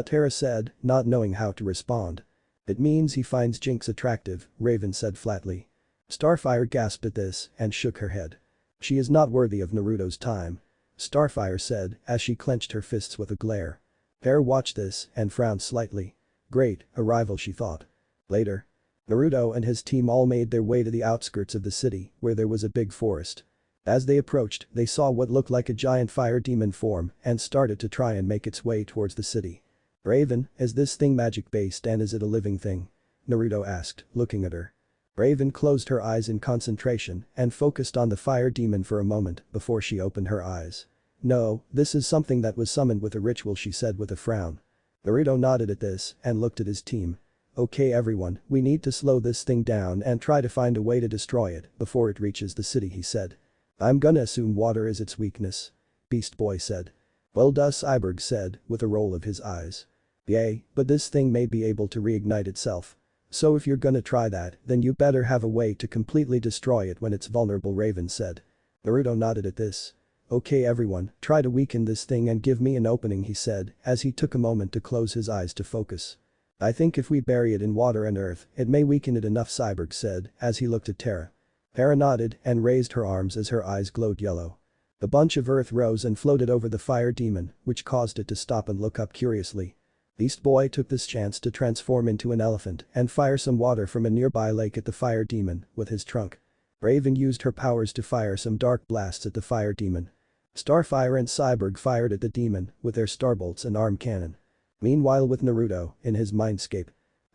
Terra said, not knowing how to respond. "It means he finds Jinx attractive," Raven said flatly. Starfire gasped at this and shook her head. "She is not worthy of Naruto's time," Starfire said as she clenched her fists with a glare. Terra watched this and frowned slightly. Great, a rival she thought. Later. Naruto and his team all made their way to the outskirts of the city where there was a big forest. As they approached, they saw what looked like a giant fire demon form and started to try and make its way towards the city. "Raven, is this thing magic-based and is it a living thing?" Naruto asked, looking at her. Raven closed her eyes in concentration and focused on the fire demon for a moment before she opened her eyes. "No, this is something that was summoned with a ritual," she said with a frown. Naruto nodded at this and looked at his team. "Okay everyone, we need to slow this thing down and try to find a way to destroy it before it reaches the city," he said. "I'm gonna assume water is its weakness," Beast Boy said. "Well duh," Cyborg said with a roll of his eyes. "Yay, but this thing may be able to reignite itself. So if you're gonna try that, then you better have a way to completely destroy it when it's vulnerable," Raven said. Naruto nodded at this. "Okay everyone, try to weaken this thing and give me an opening," he said as he took a moment to close his eyes to focus. "I think if we bury it in water and earth, it may weaken it enough," Cyborg said as he looked at Terra. Terra nodded and raised her arms as her eyes glowed yellow. The bunch of earth rose and floated over the fire demon, which caused it to stop and look up curiously. Beast Boy took this chance to transform into an elephant and fire some water from a nearby lake at the fire demon with his trunk. Raven used her powers to fire some dark blasts at the fire demon. Starfire and Cyborg fired at the demon with their starbolts and arm cannon. Meanwhile with Naruto, in his mindscape.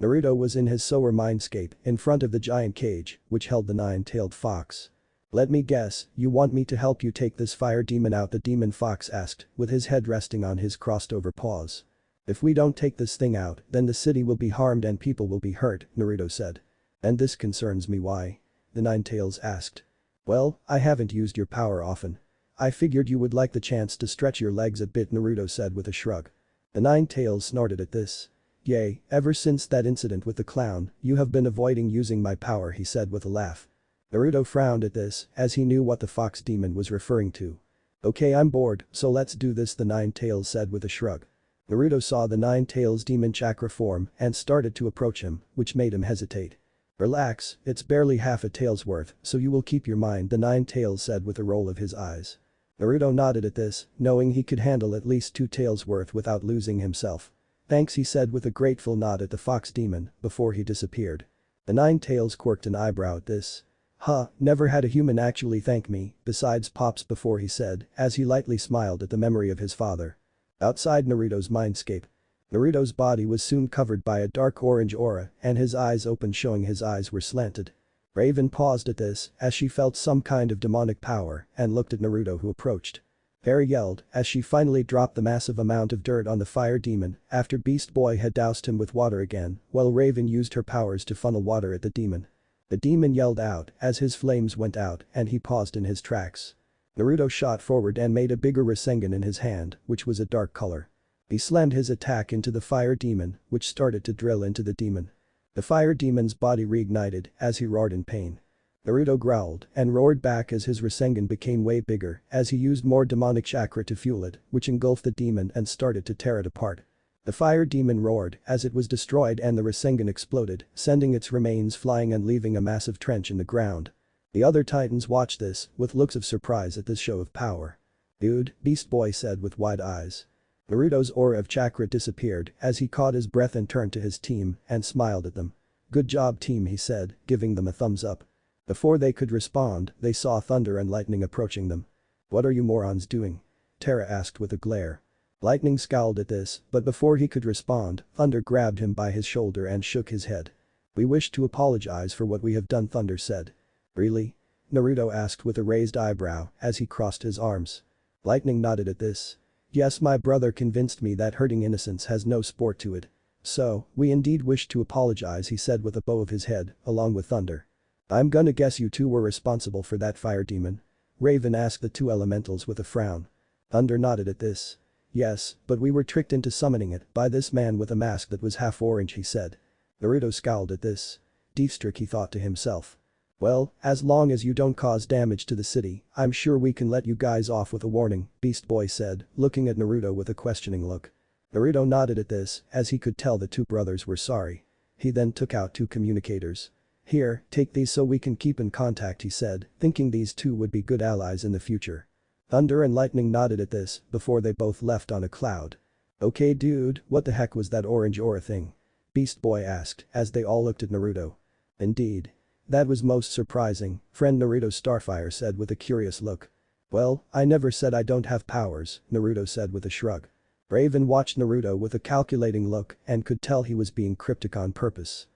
Naruto was in his Sower mindscape in front of the giant cage, which held the nine-tailed fox. "Let me guess, you want me to help you take this fire demon out?" the demon fox asked, with his head resting on his crossed-over paws. "If we don't take this thing out, then the city will be harmed and people will be hurt," Naruto said. "And this concerns me, why?" the Ninetales asked. "Well, I haven't used your power often. I figured you would like the chance to stretch your legs a bit," Naruto said with a shrug. The Ninetales snorted at this. "Yay, ever since that incident with the clown, you have been avoiding using my power," he said with a laugh. Naruto frowned at this as he knew what the fox demon was referring to. "Okay, I'm bored, so let's do this," the Ninetales said with a shrug. Naruto saw the Ninetales demon chakra form and started to approach him, which made him hesitate. "Relax, it's barely half a tail's worth, so you will keep your mind," the Ninetales said with a roll of his eyes. Naruto nodded at this, knowing he could handle at least 2 tails worth without losing himself. "Thanks," he said with a grateful nod at the fox demon before he disappeared. The Ninetales quirked an eyebrow at this. "Huh, never had a human actually thank me, besides Pops before," he said as he lightly smiled at the memory of his father. Outside Naruto's mindscape. Naruto's body was soon covered by a dark orange aura and his eyes opened, showing his eyes were slanted. Raven paused at this as she felt some kind of demonic power and looked at Naruto, who approached. Terra yelled as she finally dropped the massive amount of dirt on the fire demon after Beast Boy had doused him with water again, while Raven used her powers to funnel water at the demon. The demon yelled out as his flames went out and he paused in his tracks. Naruto shot forward and made a bigger Rasengan in his hand, which was a dark color. He slammed his attack into the fire demon, which started to drill into the demon. The fire demon's body reignited as he roared in pain. Naruto growled and roared back as his Rasengan became way bigger as he used more demonic chakra to fuel it, which engulfed the demon and started to tear it apart. The fire demon roared as it was destroyed and the Rasengan exploded, sending its remains flying and leaving a massive trench in the ground. The other titans watched this with looks of surprise at this show of power. "Dude," Beast Boy said with wide eyes. Naruto's aura of chakra disappeared as he caught his breath and turned to his team and smiled at them. "Good job, team," he said, giving them a thumbs up. Before they could respond, they saw thunder and lightning approaching them. "What are you morons doing?" Terra asked with a glare. Lightning scowled at this, but before he could respond, Thunder grabbed him by his shoulder and shook his head. "We wish to apologize for what we have done," Thunder said. "Really?" Naruto asked with a raised eyebrow as he crossed his arms. Lightning nodded at this. "Yes, my brother convinced me that hurting innocents has no sport to it. So, we indeed wish to apologize," he said with a bow of his head, along with Thunder. "I'm gonna guess you two were responsible for that fire demon?" Raven asked the two elementals with a frown. Thunder nodded at this. "Yes, but we were tricked into summoning it by this man with a mask that was half orange," he said. Naruto scowled at this. "Deathstroke," he thought to himself. "Well, as long as you don't cause damage to the city, I'm sure we can let you guys off with a warning," Beast Boy said, looking at Naruto with a questioning look. Naruto nodded at this as he could tell the two brothers were sorry. He then took out two communicators. "Here, take these so we can keep in contact," he said, thinking these two would be good allies in the future. Thunder and Lightning nodded at this before they both left on a cloud. "Okay dude, what the heck was that orange aura thing?" Beast Boy asked as they all looked at Naruto. "Indeed. That was most surprising," friend Naruto Starfire said with a curious look. "Well, I never said I don't have powers," Naruto said with a shrug. Raven watched Naruto with a calculating look and could tell he was being cryptic on purpose.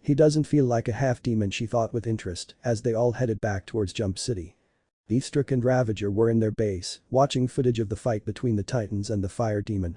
He doesn't feel like a half-demon," she thought with interest as they all headed back towards Jump City. Deathstroke and Ravager were in their base, watching footage of the fight between the Titans and the fire demon.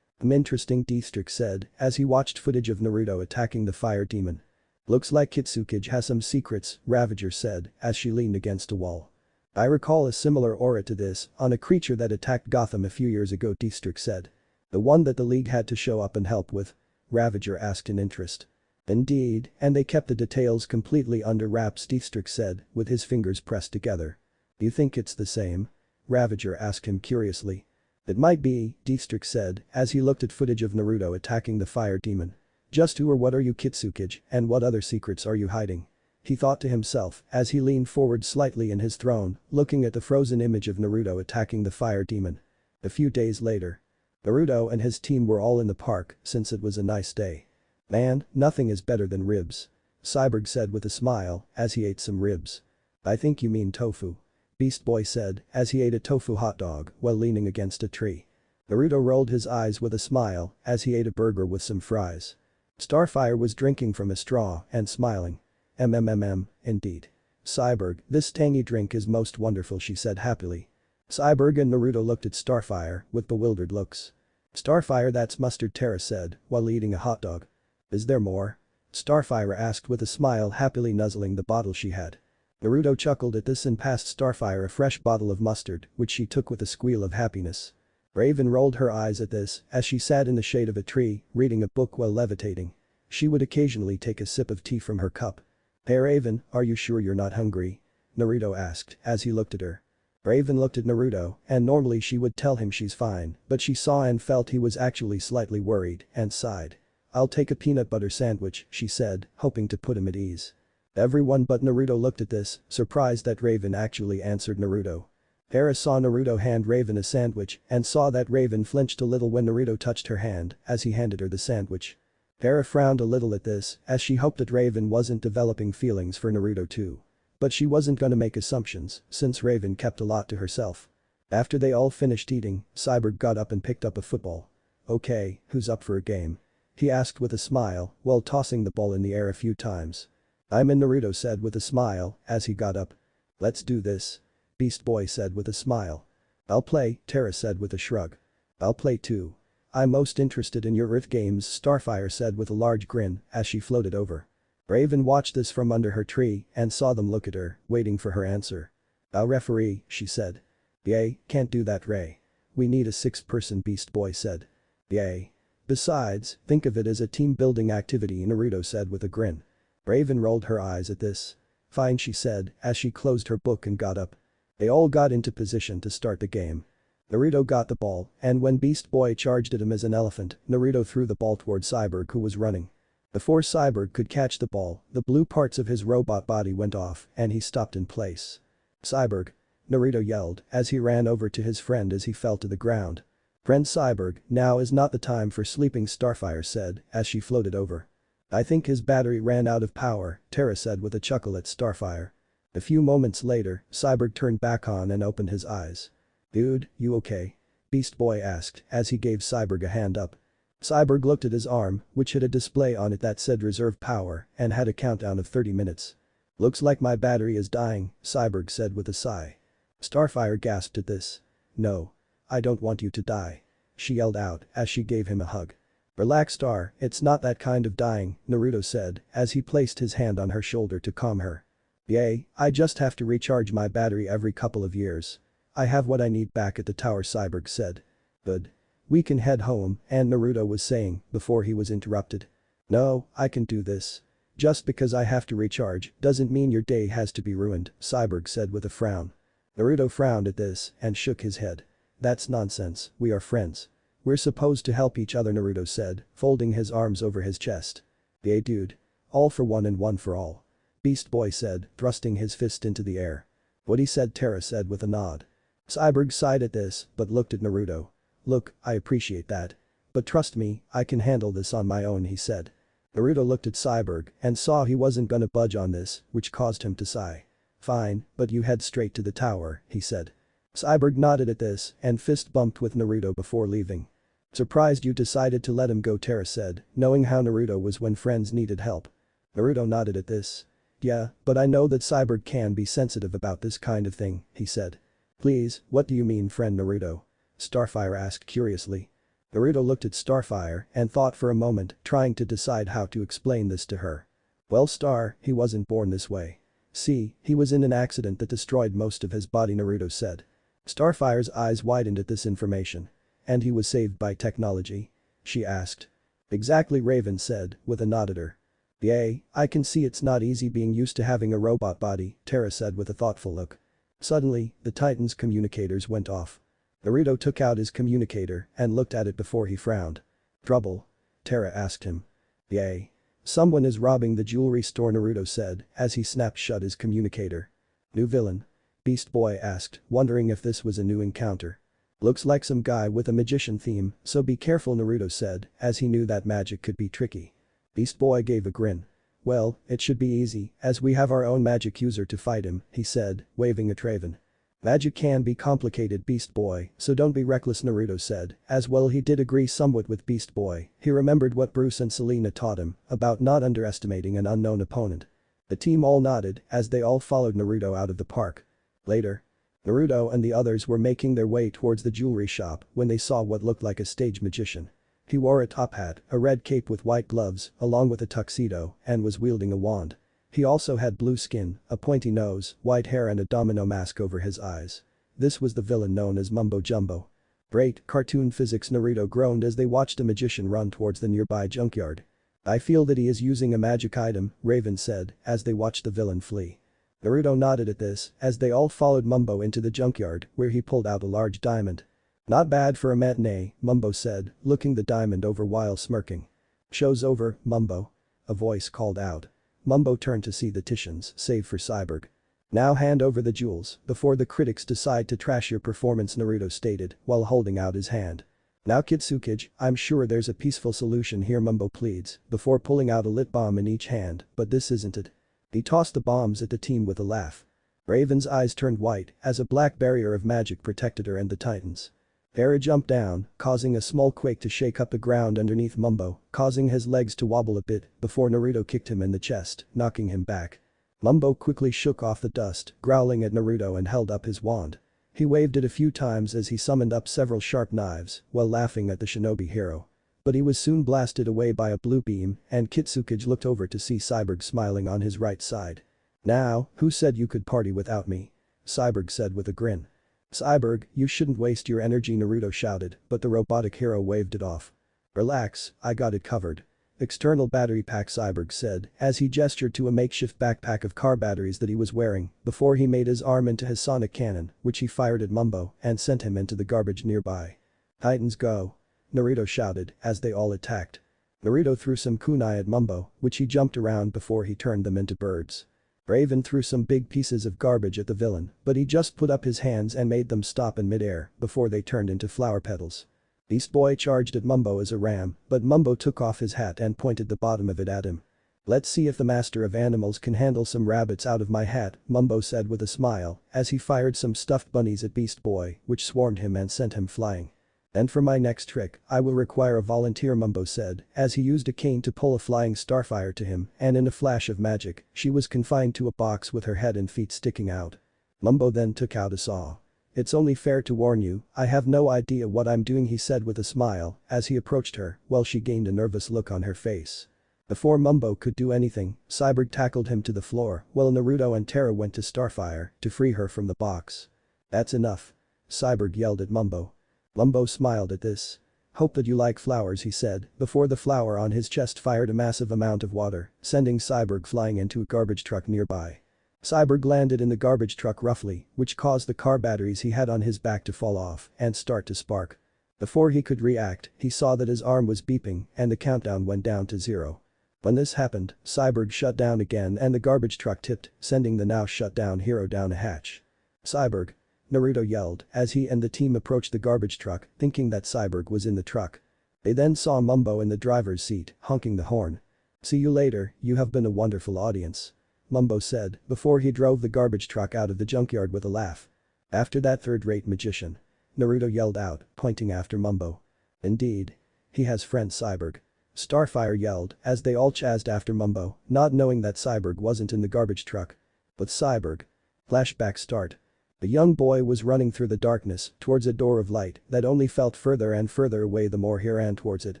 "Interesting," Deathstroke said as he watched footage of Naruto attacking the fire demon. "Looks like Kitsukage has some secrets," Ravager said as she leaned against a wall. "I recall a similar aura to this on a creature that attacked Gotham a few years ago," Deathstroke said. "The one that the League had to show up and help with?" Ravager asked in interest. "Indeed, and they kept the details completely under wraps," Deathstroke said with his fingers pressed together. "Do you think it's the same?" Ravager asked him curiously. "It might be," Deathstroke said as he looked at footage of Naruto attacking the fire demon. "Just who or what are you, Kitsukage, and what other secrets are you hiding?" He thought to himself as he leaned forward slightly in his throne, looking at the frozen image of Naruto attacking the fire demon. A few days later. Naruto and his team were all in the park since it was a nice day. "Man, nothing is better than ribs," Cyborg said with a smile as he ate some ribs. "I think you mean tofu," Beast Boy said as he ate a tofu hot dog while leaning against a tree. Naruto rolled his eyes with a smile as he ate a burger with some fries. Starfire was drinking from a straw and smiling. Indeed. "Cyborg, this tangy drink is most wonderful," she said happily. Cyborg and Naruto looked at Starfire with bewildered looks. "Starfire, that's mustard," Terra said while eating a hot dog. "Is there more?" Starfire asked with a smile, happily nuzzling the bottle she had. Naruto chuckled at this and passed Starfire a fresh bottle of mustard, which she took with a squeal of happiness. Raven rolled her eyes at this as she sat in the shade of a tree, reading a book while levitating. She would occasionally take a sip of tea from her cup. "Hey Raven, are you sure you're not hungry?" Naruto asked as he looked at her. Raven looked at Naruto and normally she would tell him she's fine, but she saw and felt he was actually slightly worried and sighed. "I'll take a peanut butter sandwich," she said, hoping to put him at ease. Everyone but Naruto looked at this, surprised that Raven actually answered Naruto. Terra saw Naruto hand Raven a sandwich and saw that Raven flinched a little when Naruto touched her hand as he handed her the sandwich. Terra frowned a little at this as she hoped that Raven wasn't developing feelings for Naruto too. But she wasn't gonna make assumptions since Raven kept a lot to herself. After they all finished eating, Cyborg got up and picked up a football. Okay, who's up for a game? He asked with a smile while tossing the ball in the air a few times. I'm in, Naruto said with a smile as he got up. Let's do this. Beast Boy said with a smile. I'll play, Terra said with a shrug. I'll play too. I'm most interested in your Rift games, Starfire said with a large grin as she floated over. Raven watched this from under her tree and saw them look at her, waiting for her answer. I'll referee, she said. Yay, can't do that, Ray. We need a sixth-person, Beast Boy said. Yay. Besides, think of it as a team-building activity, Naruto said with a grin. Raven rolled her eyes at this. Fine, she said as she closed her book and got up. They all got into position to start the game. Naruto got the ball, and when Beast Boy charged at him as an elephant, Naruto threw the ball toward Cyborg, who was running. Before Cyborg could catch the ball, the blue parts of his robot body went off and he stopped in place. Cyborg! Naruto yelled as he ran over to his friend as he fell to the ground. Friend Cyborg, now is not the time for sleeping, Starfire said as she floated over. I think his battery ran out of power, Terra said with a chuckle at Starfire. A few moments later, Cyborg turned back on and opened his eyes. Dude, you okay? Beast Boy asked as he gave Cyborg a hand up. Cyborg looked at his arm, which had a display on it that said reserve power and had a countdown of 30 minutes. Looks like my battery is dying, Cyborg said with a sigh. Starfire gasped at this. No. I don't want you to die. She yelled out as she gave him a hug. Relax, Star, it's not that kind of dying, Naruto said as he placed his hand on her shoulder to calm her. Yay, I just have to recharge my battery every couple of years. I have what I need back at the tower, Cyborg said. Good. We can head home, and Naruto was saying before he was interrupted. No, I can do this. Just because I have to recharge doesn't mean your day has to be ruined, Cyborg said with a frown. Naruto frowned at this and shook his head. That's nonsense, we are friends. We're supposed to help each other, Naruto said, folding his arms over his chest. Yay, dude. All for one and one for all. Beast Boy said, thrusting his fist into the air. What he said, Terra said with a nod. Cyborg sighed at this but looked at Naruto. Look, I appreciate that. But trust me, I can handle this on my own, he said. Naruto looked at Cyborg and saw he wasn't gonna budge on this, which caused him to sigh. Fine, but you head straight to the tower, he said. Cyborg nodded at this and fist bumped with Naruto before leaving. Surprised you decided to let him go, Terra said, knowing how Naruto was when friends needed help. Naruto nodded at this. Yeah, but I know that Cyborg can be sensitive about this kind of thing, he said. Please, what do you mean, friend Naruto? Starfire asked curiously. Naruto looked at Starfire and thought for a moment, trying to decide how to explain this to her. Well, Star, he wasn't born this way. See, he was in an accident that destroyed most of his body, Naruto said. Starfire's eyes widened at this information. And he was saved by technology? She asked. Exactly, Raven said, with a nod at her. Yay, I can see it's not easy being used to having a robot body, Terra said with a thoughtful look. Suddenly, the Titan's communicators went off. Naruto took out his communicator and looked at it before he frowned. Trouble? Terra asked him. Yay. Someone is robbing the jewelry store, Naruto said as he snapped shut his communicator. New villain? Beast Boy asked, wondering if this was a new encounter. Looks like some guy with a magician theme, so be careful, Naruto said as he knew that magic could be tricky. Beast Boy gave a grin. Well, it should be easy as we have our own magic user to fight him, he said, waving at Raven. Magic can be complicated, Beast Boy, so don't be reckless, Naruto said, as well he did agree somewhat with Beast Boy. He remembered what Bruce and Selena taught him about not underestimating an unknown opponent. The team all nodded as they all followed Naruto out of the park. Later, Naruto and the others were making their way towards the jewelry shop when they saw what looked like a stage magician. He wore a top hat, a red cape with white gloves, along with a tuxedo, and was wielding a wand. He also had blue skin, a pointy nose, white hair and a domino mask over his eyes. This was the villain known as Mumbo Jumbo. Great cartoon physics, Naruto groaned as they watched a magician run towards the nearby junkyard. I feel that he is using a magic item, Raven said as they watched the villain flee. Naruto nodded at this as they all followed Mumbo into the junkyard where he pulled out a large diamond. Not bad for a matinee, Mumbo said, looking the diamond over while smirking. Show's over, Mumbo. A voice called out. Mumbo turned to see the Titians, save for Cyborg. Now hand over the jewels before the critics decide to trash your performance, Naruto stated while holding out his hand. Now Kitsukage, I'm sure there's a peaceful solution here, Mumbo pleads before pulling out a lit bomb in each hand, but this isn't it. He tossed the bombs at the team with a laugh. Raven's eyes turned white as a black barrier of magic protected her and the Titans. Terra jumped down, causing a small quake to shake up the ground underneath Mumbo, causing his legs to wobble a bit before Naruto kicked him in the chest, knocking him back. Mumbo quickly shook off the dust, growling at Naruto and held up his wand. He waved it a few times as he summoned up several sharp knives while laughing at the shinobi hero. But he was soon blasted away by a blue beam and Kitsukage looked over to see Cyborg smiling on his right side. "Now, who said you could party without me?" Cyborg said with a grin. "Cyborg, you shouldn't waste your energy," Naruto shouted, but the robotic hero waved it off. "Relax, I got it covered." "External battery pack," Cyborg said as he gestured to a makeshift backpack of car batteries that he was wearing before he made his arm into his sonic cannon, which he fired at Mumbo and sent him into the garbage nearby. "Titans go!" Naruto shouted as they all attacked. Naruto threw some kunai at Mumbo, which he jumped around before he turned them into birds. Raven threw some big pieces of garbage at the villain, but he just put up his hands and made them stop in midair before they turned into flower petals. Beast Boy charged at Mumbo as a ram, but Mumbo took off his hat and pointed the bottom of it at him. "Let's see if the master of animals can handle some rabbits out of my hat," Mumbo said with a smile as he fired some stuffed bunnies at Beast Boy, which swarmed him and sent him flying. "And for my next trick, I will require a volunteer," Mumbo said as he used a cane to pull a flying Starfire to him and in a flash of magic, she was confined to a box with her head and feet sticking out. Mumbo then took out a saw. "It's only fair to warn you, I have no idea what I'm doing," he said with a smile as he approached her while she gained a nervous look on her face. Before Mumbo could do anything, Cyborg tackled him to the floor while Naruto and Terra went to Starfire to free her from the box. "That's enough," Cyborg yelled at Mumbo. Mumbo smiled at this. "Hope that you like flowers," he said before the flower on his chest fired a massive amount of water, sending Cyborg flying into a garbage truck nearby. Cyborg landed in the garbage truck roughly, which caused the car batteries he had on his back to fall off and start to spark. Before he could react, he saw that his arm was beeping and the countdown went down to 0. When this happened, Cyborg shut down again and the garbage truck tipped, sending the now shut down hero down a hatch. "Cyborg!" Naruto yelled as he and the team approached the garbage truck, thinking that Cyborg was in the truck. They then saw Mumbo in the driver's seat, honking the horn. "See you later, you have been a wonderful audience," Mumbo said before he drove the garbage truck out of the junkyard with a laugh. "After that third-rate magician," Naruto yelled out, pointing after Mumbo. "Indeed. He has friends," Cyborg. Starfire yelled as they all chased after Mumbo, not knowing that Cyborg wasn't in the garbage truck. But Cyborg. Flashback start. The young boy was running through the darkness towards a door of light that only felt further and further away the more he ran towards it.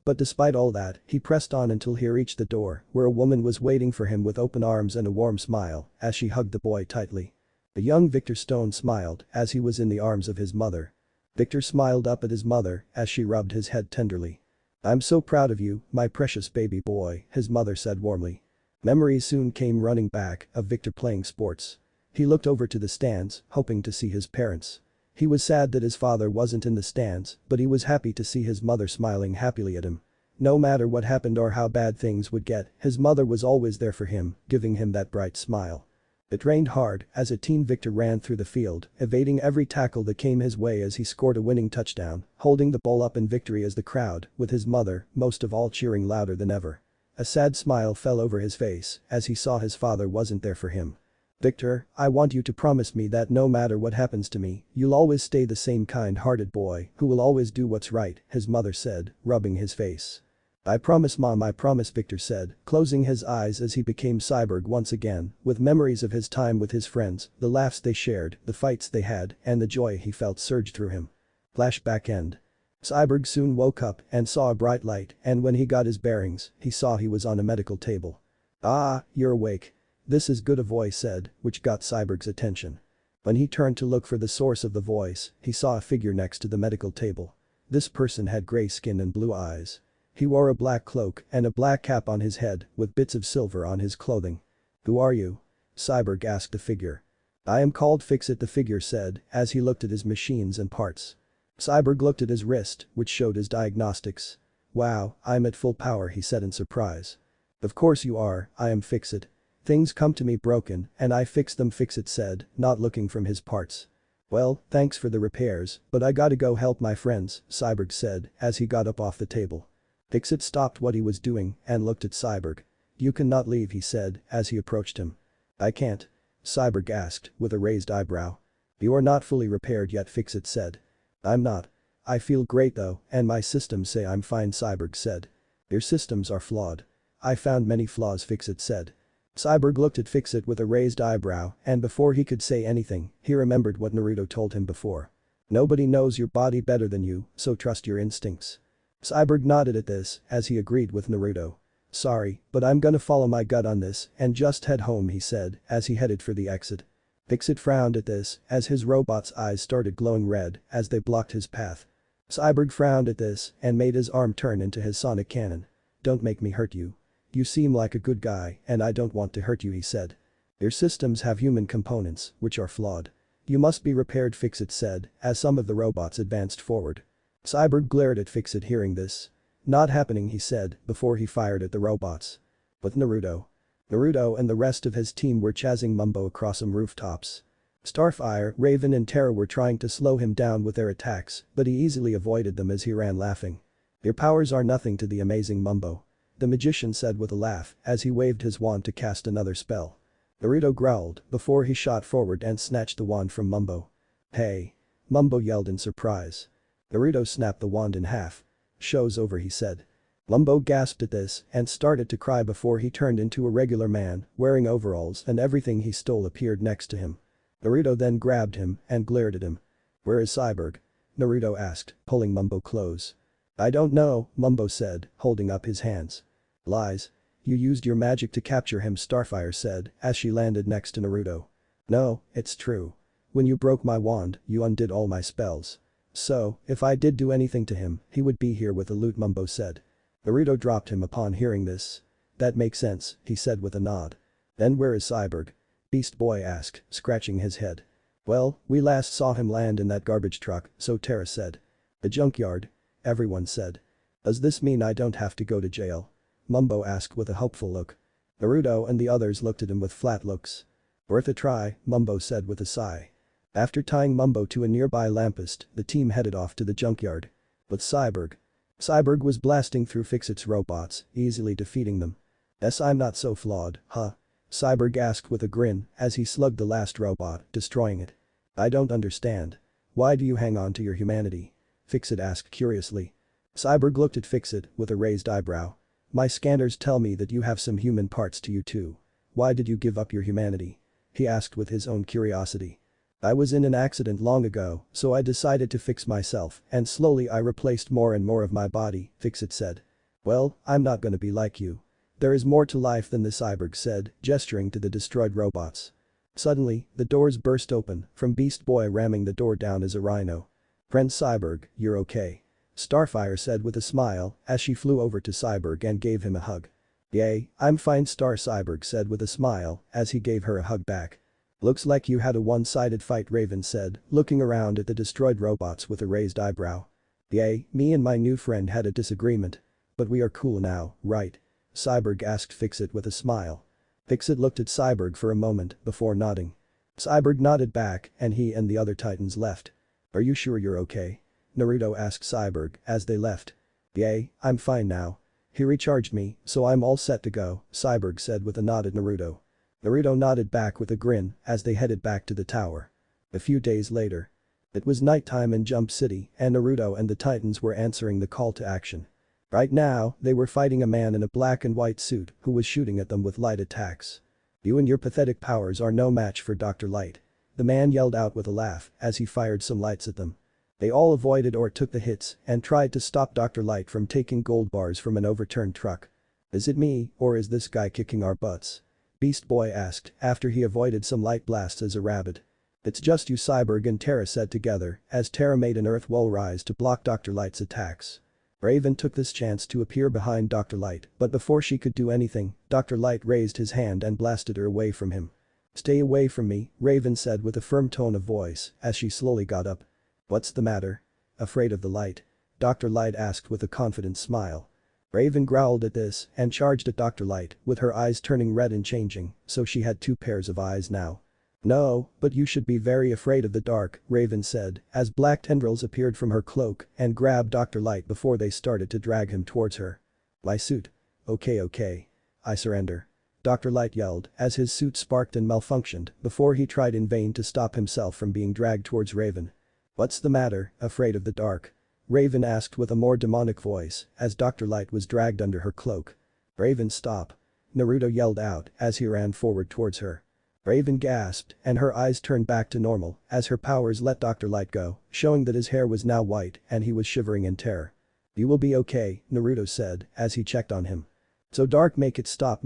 But despite all that, he pressed on until he reached the door where a woman was waiting for him with open arms and a warm smile as she hugged the boy tightly. The young Victor Stone smiled as he was in the arms of his mother. Victor smiled up at his mother as she rubbed his head tenderly. "I'm so proud of you, my precious baby boy," his mother said warmly. Memories soon came running back of Victor playing sports. He looked over to the stands, hoping to see his parents. He was sad that his father wasn't in the stands, but he was happy to see his mother smiling happily at him. No matter what happened or how bad things would get, his mother was always there for him, giving him that bright smile. It rained hard as a teen Victor ran through the field, evading every tackle that came his way as he scored a winning touchdown, holding the ball up in victory as the crowd, with his mother, most of all cheering louder than ever. A sad smile fell over his face as he saw his father wasn't there for him. "Victor, I want you to promise me that no matter what happens to me, you'll always stay the same kind-hearted boy who will always do what's right," his mother said, rubbing his face. "I promise, Mom, I promise," Victor said, closing his eyes as he became Cyborg once again, with memories of his time with his friends, the laughs they shared, the fights they had, and the joy he felt surge through him. Flashback end. Cyborg soon woke up and saw a bright light, and when he got his bearings, he saw he was on a medical table. "Ah, you're awake. This is good," a voice said, which got Cyborg's attention. When he turned to look for the source of the voice, he saw a figure next to the medical table. This person had gray skin and blue eyes. He wore a black cloak and a black cap on his head with bits of silver on his clothing. "Who are you?" Cyborg asked the figure. "I am called Fixit," the figure said as he looked at his machines and parts. Cyborg looked at his wrist, which showed his diagnostics. "Wow, I'm at full power," he said in surprise. "Of course you are, I am Fixit. Things come to me broken and I fix them," Fixit said, not looking from his parts. "Well, thanks for the repairs, but I gotta go help my friends," Cyborg said as he got up off the table. Fixit stopped what he was doing and looked at Cyborg. "You cannot leave," he said as he approached him. "I can't?" Cyborg asked with a raised eyebrow. "You are not fully repaired yet," Fixit said. "I'm not." I feel great though, and my systems say I'm fine, Cyborg said. Your systems are flawed. I found many flaws, Fixit said. Cyborg looked at Fixit with a raised eyebrow, and before he could say anything, he remembered what Naruto told him before. Nobody knows your body better than you, so trust your instincts. Cyborg nodded at this, as he agreed with Naruto. Sorry, but I'm gonna follow my gut on this and just head home, he said, as he headed for the exit. Fixit frowned at this, as his robot's eyes started glowing red as they blocked his path. Cyborg frowned at this and made his arm turn into his sonic cannon. Don't make me hurt you. You seem like a good guy and I don't want to hurt you, he said. Your systems have human components, which are flawed. You must be repaired, Fixit said, as some of the robots advanced forward. Cyborg glared at Fixit hearing this. Not happening, he said, before he fired at the robots. But Naruto. Naruto and the rest of his team were chasing Mumbo across some rooftops. Starfire, Raven and Terra were trying to slow him down with their attacks, but he easily avoided them as he ran laughing. Your powers are nothing to the amazing Mumbo. The magician said with a laugh as he waved his wand to cast another spell. Naruto growled before he shot forward and snatched the wand from Mumbo. Hey! Mumbo yelled in surprise. Naruto snapped the wand in half. Show's over, he said. Mumbo gasped at this and started to cry before he turned into a regular man, wearing overalls, and everything he stole appeared next to him. Naruto then grabbed him and glared at him. Where is Cyborg? Naruto asked, pulling Mumbo close. I don't know, Mumbo said, holding up his hands. Lies. You used your magic to capture him, Starfire said as she landed next to Naruto. No, it's true. When you broke my wand, you undid all my spells. So, if I did do anything to him, he would be here with the loot, Mumbo said. Naruto dropped him upon hearing this. That makes sense, he said with a nod. Then where is Cyborg? Beast Boy asked, scratching his head. Well, we last saw him land in that garbage truck, so Terra said. The junkyard? Everyone said. Does this mean I don't have to go to jail? Mumbo asked with a hopeful look. Naruto and the others looked at him with flat looks. Worth a try, Mumbo said with a sigh. After tying Mumbo to a nearby lamppost, the team headed off to the junkyard. But Cyborg. Cyborg was blasting through Fixit's robots, easily defeating them. Yes, I'm not so flawed, huh? Cyborg asked with a grin as he slugged the last robot, destroying it. I don't understand. Why do you hang on to your humanity? Fixit asked curiously. Cyborg looked at Fixit with a raised eyebrow. My scanners tell me that you have some human parts to you too. Why did you give up your humanity? He asked with his own curiosity. I was in an accident long ago, so I decided to fix myself, and slowly I replaced more and more of my body, Fixit said. Well, I'm not gonna be like you. There is more to life than this, Cyborg said, gesturing to the destroyed robots. Suddenly, the doors burst open, from Beast Boy ramming the door down as a rhino. Friend Cyborg, you're okay. Starfire said with a smile as she flew over to Cyborg and gave him a hug. Yay, I'm fine, Cyborg said with a smile as he gave her a hug back. Looks like you had a one-sided fight, Raven said, looking around at the destroyed robots with a raised eyebrow. Yay, me and my new friend had a disagreement. But we are cool now, right? Cyborg asked Fixit with a smile. Fixit looked at Cyborg for a moment before nodding. Cyborg nodded back and he and the other titans left. Are you sure you're okay? Naruto asked Cyborg as they left. Yay, I'm fine now. He recharged me, so I'm all set to go, Cyborg said with a nod at Naruto. Naruto nodded back with a grin as they headed back to the tower. A few days later. It was nighttime in Jump City and Naruto and the Titans were answering the call to action. Right now, they were fighting a man in a black and white suit who was shooting at them with light attacks. You and your pathetic powers are no match for Dr. Light. The man yelled out with a laugh as he fired some lights at them. They all avoided or took the hits and tried to stop Dr. Light from taking gold bars from an overturned truck. Is it me, or is this guy kicking our butts? Beast Boy asked after he avoided some light blasts as a rabbit. It's just you, Cyborg and Terra said together as Terra made an earth wall rise to block Dr. Light's attacks. Raven took this chance to appear behind Dr. Light, but before she could do anything, Dr. Light raised his hand and blasted her away from him. Stay away from me, Raven said with a firm tone of voice as she slowly got up. What's the matter? Afraid of the light? Dr. Light asked with a confident smile. Raven growled at this and charged at Dr. Light, with her eyes turning red and changing, so she had two pairs of eyes now. No, but you should be very afraid of the dark, Raven said, as black tendrils appeared from her cloak and grabbed Dr. Light before they started to drag him towards her. My suit. Okay. I surrender. Dr. Light yelled as his suit sparked and malfunctioned before he tried in vain to stop himself from being dragged towards Raven. What's the matter, afraid of the dark? Raven asked with a more demonic voice as Dr. Light was dragged under her cloak. Raven, stop. Naruto yelled out as he ran forward towards her. Raven gasped and her eyes turned back to normal as her powers let Dr. Light go, showing that his hair was now white and he was shivering in terror. You will be okay, Naruto said as he checked on him. So dark, make it stop,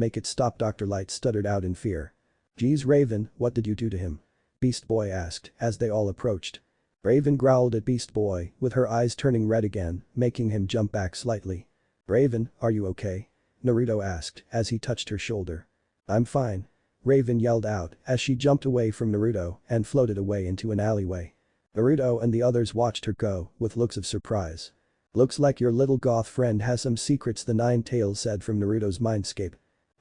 Dr. Light stuttered out in fear. Geez Raven, what did you do to him? Beast Boy asked as they all approached. Raven growled at Beast Boy with her eyes turning red again, making him jump back slightly. Raven, are you okay? Naruto asked as he touched her shoulder. I'm fine. Raven yelled out as she jumped away from Naruto and floated away into an alleyway. Naruto and the others watched her go with looks of surprise. Looks like your little goth friend has some secrets, the Nine Tails said from Naruto's mindscape.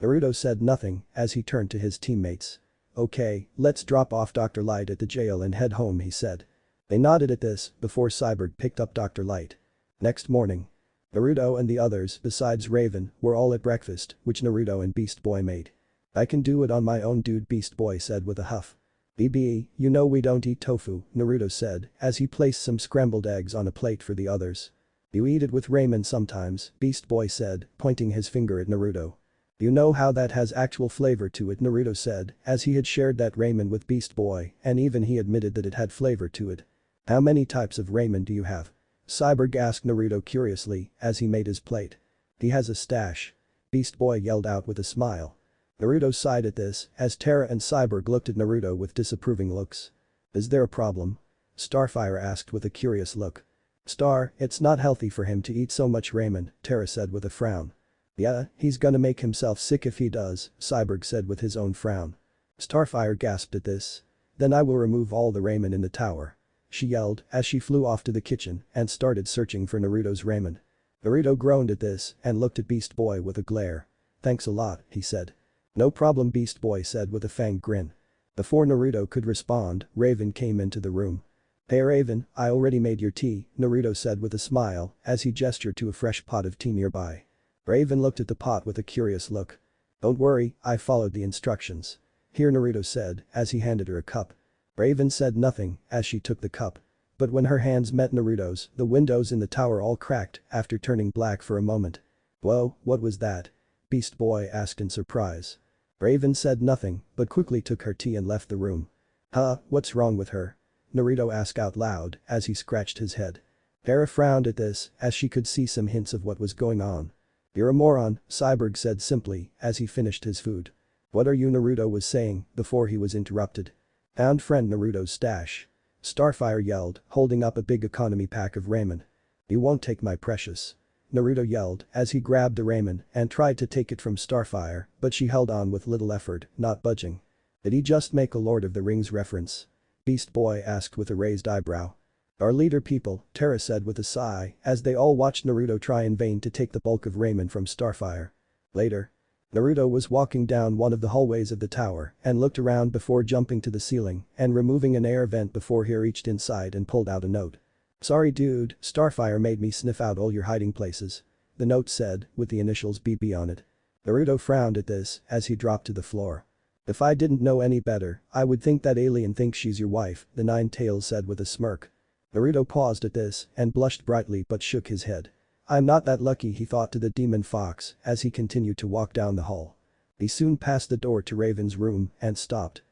Naruto said nothing as he turned to his teammates. Okay, let's drop off Dr. Light at the jail and head home, he said. They nodded at this before Cyborg picked up Dr. Light. Next morning. Naruto and the others, besides Raven, were all at breakfast, which Naruto and Beast Boy made. I can do it on my own, dude, Beast Boy said with a huff. BB, you know we don't eat tofu, Naruto said as he placed some scrambled eggs on a plate for the others. You eat it with ramen sometimes, Beast Boy said, pointing his finger at Naruto. You know how that has actual flavor to it, Naruto said as he had shared that ramen with Beast Boy and even he admitted that it had flavor to it. How many types of ramen do you have? Cyborg asked Naruto curiously as he made his plate. He has a stash. Beast Boy yelled out with a smile. Naruto sighed at this as Terra and Cyborg looked at Naruto with disapproving looks. Is there a problem? Starfire asked with a curious look. Star, it's not healthy for him to eat so much ramen, Terra said with a frown. Yeah, he's gonna make himself sick if he does, Cyborg said with his own frown. Starfire gasped at this. Then I will remove all the ramen in the tower. She yelled as she flew off to the kitchen and started searching for Naruto's ramen. Naruto groaned at this and looked at Beast Boy with a glare. Thanks a lot, he said. No problem, Beast Boy said with a fanged grin. Before Naruto could respond, Raven came into the room. Hey Raven, I already made your tea, Naruto said with a smile as he gestured to a fresh pot of tea nearby. Raven looked at the pot with a curious look. Don't worry, I followed the instructions. Here, Naruto said as he handed her a cup. Raven said nothing as she took the cup. But when her hands met Naruto's, the windows in the tower all cracked after turning black for a moment. Whoa, what was that? Beast Boy asked in surprise. Raven said nothing but quickly took her tea and left the room. Huh, what's wrong with her? Naruto asked out loud as he scratched his head. Terra frowned at this as she could see some hints of what was going on. You're a moron, Cyborg said simply as he finished his food. What are you, Naruto was saying before he was interrupted. Found friend Naruto's stash. Starfire yelled, holding up a big economy pack of ramen. You won't take my precious. Naruto yelled as he grabbed the ramen and tried to take it from Starfire, but she held on with little effort, not budging. Did he just make a Lord of the Rings reference? Beast Boy asked with a raised eyebrow. Our leader people, Terra said with a sigh as they all watched Naruto try in vain to take the bulk of ramen from Starfire. Later. Naruto was walking down one of the hallways of the tower and looked around before jumping to the ceiling and removing an air vent before he reached inside and pulled out a note. Sorry dude, Starfire made me sniff out all your hiding places. The note said, with the initials BB on it. Naruto frowned at this as he dropped to the floor. If I didn't know any better, I would think that alien thinks she's your wife, the Nine Tails said with a smirk. Naruto paused at this and blushed brightly but shook his head. I'm not that lucky, he thought to the demon fox as he continued to walk down the hall. He soon passed the door to Raven's room and stopped.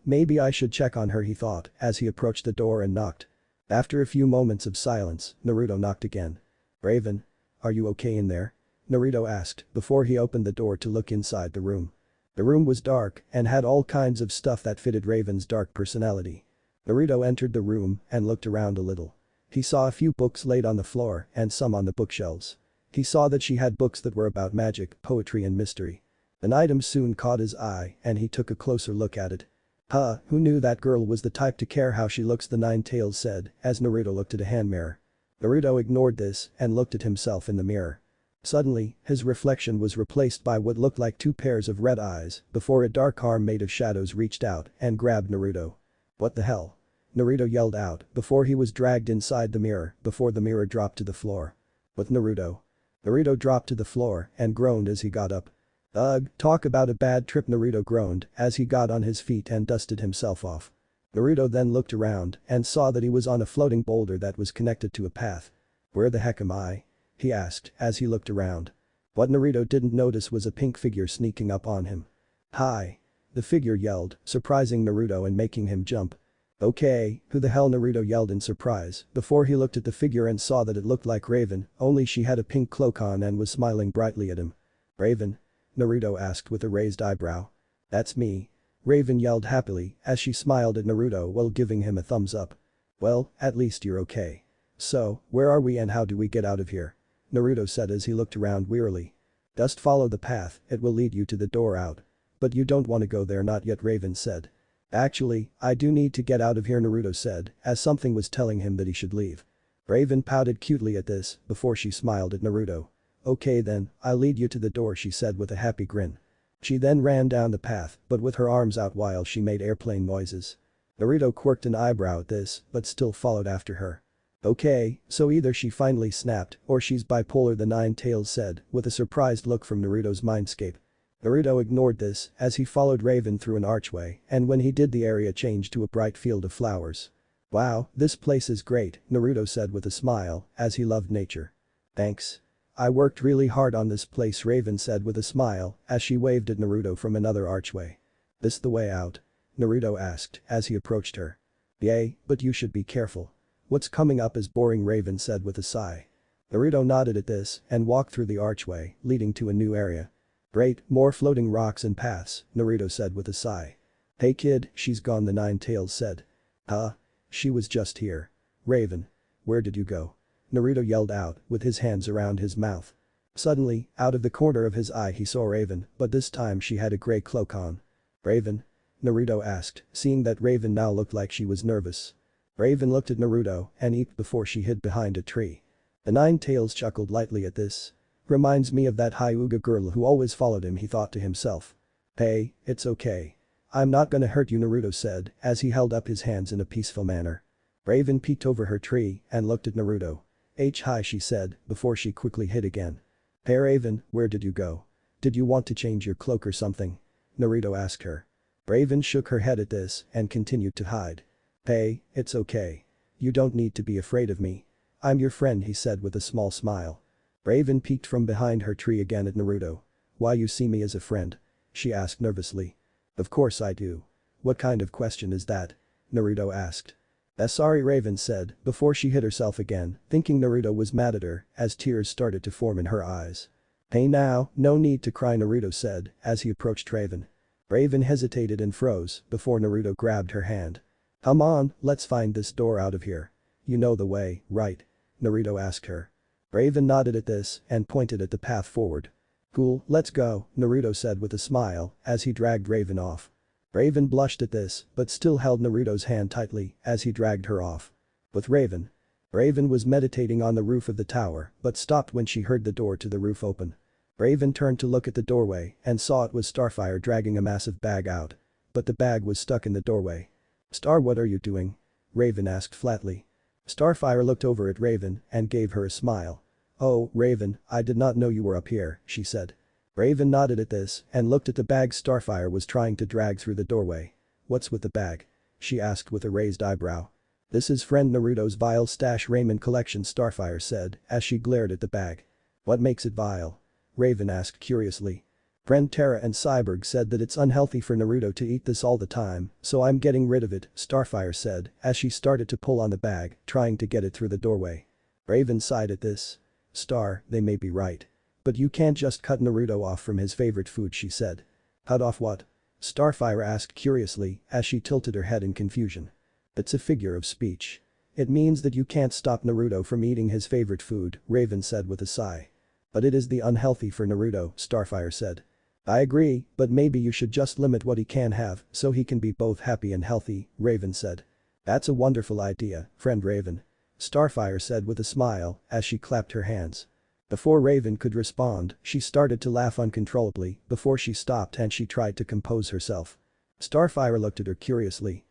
Maybe I should check on her, he thought as he approached the door and knocked. After a few moments of silence, Naruto knocked again. Raven? Are you okay in there? Naruto asked before he opened the door to look inside the room. The room was dark and had all kinds of stuff that fitted Raven's dark personality. Naruto entered the room and looked around a little. He saw a few books laid on the floor and some on the bookshelves. He saw that she had books that were about magic, poetry and mystery. An item soon caught his eye and he took a closer look at it. Huh, who knew that girl was the type to care how she looks, the Nine Tails said as Naruto looked at a hand mirror. Naruto ignored this and looked at himself in the mirror. Suddenly, his reflection was replaced by what looked like two pairs of red eyes before a dark arm made of shadows reached out and grabbed Naruto. What the hell? Naruto yelled out before he was dragged inside the mirror before the mirror dropped to the floor. With Naruto. Naruto dropped to the floor and groaned as he got up. Ugh, talk about a bad trip, Naruto groaned as he got on his feet and dusted himself off. Naruto then looked around and saw that he was on a floating boulder that was connected to a path. "Where the heck am I?" he asked as he looked around. What Naruto didn't notice was a pink figure sneaking up on him. "Hi!" the figure yelled, surprising Naruto and making him jump. "Okay, who the hell?" Naruto yelled in surprise before he looked at the figure and saw that it looked like Raven, only she had a pink cloak on and was smiling brightly at him. "Raven?" Naruto asked with a raised eyebrow. "That's me." Raven yelled happily as she smiled at Naruto while giving him a thumbs up. "Well, at least you're okay. So, where are we and how do we get out of here?" Naruto said as he looked around wearily. "Just follow the path, it will lead you to the door out. But you don't want to go there not yet," Raven said. "Actually, I do need to get out of here," Naruto said as something was telling him that he should leave. Raven pouted cutely at this before she smiled at Naruto. "Okay then, I'll lead you to the door," she said with a happy grin. She then ran down the path but with her arms out while she made airplane noises. Naruto quirked an eyebrow at this but still followed after her. "Okay, so either she finally snapped or she's bipolar," the Nine-Tails said with a surprised look from Naruto's mindscape. Naruto ignored this as he followed Raven through an archway and when he did the area changed to a bright field of flowers. "Wow, this place is great," Naruto said with a smile as he loved nature. "Thanks. I worked really hard on this place," Raven said with a smile as she waved at Naruto from another archway. "This the way out?" Naruto asked as he approached her. "Yay, but you should be careful. What's coming up is boring," Raven said with a sigh. Naruto nodded at this and walked through the archway leading to a new area. "Great, more floating rocks and paths," Naruto said with a sigh. "Hey kid, she's gone," the Nine-Tails said. "Huh? She was just here." "Raven. Where did you go?" Naruto yelled out with his hands around his mouth. Suddenly, out of the corner of his eye he saw Raven, but this time she had a gray cloak on. "Raven?" Naruto asked, seeing that Raven now looked like she was nervous. Raven looked at Naruto and eeped before she hid behind a tree. The Nine-Tails chuckled lightly at this. "Reminds me of that Hyuga girl who always followed him," he thought to himself. "Hey, it's okay. I'm not gonna hurt you," Naruto said as he held up his hands in a peaceful manner. Raven peeked over her tree and looked at Naruto. "Hi," she said before she quickly hid again. "Hey Raven, where did you go? Did you want to change your cloak or something?" Naruto asked her. Raven shook her head at this and continued to hide. "Hey, it's okay. You don't need to be afraid of me. I'm your friend," he said with a small smile. Raven peeked from behind her tree again at Naruto. "Why you see me as a friend?" she asked nervously. "Of course I do. What kind of question is that?" Naruto asked. Sorry," Raven said before she hit herself again, thinking Naruto was mad at her as tears started to form in her eyes. "Hey now, no need to cry," Naruto said as he approached Raven. Raven hesitated and froze before Naruto grabbed her hand. "Come on, let's find this door out of here. You know the way, right?" Naruto asked her. Raven nodded at this and pointed at the path forward. "Cool, let's go," Naruto said with a smile as he dragged Raven off. Raven blushed at this but still held Naruto's hand tightly as he dragged her off. With Raven. Raven was meditating on the roof of the tower but stopped when she heard the door to the roof open. Raven turned to look at the doorway and saw it was Starfire dragging a massive bag out. But the bag was stuck in the doorway. "Star, what are you doing?" Raven asked flatly. Starfire looked over at Raven and gave her a smile. "Oh, Raven, I did not know you were up here," she said. Raven nodded at this and looked at the bag Starfire was trying to drag through the doorway. "What's with the bag?" she asked with a raised eyebrow. "This is friend Naruto's vile stash raiment collection," Starfire said as she glared at the bag. "What makes it vile?" Raven asked curiously. "Friend Terra and Cyborg said that it's unhealthy for Naruto to eat this all the time, so I'm getting rid of it," Starfire said as she started to pull on the bag, trying to get it through the doorway. Raven sighed at this. "Star, they may be right. But you can't just cut Naruto off from his favorite food," she said. "Cut off what?" Starfire asked curiously as she tilted her head in confusion. "It's a figure of speech. It means that you can't stop Naruto from eating his favorite food," Raven said with a sigh. "But it is the unhealthy for Naruto," Starfire said. "I agree, but maybe you should just limit what he can have so he can be both happy and healthy," Raven said. "That's a wonderful idea, friend Raven," Starfire said with a smile as she clapped her hands. Before Raven could respond, she started to laugh uncontrollably before she stopped and she tried to compose herself. Starfire looked at her curiously.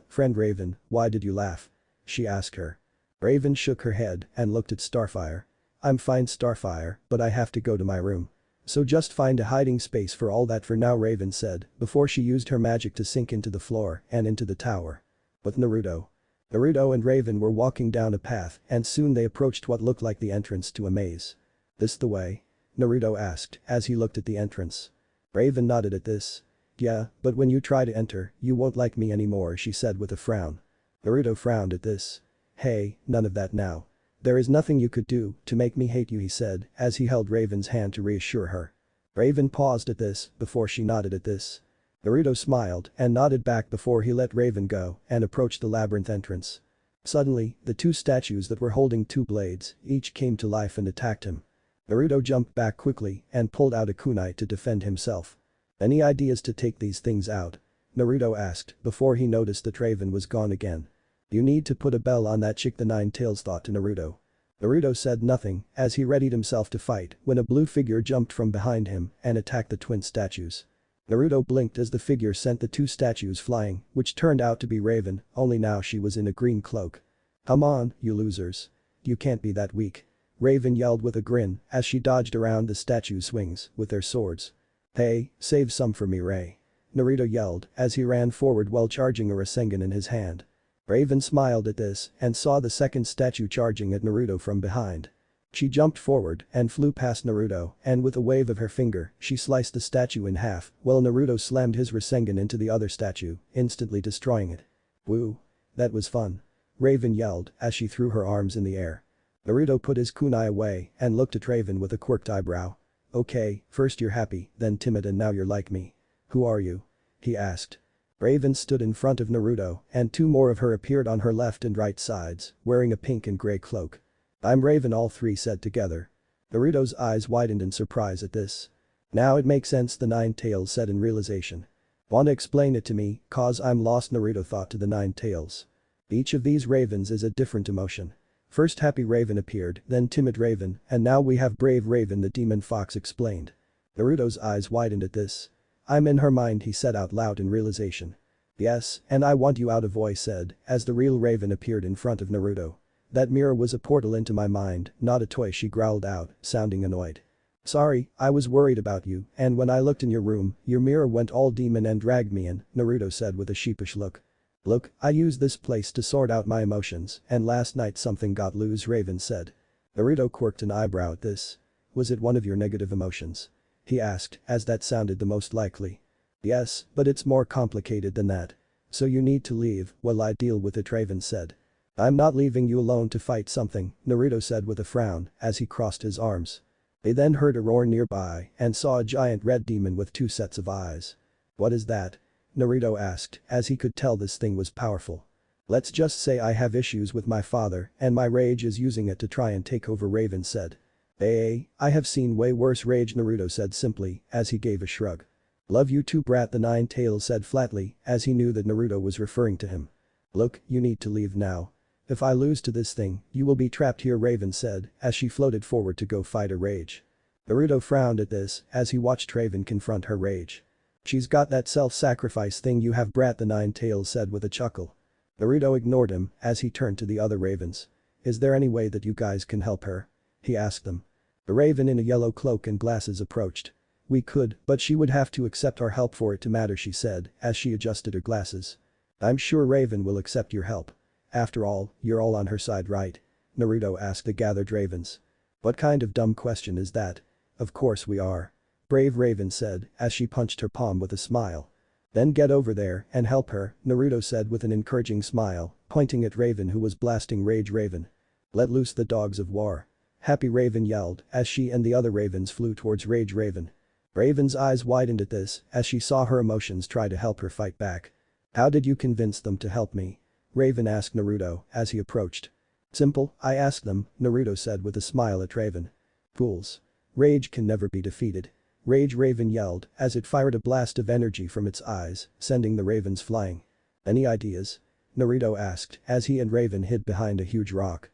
Friend Raven, why did you laugh?" she asked her. Raven shook her head and looked at Starfire. "I'm fine, Starfire, but I have to go to my room. So just find a hiding space for all that for now," Raven said before she used her magic to sink into the floor and into the tower. With Naruto. Naruto and Raven were walking down a path and soon they approached what looked like the entrance to a maze. "This the way?" Naruto asked as he looked at the entrance. Raven nodded at this. "Yeah, but when you try to enter, you won't like me anymore," she said with a frown. Naruto frowned at this. "Hey, none of that now. There is nothing you could do to make me hate you," he said as he held Raven's hand to reassure her. Raven paused at this before she nodded at this. Naruto smiled and nodded back before he let Raven go and approached the labyrinth entrance. Suddenly, the two statues that were holding two blades each came to life and attacked him. Naruto jumped back quickly and pulled out a kunai to defend himself. "Any ideas to take these things out?" Naruto asked before he noticed that Raven was gone again. "You need to put a bell on that chick," the Nine Tails thought to Naruto. Naruto said nothing as he readied himself to fight when a blue figure jumped from behind him and attacked the twin statues. Naruto blinked as the figure sent the two statues flying, which turned out to be Raven, only now she was in a green cloak. "Come on, you losers. You can't be that weak." Raven yelled with a grin as she dodged around the statue swings with their swords. "Hey, save some for me, Ray." Naruto yelled as he ran forward while charging a Rasengan in his hand. Raven smiled at this and saw the second statue charging at Naruto from behind. She jumped forward and flew past Naruto and with a wave of her finger, she sliced the statue in half while Naruto slammed his Rasengan into the other statue, instantly destroying it. "Woo. That was fun." Raven yelled as she threw her arms in the air. Naruto put his kunai away and looked at Raven with a quirked eyebrow. "Okay, first you're happy, then timid and now you're like me. Who are you?" he asked. Raven stood in front of Naruto and two more of her appeared on her left and right sides, wearing a pink and gray cloak. "I'm Raven," all three said together. Naruto's eyes widened in surprise at this. "Now it makes sense," the Nine Tails said in realization. "Wanna explain it to me, cause I'm lost," Naruto thought to the Nine Tails. Each of these Ravens is a different emotion. First Happy Raven appeared, then Timid Raven, and now we have Brave Raven, the Demon Fox explained. Naruto's eyes widened at this. "I'm in her mind," he said out loud in realization. "Yes, and I want you out," a voice said as the real Raven appeared in front of Naruto. "That mirror was a portal into my mind, not a toy," she growled out, sounding annoyed. "Sorry, I was worried about you, and when I looked in your room, your mirror went all demon and dragged me in," Naruto said with a sheepish look. "Look, I use this place to sort out my emotions, and last night something got loose," Raven said. Naruto quirked an eyebrow at this. "Was it one of your negative emotions?" he asked, as that sounded the most likely. "Yes, but it's more complicated than that. So you need to leave while I deal with it," Raven said. "I'm not leaving you alone to fight something," Naruto said with a frown as he crossed his arms. They then heard a roar nearby and saw a giant red demon with two sets of eyes. "What is that?" Naruto asked as he could tell this thing was powerful. "Let's just say I have issues with my father and my rage is using it to try and take over," Raven said. "Hey, I have seen way worse rage," Naruto said simply as he gave a shrug. "Love you too, brat," the Nine Tails said flatly as he knew that Naruto was referring to him. "Look, you need to leave now. If I lose to this thing, you will be trapped here," Raven said as she floated forward to go fight a rage. Naruto frowned at this as he watched Raven confront her rage. "She's got that self-sacrifice thing you have, brat," the Nine Tails said with a chuckle. Naruto ignored him as he turned to the other Ravens. "Is there any way that you guys can help her?" he asked them. The Raven in a yellow cloak and glasses approached. "We could, but she would have to accept our help for it to matter," she said as she adjusted her glasses. "I'm sure Raven will accept your help. After all, you're all on her side, right?" Naruto asked the gathered Ravens. "What kind of dumb question is that? Of course we are." Brave Raven said as she punched her palm with a smile. "Then get over there and help her," Naruto said with an encouraging smile, pointing at Raven who was blasting Rage Raven. "Let loose the dogs of war." Happy Raven yelled as she and the other Ravens flew towards Rage Raven. Raven's eyes widened at this as she saw her emotions try to help her fight back. "How did you convince them to help me?" Raven asked Naruto as he approached. "Simple, I asked them," Naruto said with a smile at Raven. "Fools. Rage can never be defeated." Rage Raven yelled as it fired a blast of energy from its eyes, sending the Ravens flying. "Any ideas?" Naruto asked as he and Raven hid behind a huge rock.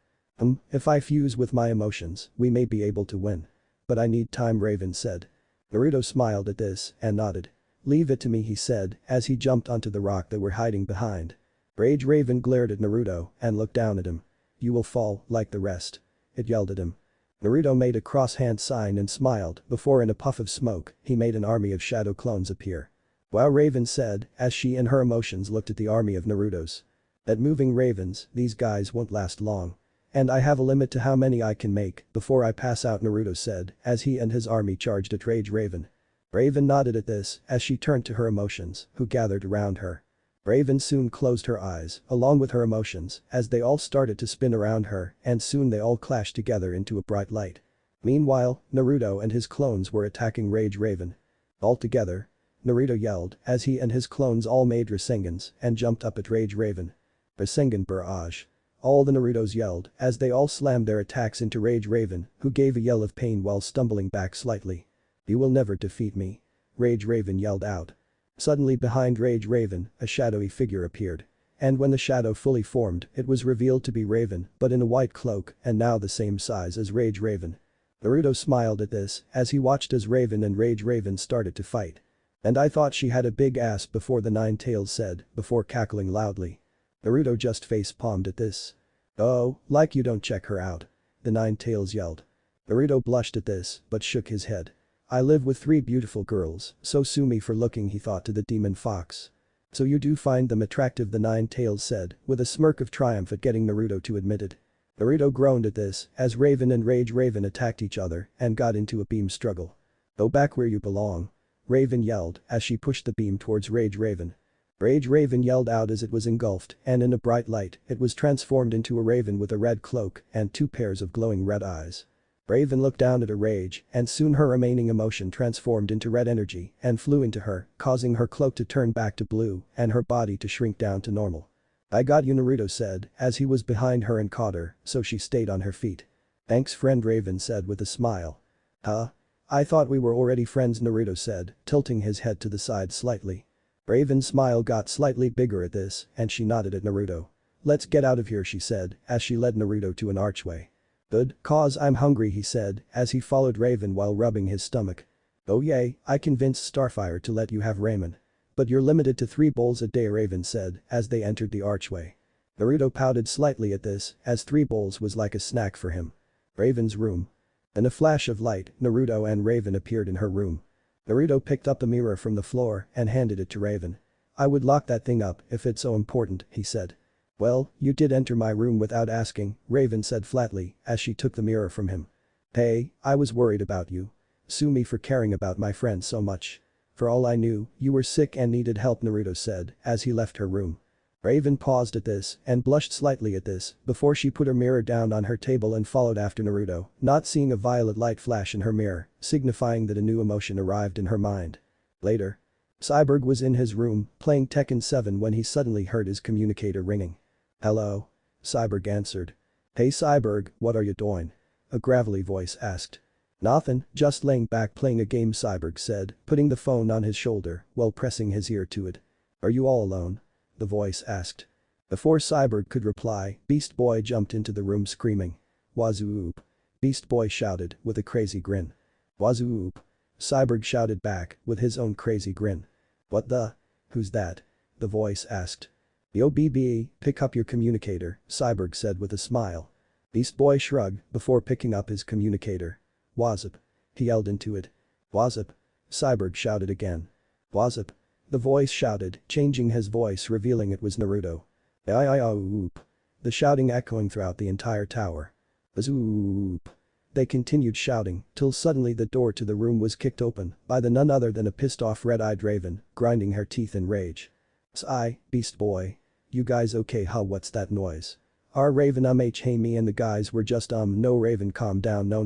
If I fuse with my emotions, we may be able to win. But I need time," Raven said. Naruto smiled at this and nodded. "Leave it to me," he said as he jumped onto the rock they were hiding behind. Rage Raven glared at Naruto and looked down at him. "You will fall like the rest." It yelled at him. Naruto made a cross-hand sign and smiled before in a puff of smoke he made an army of shadow clones appear. "Wow," Raven said as she and her emotions looked at the army of Naruto's. At moving ravens, these guys won't last long. And I have a limit to how many I can make before I pass out, Naruto said as he and his army charged at Rage Raven. Raven nodded at this as she turned to her emotions, who gathered around her. Raven soon closed her eyes, along with her emotions, as they all started to spin around her and soon they all clashed together into a bright light. Meanwhile, Naruto and his clones were attacking Rage Raven. All together, Naruto yelled as he and his clones all made Rasengans and jumped up at Rage Raven. Rasengan Barrage. All the Narutos yelled as they all slammed their attacks into Rage Raven, who gave a yell of pain while stumbling back slightly. "You will never defeat me." Rage Raven yelled out. Suddenly behind Rage Raven, a shadowy figure appeared. And when the shadow fully formed, it was revealed to be Raven, but in a white cloak and now the same size as Rage Raven. Naruto smiled at this as he watched as Raven and Rage Raven started to fight. "And I thought she had a big ass before," the Nine Tails said, before cackling loudly. Naruto just face-palmed at this. "Oh, like you don't check her out," the Nine Tails yelled. Naruto blushed at this, but shook his head. "I live with 3 beautiful girls, so sue me for looking," he thought to the demon fox. "So you do find them attractive," the Nine Tails said, with a smirk of triumph at getting Naruto to admit it. Naruto groaned at this as Raven and Rage Raven attacked each other and got into a beam struggle. "Go back where you belong," Raven yelled as she pushed the beam towards Rage Raven. Rage Raven yelled out as it was engulfed and in a bright light it was transformed into a raven with a red cloak and 2 pairs of glowing red eyes. Raven looked down at her Rage and soon her remaining emotion transformed into red energy and flew into her, causing her cloak to turn back to blue and her body to shrink down to normal. "I got you," Naruto said as he was behind her and caught her, so she stayed on her feet. "Thanks friend," Raven said with a smile. "Huh? I thought we were already friends," Naruto said, tilting his head to the side slightly. Raven's smile got slightly bigger at this and she nodded at Naruto. "Let's get out of here," she said as she led Naruto to an archway. "Good, cause I'm hungry," he said as he followed Raven while rubbing his stomach. "Oh yay, I convinced Starfire to let you have ramen. But you're limited to 3 bowls a day," Raven said as they entered the archway. Naruto pouted slightly at this as 3 bowls was like a snack for him. Raven's room. In a flash of light, Naruto and Raven appeared in her room. Naruto picked up the mirror from the floor and handed it to Raven. "I would lock that thing up if it's so important," he said. "Well, you did enter my room without asking," Raven said flatly as she took the mirror from him. "Hey, I was worried about you. Sue me for caring about my friend so much. For all I knew, you were sick and needed help," Naruto said as he left her room. Raven paused at this and blushed slightly at this before she put her mirror down on her table and followed after Naruto, not seeing a violet light flash in her mirror, signifying that a new emotion arrived in her mind. Later. Cyborg was in his room, playing Tekken 7 when he suddenly heard his communicator ringing. "Hello?" Cyborg answered. "Hey Cyborg, what are you doing?" a gravelly voice asked. "Nothin', just laying back playing a game," Cyborg said, putting the phone on his shoulder while pressing his ear to it. "Are you all alone?" the voice asked. Before Cyborg could reply, Beast Boy jumped into the room screaming. "Wazoo-oop!" Beast Boy shouted with a crazy grin. "Wazoo-oop!" Cyborg shouted back with his own crazy grin. "What the? Who's that?" the voice asked. "Yo BB, pick up your communicator," Cyborg said with a smile. Beast Boy shrugged before picking up his communicator. "Wazzup!" he yelled into it. "Wazzup!" Cyborg shouted again. "Wazzup!" the voice shouted, changing his voice revealing it was Naruto. "Oop!" the shouting echoing throughout the entire tower. "Bazoop!" They continued shouting till suddenly the door to the room was kicked open by the none other than a pissed-off red-eyed Raven, grinding her teeth in rage. "Sigh, Beast Boy. You guys okay? Huh, what's that noise?" "Our Raven hey me and the guys were just no Raven calm down no.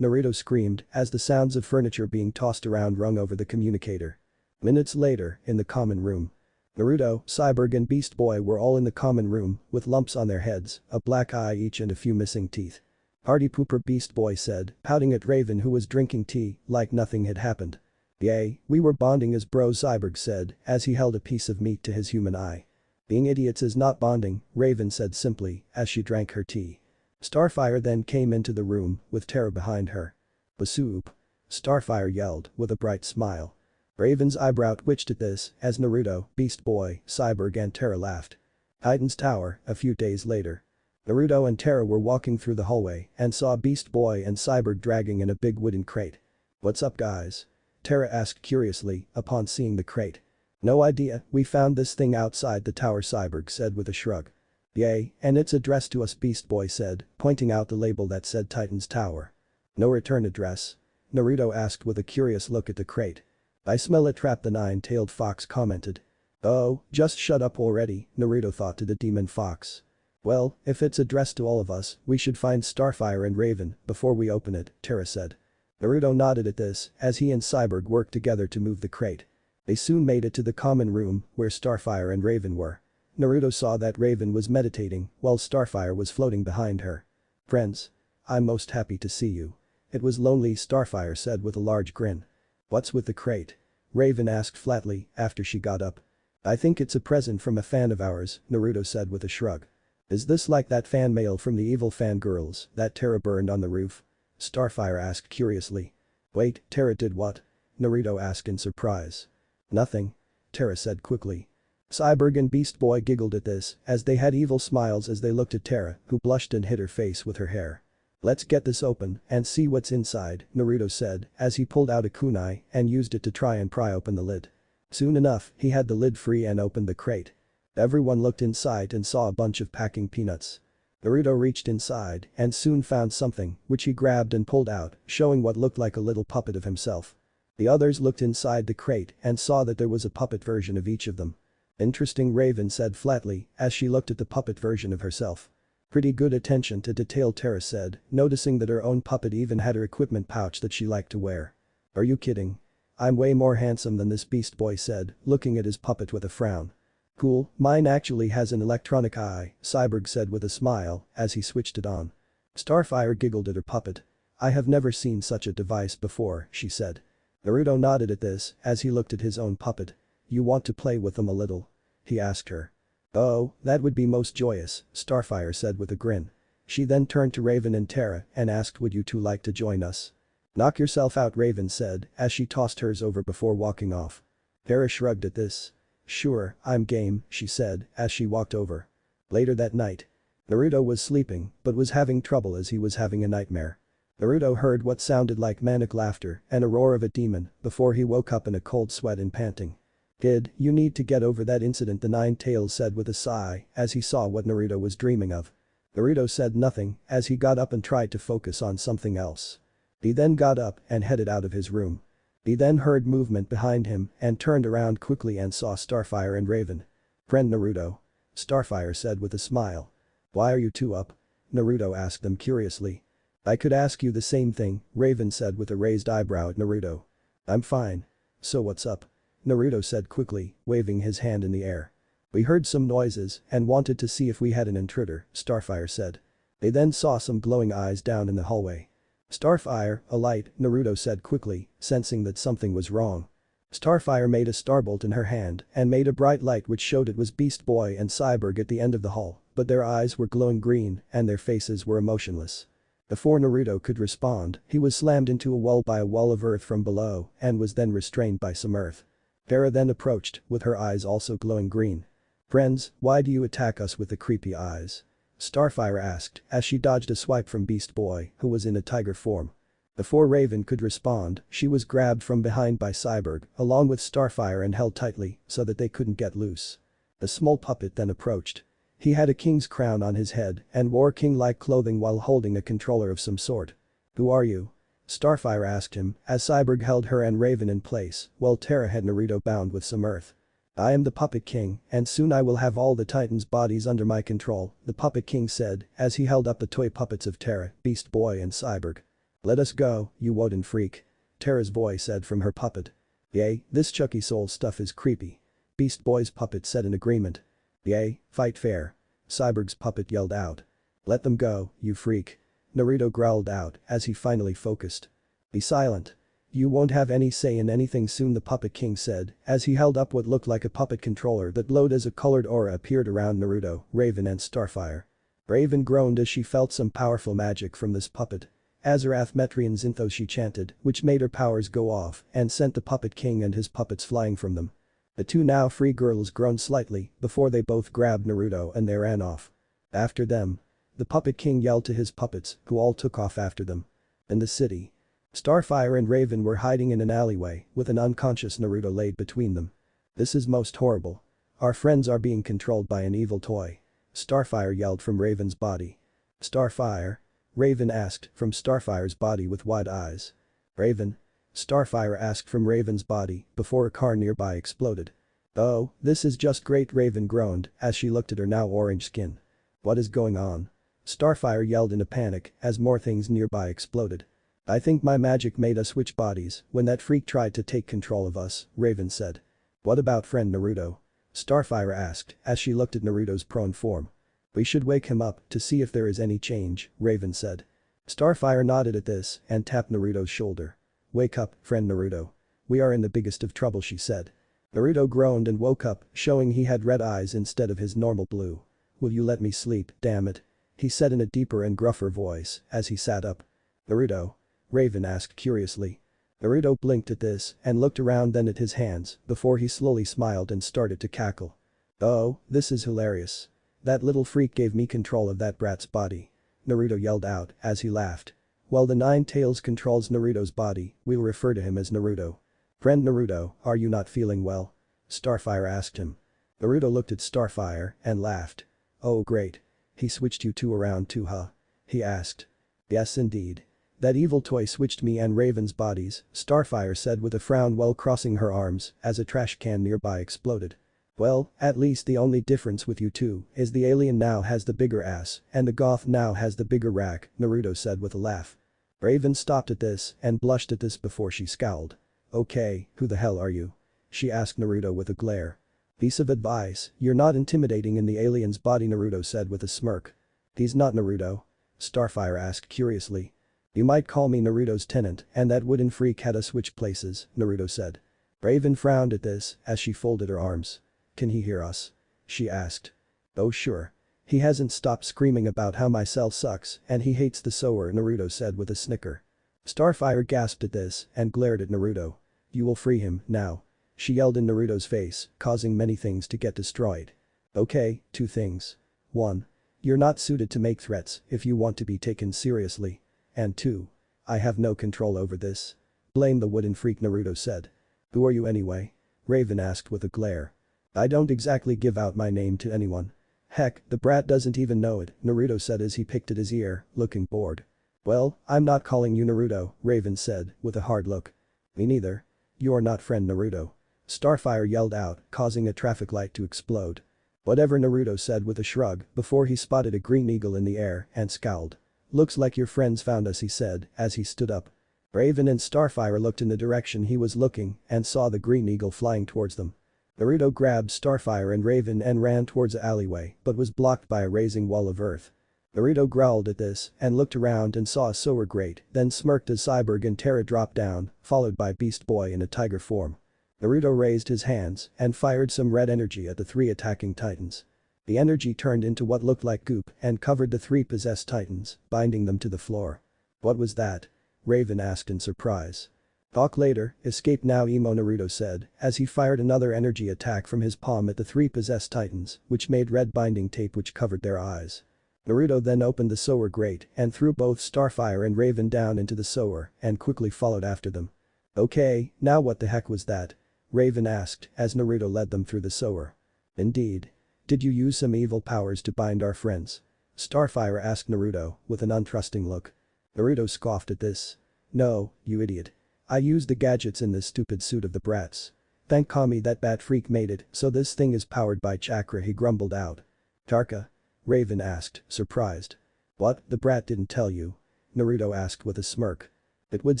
Naruto screamed as the sounds of furniture being tossed around rung over the communicator. Minutes later, in the common room. Naruto, Cyborg and Beast Boy were all in the common room with lumps on their heads, a black eye each and a few missing teeth. "Party pooper," Beast Boy said, pouting at Raven who was drinking tea like nothing had happened. "Yay, we were bonding as bros," Cyborg said as he held a piece of meat to his human eye. "Being idiots is not bonding," Raven said simply as she drank her tea. Starfire then came into the room with Terra behind her. "Basoop!" Starfire yelled with a bright smile. Raven's eyebrow twitched at this as Naruto, Beast Boy, Cyborg and Terra laughed. Titan's Tower, a few days later. Naruto and Terra were walking through the hallway and saw Beast Boy and Cyborg dragging in a big wooden crate. "What's up guys?" Terra asked curiously upon seeing the crate. No idea, we found this thing outside the tower, Cyborg said with a shrug. Yay, and it's addressed to us, Beast Boy said, pointing out the label that said Titan's Tower. No return address? Naruto asked with a curious look at the crate. I smell a trap, the nine-tailed fox commented. Oh, just shut up already, Naruto thought to the demon fox. Well, if it's addressed to all of us, we should find Starfire and Raven before we open it, Terra said. Naruto nodded at this as he and Cyborg worked together to move the crate. They soon made it to the common room where Starfire and Raven were. Naruto saw that Raven was meditating while Starfire was floating behind her. Friends. I'm most happy to see you. It was lonely, Starfire said with a large grin. What's with the crate? Raven asked flatly after she got up. I think it's a present from a fan of ours, Naruto said with a shrug. Is this like that fan mail from the evil fangirls that Terra burned on the roof? Starfire asked curiously. Wait, Terra did what? Naruto asked in surprise. Nothing. Terra said quickly. Cyborg and Beast Boy giggled at this as they had evil smiles as they looked at Terra, who blushed and hid her face with her hair. Let's get this open and see what's inside, Naruto said as he pulled out a kunai and used it to try and pry open the lid. Soon enough, he had the lid free and opened the crate. Everyone looked inside and saw a bunch of packing peanuts. Naruto reached inside and soon found something which he grabbed and pulled out, showing what looked like a little puppet of himself. The others looked inside the crate and saw that there was a puppet version of each of them. Interesting, Raven said flatly as she looked at the puppet version of herself. Pretty good attention to detail, Terra said, noticing that her own puppet even had her equipment pouch that she liked to wear. Are you kidding? I'm way more handsome than this, Beast Boy said, looking at his puppet with a frown. Cool, mine actually has an electronic eye, Cyborg said with a smile as he switched it on. Starfire giggled at her puppet. I have never seen such a device before, she said. Naruto nodded at this as he looked at his own puppet. You want to play with them a little? He asked her. Oh, that would be most joyous, Starfire said with a grin. She then turned to Raven and Terra and asked, would you two like to join us? Knock yourself out, Raven said as she tossed hers over before walking off. Terra shrugged at this. Sure, I'm game, she said as she walked over. Later that night. Naruto was sleeping but was having trouble as he was having a nightmare. Naruto heard what sounded like manic laughter and a roar of a demon before he woke up in a cold sweat and panting. Kid, you need to get over that incident, the Nine-Tails said with a sigh as he saw what Naruto was dreaming of. Naruto said nothing as he got up and tried to focus on something else. He then got up and headed out of his room. He then heard movement behind him and turned around quickly and saw Starfire and Raven. Friend Naruto. Starfire said with a smile. Why are you two up? Naruto asked them curiously. I could ask you the same thing, Raven said with a raised eyebrow at Naruto. I'm fine. So what's up? Naruto said quickly, waving his hand in the air. We heard some noises and wanted to see if we had an intruder, Starfire said. They then saw some glowing eyes down in the hallway. Starfire, a light, Naruto said quickly, sensing that something was wrong. Starfire made a starbolt in her hand and made a bright light which showed it was Beast Boy and Cyborg at the end of the hall, but their eyes were glowing green and their faces were emotionless. Before Naruto could respond, he was slammed into a wall by a wall of earth from below and was then restrained by some earth. Terra then approached, with her eyes also glowing green. Friends, why do you attack us with the creepy eyes? Starfire asked as she dodged a swipe from Beast Boy, who was in a tiger form. Before Raven could respond, she was grabbed from behind by Cyborg along with Starfire and held tightly so that they couldn't get loose. The small puppet then approached. He had a king's crown on his head and wore king-like clothing while holding a controller of some sort. Who are you? Starfire asked him as Cyborg held her and Raven in place while Terra had Naruto bound with some earth. I am the Puppet King and soon I will have all the Titans' bodies under my control, the Puppet King said as he held up the toy puppets of Terra, Beast Boy and Cyborg. Let us go, you Woden freak. Terra's voice said from her puppet. Yay, this Chucky Soul stuff is creepy. Beast Boy's puppet said in agreement. Yay, fight fair. Cyborg's puppet yelled out. Let them go, you freak. Naruto growled out as he finally focused. Be silent. You won't have any say in anything soon, the Puppet King said as he held up what looked like a puppet controller that glowed as a colored aura appeared around Naruto, Raven and Starfire. Raven groaned as she felt some powerful magic from this puppet. Azarath Metrian Zinthos she chanted, which made her powers go off and sent the Puppet King and his puppets flying from them. The two now free girls groaned slightly before they both grabbed Naruto and they ran off. After them. The Puppet King yelled to his puppets, who all took off after them. In the city. Starfire and Raven were hiding in an alleyway with an unconscious Naruto laid between them. This is most horrible. Our friends are being controlled by an evil toy. Starfire yelled from Raven's body. Starfire? Raven asked from Starfire's body with wide eyes. Raven? Starfire asked from Raven's body before a car nearby exploded. Oh, this is just great, Raven groaned as she looked at her now orange skin. What is going on? Starfire yelled in a panic as more things nearby exploded. I think my magic made us switch bodies when that freak tried to take control of us, Raven said. What about friend Naruto? Starfire asked as she looked at Naruto's prone form. We should wake him up to see if there is any change, Raven said. Starfire nodded at this and tapped Naruto's shoulder. Wake up, friend Naruto. We are in the biggest of trouble, she said. Naruto groaned and woke up, showing he had red eyes instead of his normal blue. Will you let me sleep, damn it? He said in a deeper and gruffer voice as he sat up. Naruto? Raven asked curiously. Naruto blinked at this and looked around, then at his hands before he slowly smiled and started to cackle. Oh, this is hilarious. That little freak gave me control of that brat's body. Naruto yelled out as he laughed. While the Nine Tails controls Naruto's body, we'll refer to him as Naruto. Friend Naruto, are you not feeling well? Starfire asked him. Naruto looked at Starfire and laughed. Oh great. He switched you two around too, huh? He asked. Yes indeed. That evil toy switched me and Raven's bodies, Starfire said with a frown while crossing her arms as a trash can nearby exploded. Well, at least the only difference with you two is the alien now has the bigger ass and the goth now has the bigger rack, Naruto said with a laugh. Raven stopped at this and blushed at this before she scowled. Okay, who the hell are you? She asked Naruto with a glare. Piece of advice, you're not intimidating in the alien's body, Naruto said with a smirk. He's not Naruto? Starfire asked curiously. You might call me Naruto's tenant and that wooden freak had us switch places, Naruto said. Raven frowned at this as she folded her arms. Can he hear us? She asked. Oh sure. He hasn't stopped screaming about how my cell sucks and he hates the sower, Naruto said with a snicker. Starfire gasped at this and glared at Naruto. You will free him, now. She yelled in Naruto's face, causing many things to get destroyed. Okay, two things. 1. You're not suited to make threats if you want to be taken seriously. And 2. I have no control over this. Blame the wooden freak, Naruto said. Who are you anyway? Raven asked with a glare. I don't exactly give out my name to anyone. Heck, the brat doesn't even know it, Naruto said as he picked at his ear, looking bored. Well, I'm not calling you Naruto, Raven said, with a hard look. Me neither. You're not friend Naruto. Starfire yelled out, causing a traffic light to explode. Whatever, Naruto said with a shrug before he spotted a green eagle in the air and scowled. Looks like your friends found us, he said as he stood up. Raven and Starfire looked in the direction he was looking and saw the green eagle flying towards them. Naruto grabbed Starfire and Raven and ran towards the alleyway but was blocked by a raising wall of earth. Naruto growled at this and looked around and saw a sower grate, then smirked as Cyborg and Terra dropped down, followed by Beast Boy in a tiger form. Naruto raised his hands and fired some red energy at the three attacking titans. The energy turned into what looked like goop and covered the three possessed titans, binding them to the floor. What was that? Raven asked in surprise. Talk later, escape now, emo, Naruto said as he fired another energy attack from his palm at the three possessed titans, which made red binding tape which covered their eyes. Naruto then opened the sower grate and threw both Starfire and Raven down into the sower and quickly followed after them. Okay, now what the heck was that? Raven asked as Naruto led them through the sower. Indeed. Did you use some evil powers to bind our friends? Starfire asked Naruto with an untrusting look. Naruto scoffed at this. No, you idiot. I used the gadgets in this stupid suit of the brats. Thank Kami that bat freak made it so this thing is powered by chakra, he grumbled out. Tarka? Raven asked, surprised. What, the brat didn't tell you? Naruto asked with a smirk. It would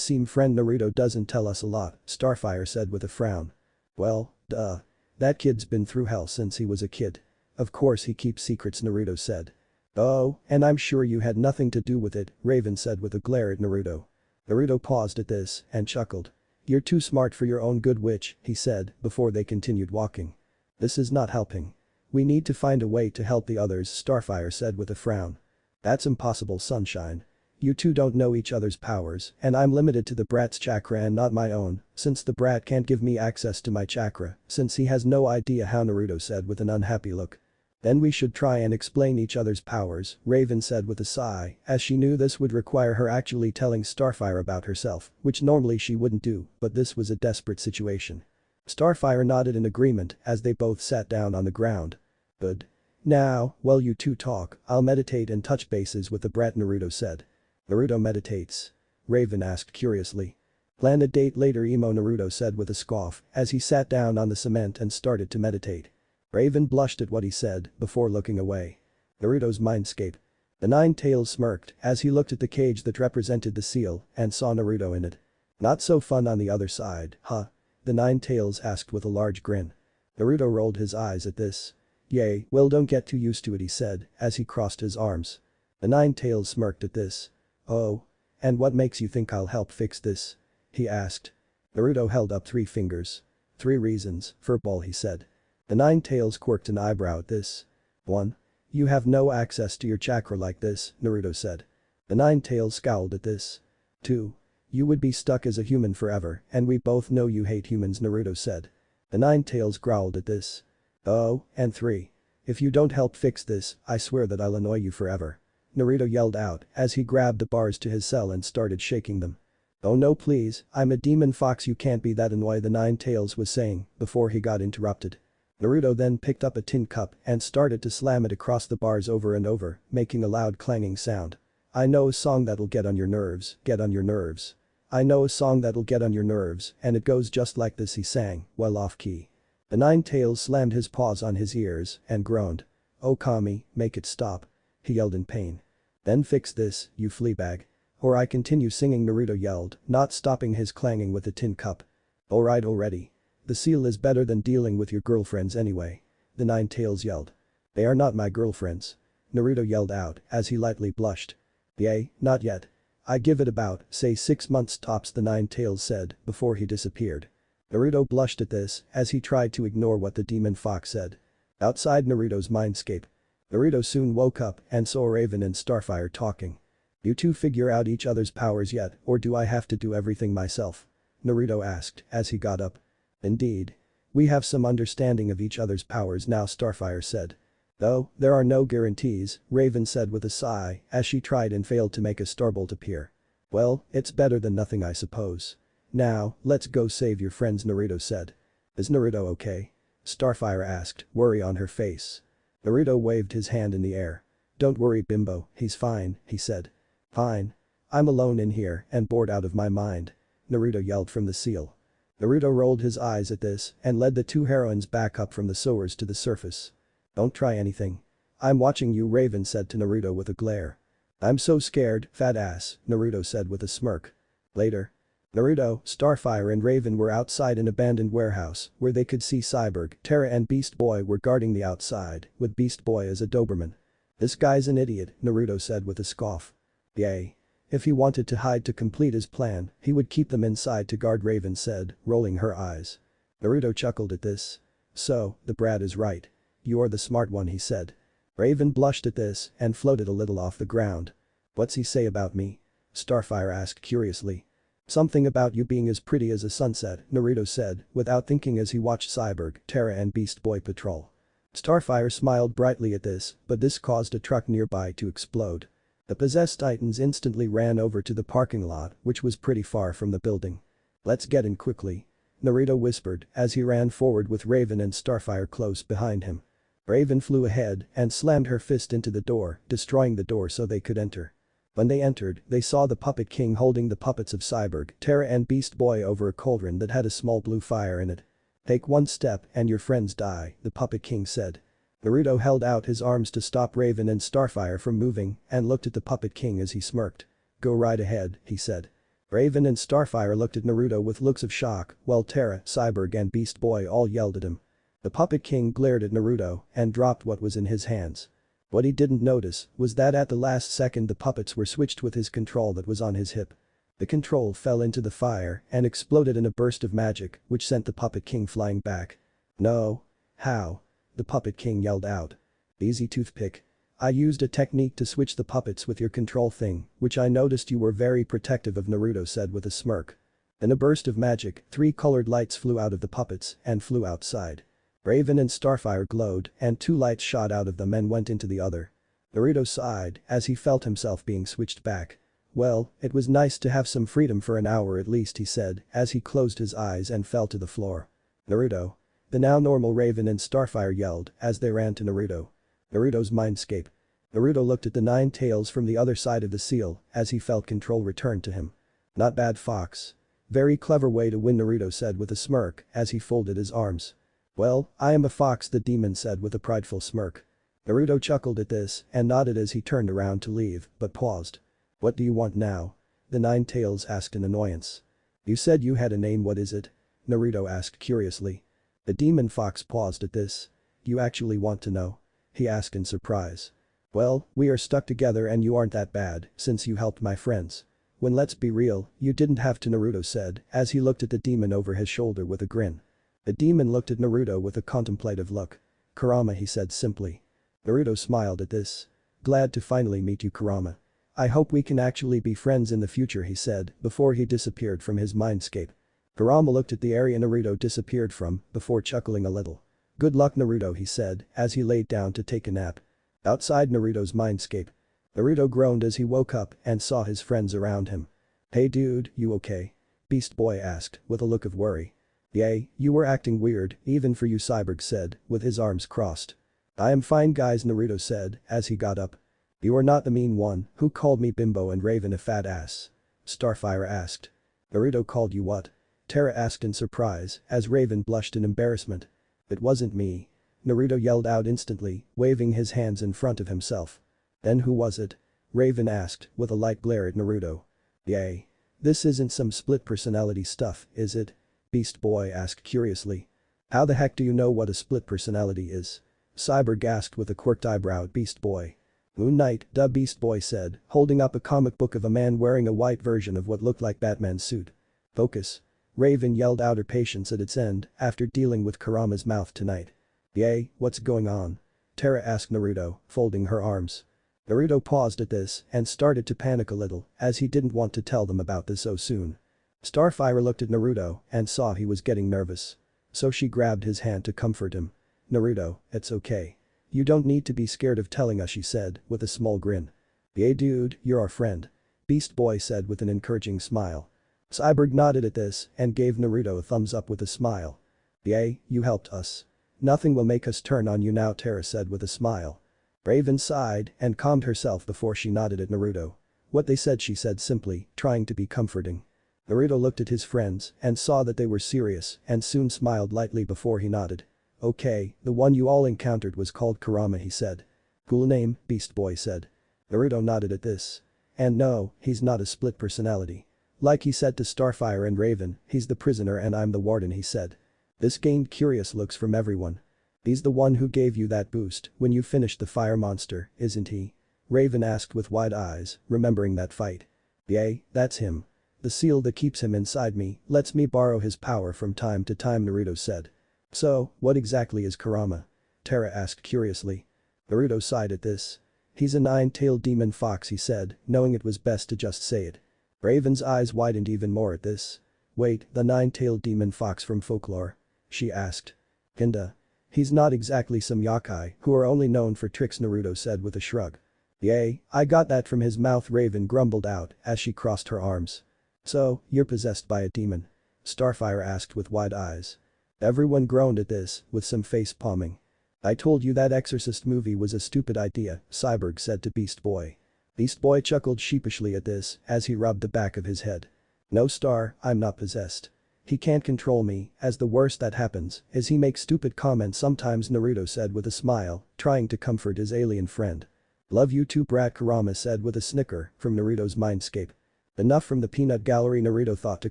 seem friend Naruto doesn't tell us a lot, Starfire said with a frown. Well, duh. That kid's been through hell since he was a kid. Of course he keeps secrets, Naruto said. Oh, and I'm sure you had nothing to do with it, Raven said with a glare at Naruto. Naruto paused at this and chuckled. You're too smart for your own good, witch, he said before they continued walking. This is not helping. We need to find a way to help the others, Starfire said with a frown. That's impossible, Sunshine. You two don't know each other's powers and I'm limited to the brat's chakra and not my own, since the brat can't give me access to my chakra since he has no idea how, Naruto said with an unhappy look. Then we should try and explain each other's powers, Raven said with a sigh as she knew this would require her actually telling Starfire about herself, which normally she wouldn't do, but this was a desperate situation. Starfire nodded in agreement as they both sat down on the ground. Good. Now, while you two talk, I'll meditate and touch bases with the brat, Naruto said. Naruto meditates? Raven asked curiously. Plan a date later, emo, Naruto said with a scoff as he sat down on the cement and started to meditate. Raven blushed at what he said before looking away. Naruto's mindscape. The Nine-Tails smirked as he looked at the cage that represented the seal and saw Naruto in it. Not so fun on the other side, huh? The Nine-Tails asked with a large grin. Naruto rolled his eyes at this. Yay, well, don't get too used to it, he said as he crossed his arms. The Nine-Tails smirked at this. Oh? And what makes you think I'll help fix this? He asked. Naruto held up 3 fingers. 3 reasons, furball, he said. The Nine-Tails quirked an eyebrow at this. 1. You have no access to your chakra like this, Naruto said. The Nine-Tails scowled at this. 2. You would be stuck as a human forever, and we both know you hate humans, Naruto said. The Nine-Tails growled at this. Oh, and 3. If you don't help fix this, I swear that I'll annoy you forever. Naruto yelled out as he grabbed the bars to his cell and started shaking them. Oh no, please, I'm a demon fox, you can't be that annoyed, the Nine-Tails was saying before he got interrupted. Naruto then picked up a tin cup and started to slam it across the bars over and over, making a loud clanging sound. I know a song that'll get on your nerves, get on your nerves. I know a song that'll get on your nerves, and it goes just like this, he sang, well off key. The Nine-Tails slammed his paws on his ears and groaned. Oh Kami, make it stop. He yelled in pain. Then fix this, you fleabag. Or I continue singing, Naruto yelled, not stopping his clanging with the tin cup. Alright already. The seal is better than dealing with your girlfriends anyway. The Nine-Tails yelled. They are not my girlfriends. Naruto yelled out as he lightly blushed. Yay, not yet. I give it about, say 6 months tops, the Nine-Tails said before he disappeared. Naruto blushed at this as he tried to ignore what the demon fox said. Outside Naruto's mindscape. Naruto soon woke up and saw Raven and Starfire talking. You two figure out each other's powers yet, or do I have to do everything myself? Naruto asked as he got up. Indeed. We have some understanding of each other's powers now, Starfire said. Though, there are no guarantees, Raven said with a sigh as she tried and failed to make a starbolt appear. Well, it's better than nothing, I suppose. Now, let's go save your friends, Naruto said. Is Naruto okay? Starfire asked, worry on her face. Naruto waved his hand in the air. Don't worry, bimbo, he's fine, he said. Fine. I'm alone in here and bored out of my mind. Naruto yelled from the seal. Naruto rolled his eyes at this and led the 2 heroines back up from the sewers to the surface. Don't try anything. I'm watching you, Raven said to Naruto with a glare. I'm so scared, fat ass, Naruto said with a smirk. Later. Naruto, Starfire and Raven were outside an abandoned warehouse where they could see Cyborg, Terra and Beast Boy were guarding the outside, with Beast Boy as a Doberman. This guy's an idiot, Naruto said with a scoff. Yay. If he wanted to hide to complete his plan, he would keep them inside to guard, Raven said, rolling her eyes. Naruto chuckled at this. So, the brat is right. You're the smart one, he said. Raven blushed at this and floated a little off the ground. What's he say about me? Starfire asked curiously. Something about you being as pretty as a sunset, Naruto said, without thinking as he watched Cyborg, Terra and Beast Boy patrol. Starfire smiled brightly at this, but this caused a truck nearby to explode. The possessed titans instantly ran over to the parking lot, which was pretty far from the building. Let's get in quickly. Naruto whispered as he ran forward with Raven and Starfire close behind him. Raven flew ahead and slammed her fist into the door, destroying the door so they could enter. When they entered, they saw the Puppet King holding the puppets of Cyborg, Terra and Beast Boy over a cauldron that had a small blue fire in it. Take one step and your friends die, the Puppet King said. Naruto held out his arms to stop Raven and Starfire from moving and looked at the Puppet King as he smirked. Go right ahead, he said. Raven and Starfire looked at Naruto with looks of shock, while Terra, Cyborg and Beast Boy all yelled at him. The Puppet King glared at Naruto and dropped what was in his hands. What he didn't notice was that at the last second the puppets were switched with his control that was on his hip. The control fell into the fire and exploded in a burst of magic, which sent the Puppet King flying back. No. How? The Puppet King yelled out. Easy, toothpick. I used a technique to switch the puppets with your control thing, which I noticed you were very protective of, Naruto said with a smirk. In a burst of magic, 3 colored lights flew out of the puppets and flew outside. Raven and Starfire glowed and 2 lights shot out of them and went into the other. Naruto sighed as he felt himself being switched back. Well, it was nice to have some freedom for an hour at least, he said as he closed his eyes and fell to the floor. Naruto. The now normal Raven and Starfire yelled as they ran to Naruto. Naruto's mindscape. Naruto looked at the 9 tails from the other side of the seal as he felt control return to him. Not bad, Fox. Very clever way to win, Naruto said with a smirk as he folded his arms. Well, I am a fox, the demon said with a prideful smirk. Naruto chuckled at this and nodded as he turned around to leave, but paused. What do you want now? The 9 tails asked in annoyance. You said you had a name, what is it? Naruto asked curiously. The demon fox paused at this. You actually want to know? He asked in surprise. Well, we are stuck together and you aren't that bad since you helped my friends. When let's be real, you didn't have to, Naruto said as he looked at the demon over his shoulder with a grin. The demon looked at Naruto with a contemplative look. Kurama, he said simply. Naruto smiled at this. Glad to finally meet you, Kurama. I hope we can actually be friends in the future, he said before he disappeared from his mindscape. Kurama looked at the area Naruto disappeared from before chuckling a little. Good luck, Naruto, he said as he laid down to take a nap. Outside Naruto's mindscape. Naruto groaned as he woke up and saw his friends around him. Hey dude, you okay? Beast Boy asked with a look of worry. Yay, you were acting weird, even for you, Cyborg said with his arms crossed. I am fine guys, Naruto said as he got up. You are not the mean one who called me bimbo and Raven a fat ass? Starfire asked. Naruto called you what? Terra asked in surprise as Raven blushed in embarrassment. It wasn't me. Naruto yelled out instantly, waving his hands in front of himself. Then who was it? Raven asked with a light glare at Naruto. Yay. This isn't some split personality stuff, is it? Beast Boy asked curiously. How the heck do you know what a split personality is? Cyborg asked with a quirked eyebrow at Beast Boy. Moon Knight, duh, Beast Boy said, holding up a comic book of a man wearing a white version of what looked like Batman's suit. Focus. Raven yelled out, her patience at its end after dealing with Kurama's mouth tonight. Yay, what's going on? Terra asked Naruto, folding her arms. Naruto paused at this and started to panic a little as he didn't want to tell them about this so soon. Starfire looked at Naruto and saw he was getting nervous. So she grabbed his hand to comfort him. Naruto, it's okay. You don't need to be scared of telling us, she said with a small grin. Yay dude, you're our friend. Beast Boy said with an encouraging smile. Cyborg nodded at this and gave Naruto a thumbs up with a smile. Yay, you helped us. Nothing will make us turn on you now, Terra said with a smile. Raven sighed and calmed herself before she nodded at Naruto. What they said, she said simply, trying to be comforting. Naruto looked at his friends and saw that they were serious and soon smiled lightly before he nodded. Okay, the one you all encountered was called Kurama, he said. Cool name, Beast Boy said. Naruto nodded at this. And no, he's not a split personality. Like he said to Starfire and Raven, he's the prisoner and I'm the warden, he said. This gained curious looks from everyone. He's the one who gave you that boost when you finished the fire monster, isn't he? Raven asked with wide eyes, remembering that fight. Yay, that's him. The seal that keeps him inside me lets me borrow his power from time to time, Naruto said. So, what exactly is Kurama? Terra asked curiously. Naruto sighed at this. He's a 9-tailed demon fox, he said, knowing it was best to just say it. Raven's eyes widened even more at this. Wait, the 9-tailed demon fox from folklore? She asked. Kinda. He's not exactly some yokai who are only known for tricks, Naruto said with a shrug. Yay, I got that from his mouth, Raven grumbled out as she crossed her arms. So, you're possessed by a demon? Starfire asked with wide eyes. Everyone groaned at this, with some face palming. I told you that Exorcist movie was a stupid idea, Cyborg said to Beast Boy. Beast Boy chuckled sheepishly at this as he rubbed the back of his head. No Star, I'm not possessed. He can't control me, as the worst that happens is he makes stupid comments sometimes, Naruto said with a smile, trying to comfort his alien friend. Love you too, brat, Kurama said with a snicker from Naruto's mindscape. Enough from the peanut gallery, Naruto thought to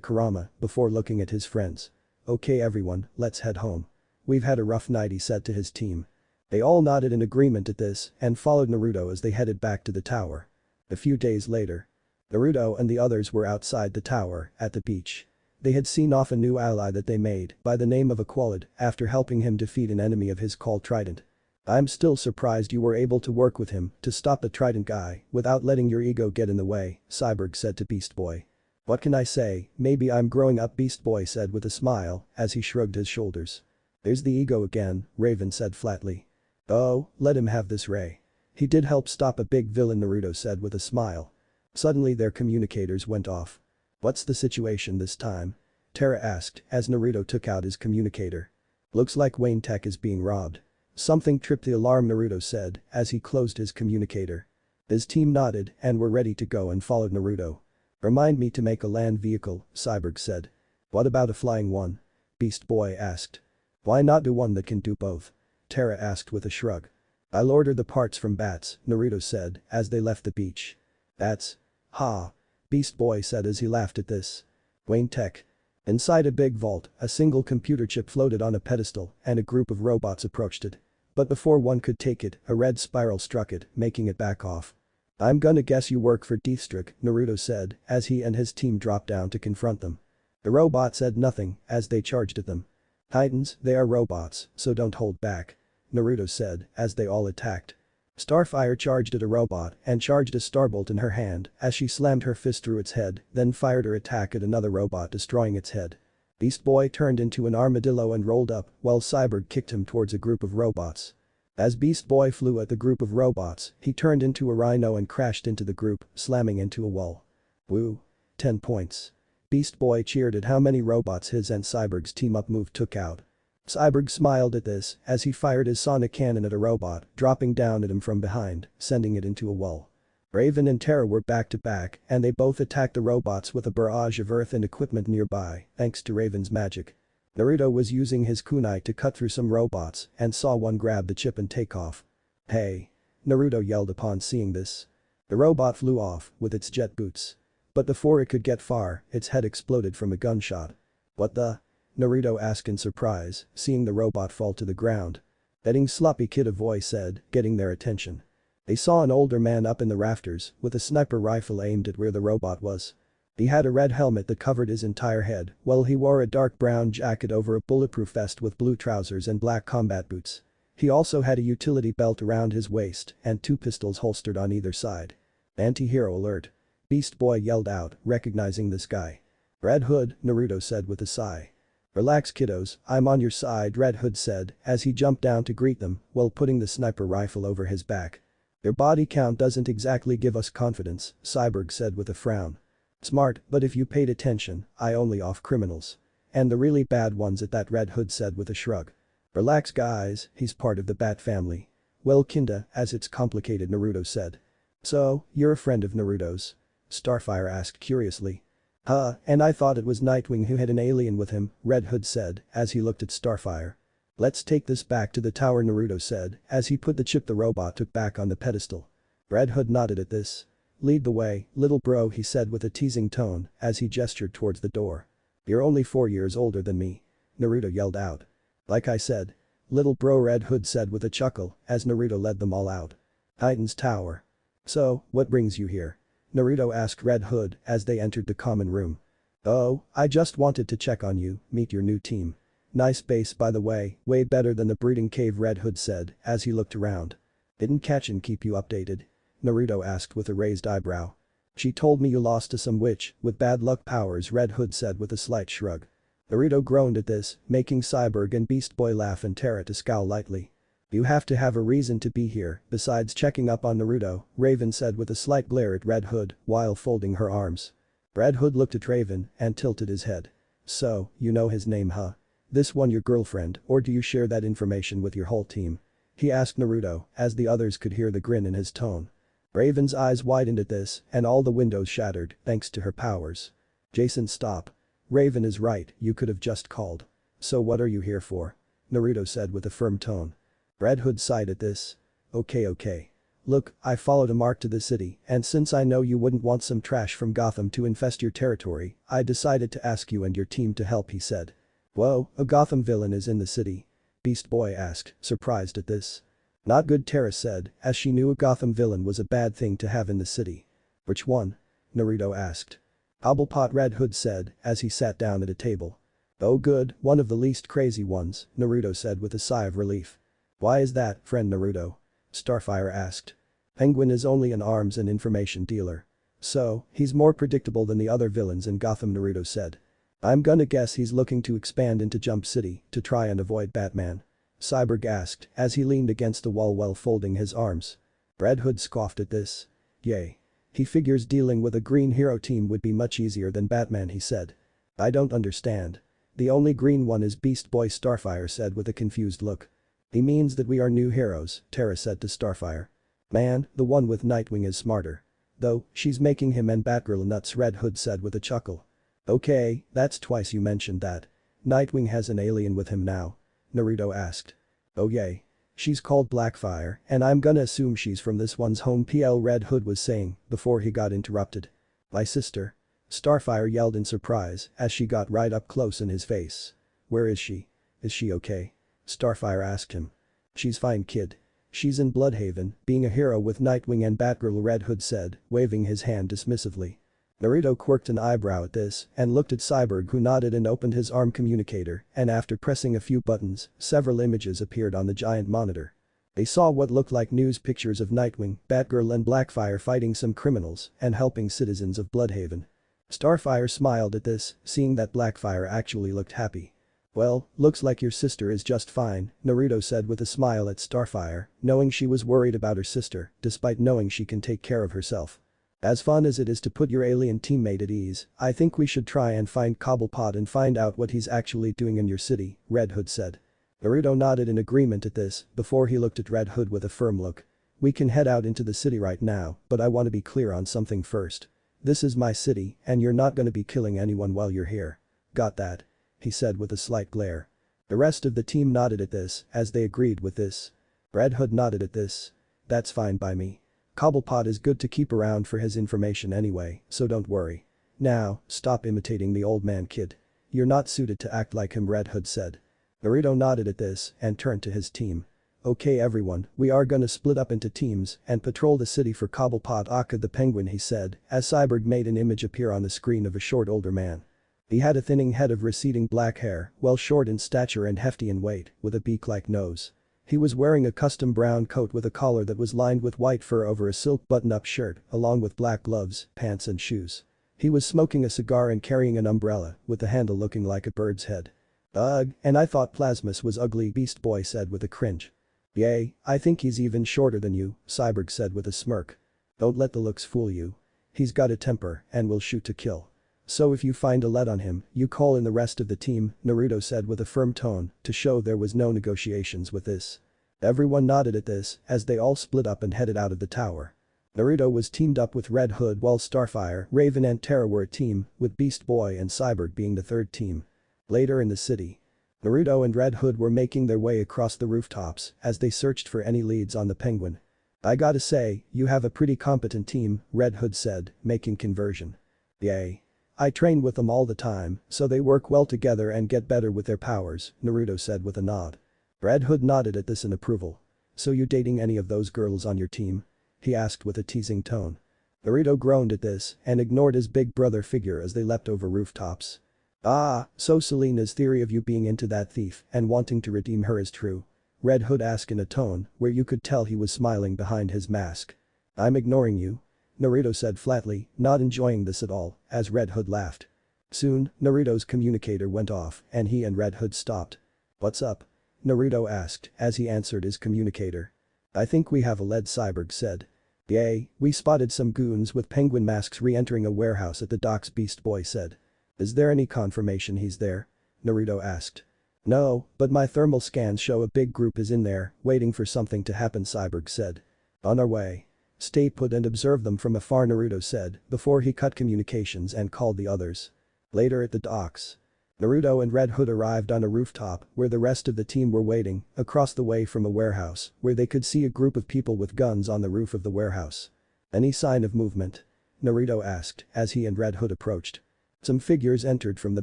Kurama before looking at his friends. Okay everyone, let's head home. We've had a rough night, he said to his team. They all nodded in agreement at this and followed Naruto as they headed back to the tower. A few days later. Naruto and the others were outside the tower at the beach. They had seen off a new ally that they made by the name of Aqualid after helping him defeat an enemy of his called Trident. I'm still surprised you were able to work with him to stop the Trident guy without letting your ego get in the way, Cyborg said to Beast Boy. What can I say, maybe I'm growing up, Beast Boy said with a smile as he shrugged his shoulders. There's the ego again, Raven said flatly. Oh, let him have this, Ray. He did help stop a big villain, Naruto said with a smile. Suddenly their communicators went off. What's the situation this time? Terra asked as Naruto took out his communicator. Looks like Wayne Tech is being robbed. Something tripped the alarm, Naruto said as he closed his communicator. His team nodded and were ready to go and followed Naruto. Remind me to make a land vehicle, Cyborg said. What about a flying one? Beast Boy asked. Why not do one that can do both? Terra asked with a shrug. I'll order the parts from Bats, Naruto said as they left the beach. Bats? Ha. Beast Boy said as he laughed at this. Wayne Tech. Inside a big vault, a single computer chip floated on a pedestal and a group of robots approached it. But before one could take it, a red spiral struck it, making it back off. I'm gonna guess you work for Deathstroke, Naruto said as he and his team dropped down to confront them. The robot said nothing as they charged at them. Titans, they are robots, so don't hold back, Naruto said as they all attacked. Starfire charged at a robot and charged a starbolt in her hand as she slammed her fist through its head, then fired her attack at another robot, destroying its head. Beast Boy turned into an armadillo and rolled up while Cyborg kicked him towards a group of robots. As Beast Boy flew at the group of robots, he turned into a rhino and crashed into the group, slamming into a wall. Woo. 10 points. Beast Boy cheered at how many robots his and Cyborg's team-up move took out. Cyborg smiled at this as he fired his sonic cannon at a robot, dropping down at him from behind, sending it into a wall. Raven and Terra were back to back and they both attacked the robots with a barrage of earth and equipment nearby, thanks to Raven's magic. Naruto was using his kunai to cut through some robots and saw one grab the chip and take off. Hey! Naruto yelled upon seeing this. The robot flew off with its jet boots. But before it could get far, its head exploded from a gunshot. What the? Naruto asked in surprise, seeing the robot fall to the ground. Betting sloppy kid, a voice said, getting their attention. They saw an older man up in the rafters with a sniper rifle aimed at where the robot was. He had a red helmet that covered his entire head, while he wore a dark brown jacket over a bulletproof vest with blue trousers and black combat boots. He also had a utility belt around his waist and 2 pistols holstered on either side. Anti-hero alert. Beast Boy yelled out, recognizing this guy. Red Hood, Naruto said with a sigh. Relax kiddos, I'm on your side, Red Hood said as he jumped down to greet them while putting the sniper rifle over his back. Their body count doesn't exactly give us confidence, Cyborg said with a frown. Smart, but if you paid attention, I only off criminals. And the really bad ones at that, Red Hood said with a shrug. Relax guys, he's part of the Bat family. Well kinda, as it's complicated, Naruto said. So, you're a friend of Naruto's? Starfire asked curiously. And I thought it was Nightwing who had an alien with him, Red Hood said as he looked at Starfire. Let's take this back to the tower, Naruto said as he put the chip the robot took back on the pedestal. Red Hood nodded at this. Lead the way, little bro, he said with a teasing tone as he gestured towards the door. You're only 4 years older than me. Naruto yelled out. Like I said. Little bro, Red Hood said with a chuckle as Naruto led them all out. Titan's tower. So, what brings you here? Naruto asked Red Hood as they entered the common room. Oh, I just wanted to check on you, meet your new team. Nice base by the way, way better than the breeding cave, Red Hood said as he looked around. Didn't catch and keep you updated? Naruto asked with a raised eyebrow. She told me you lost to some witch with bad luck powers, Red Hood said with a slight shrug. Naruto groaned at this, making Cyborg and Beast Boy laugh and Terra to scowl lightly. You have to have a reason to be here besides checking up on Naruto, Raven said with a slight glare at Red Hood while folding her arms. Red Hood looked at Raven and tilted his head. So, you know his name, huh? This one your girlfriend, or do you share that information with your whole team? He asked Naruto as the others could hear the grin in his tone. Raven's eyes widened at this and all the windows shattered thanks to her powers. Jason, stop. Raven is right, you could have just called. So what are you here for? Naruto said with a firm tone. Red Hood sighed at this. Okay. Look, I followed a mark to the city and since I know you wouldn't want some trash from Gotham to infest your territory, I decided to ask you and your team to help, he said. Whoa, a Gotham villain is in the city? Beast Boy asked, surprised at this. Not good, Terra said as she knew a Gotham villain was a bad thing to have in the city. Which one? Naruto asked. Cobblepot, Red Hood said as he sat down at a table. Oh good, one of the least crazy ones, Naruto said with a sigh of relief. Why is that, friend Naruto? Starfire asked. Penguin is only an arms and information dealer. So, he's more predictable than the other villains in Gotham, Naruto said. I'm gonna guess he's looking to expand into Jump City to try and avoid Batman. Cyborg asked as he leaned against the wall while folding his arms. Red Hood scoffed at this. Yay. He figures dealing with a green hero team would be much easier than Batman, he said. I don't understand. The only green one is Beast Boy, Starfire said with a confused look. He means that we are new heroes, Terra said to Starfire. Man, the one with Nightwing is smarter. Though, she's making him and Batgirl nuts, Red Hood said with a chuckle. Okay, that's twice you mentioned that. Nightwing has an alien with him now. Naruto asked. Oh yay. She's called Blackfire, and I'm gonna assume she's from this one's home PL, Red Hood was saying before he got interrupted. My sister. Starfire yelled in surprise as she got right up close in his face. Where is she? Is she okay? Starfire asked him. She's fine, kid. She's in Bloodhaven, being a hero with Nightwing and Batgirl, Red Hood said, waving his hand dismissively. Naruto quirked an eyebrow at this and looked at Cyborg, who nodded and opened his arm communicator, and after pressing a few buttons, several images appeared on the giant monitor. They saw what looked like news pictures of Nightwing, Batgirl and Blackfire fighting some criminals and helping citizens of Bloodhaven. Starfire smiled at this, seeing that Blackfire actually looked happy. Well, looks like your sister is just fine, Naruto said with a smile at Starfire, knowing she was worried about her sister, despite knowing she can take care of herself. As fun as it is to put your alien teammate at ease, I think we should try and find Cobblepot and find out what he's actually doing in your city, Red Hood said. Naruto nodded in agreement at this before he looked at Red Hood with a firm look. We can head out into the city right now, but I want to be clear on something first. This is my city, and you're not gonna be killing anyone while you're here. Got that? He said with a slight glare. The rest of the team nodded at this as they agreed with this. Red Hood nodded at this. That's fine by me. Cobblepot is good to keep around for his information anyway, so don't worry. Now, stop imitating the old man, kid. You're not suited to act like him, Red Hood said. Naruto nodded at this and turned to his team. Okay everyone, we are gonna split up into teams and patrol the city for Cobblepot Aka the Penguin, he said as Cyborg made an image appear on the screen of a short older man. He had a thinning head of receding black hair, well short in stature and hefty in weight, with a beak-like nose. He was wearing a custom brown coat with a collar that was lined with white fur over a silk button-up shirt, along with black gloves, pants and shoes. He was smoking a cigar and carrying an umbrella, with the handle looking like a bird's head. Ugh, and I thought Plasmus was ugly, Beast Boy said with a cringe. Yay, I think he's even shorter than you, Cyborg said with a smirk. Don't let the looks fool you. He's got a temper and will shoot to kill. So if you find a lead on him, you call in the rest of the team, Naruto said with a firm tone to show there was no negotiations with this. Everyone nodded at this as they all split up and headed out of the tower. Naruto was teamed up with Red Hood while Starfire, Raven and Terra were a team, with Beast Boy and Cyborg being the third team. Later in the city, Naruto and Red Hood were making their way across the rooftops as they searched for any leads on the Penguin. I gotta say, you have a pretty competent team, Red Hood said, making conversion. Yay. I train with them all the time, so they work well together and get better with their powers, Naruto said with a nod. Red Hood nodded at this in approval. So you dating any of those girls on your team? He asked with a teasing tone. Naruto groaned at this and ignored his big brother figure as they leapt over rooftops. Ah, so Selena's theory of you being into that thief and wanting to redeem her is true? Red Hood asked in a tone where you could tell he was smiling behind his mask. I'm ignoring you. Naruto said flatly, not enjoying this at all, as Red Hood laughed. Soon, Naruto's communicator went off and he and Red Hood stopped. What's up? Naruto asked as he answered his communicator. I think we have a lead, Cyborg said. Yay, we spotted some goons with penguin masks re-entering a warehouse at the docks, Beast Boy said. Is there any confirmation he's there? Naruto asked. No, but my thermal scans show a big group is in there, waiting for something to happen, Cyborg said. On our way. Stay put and observe them from afar, Naruto said before he cut communications and called the others. Later at the docks. Naruto and Red Hood arrived on a rooftop where the rest of the team were waiting, across the way from a warehouse where they could see a group of people with guns on the roof of the warehouse. Any sign of movement? Naruto asked as he and Red Hood approached. Some figures entered from the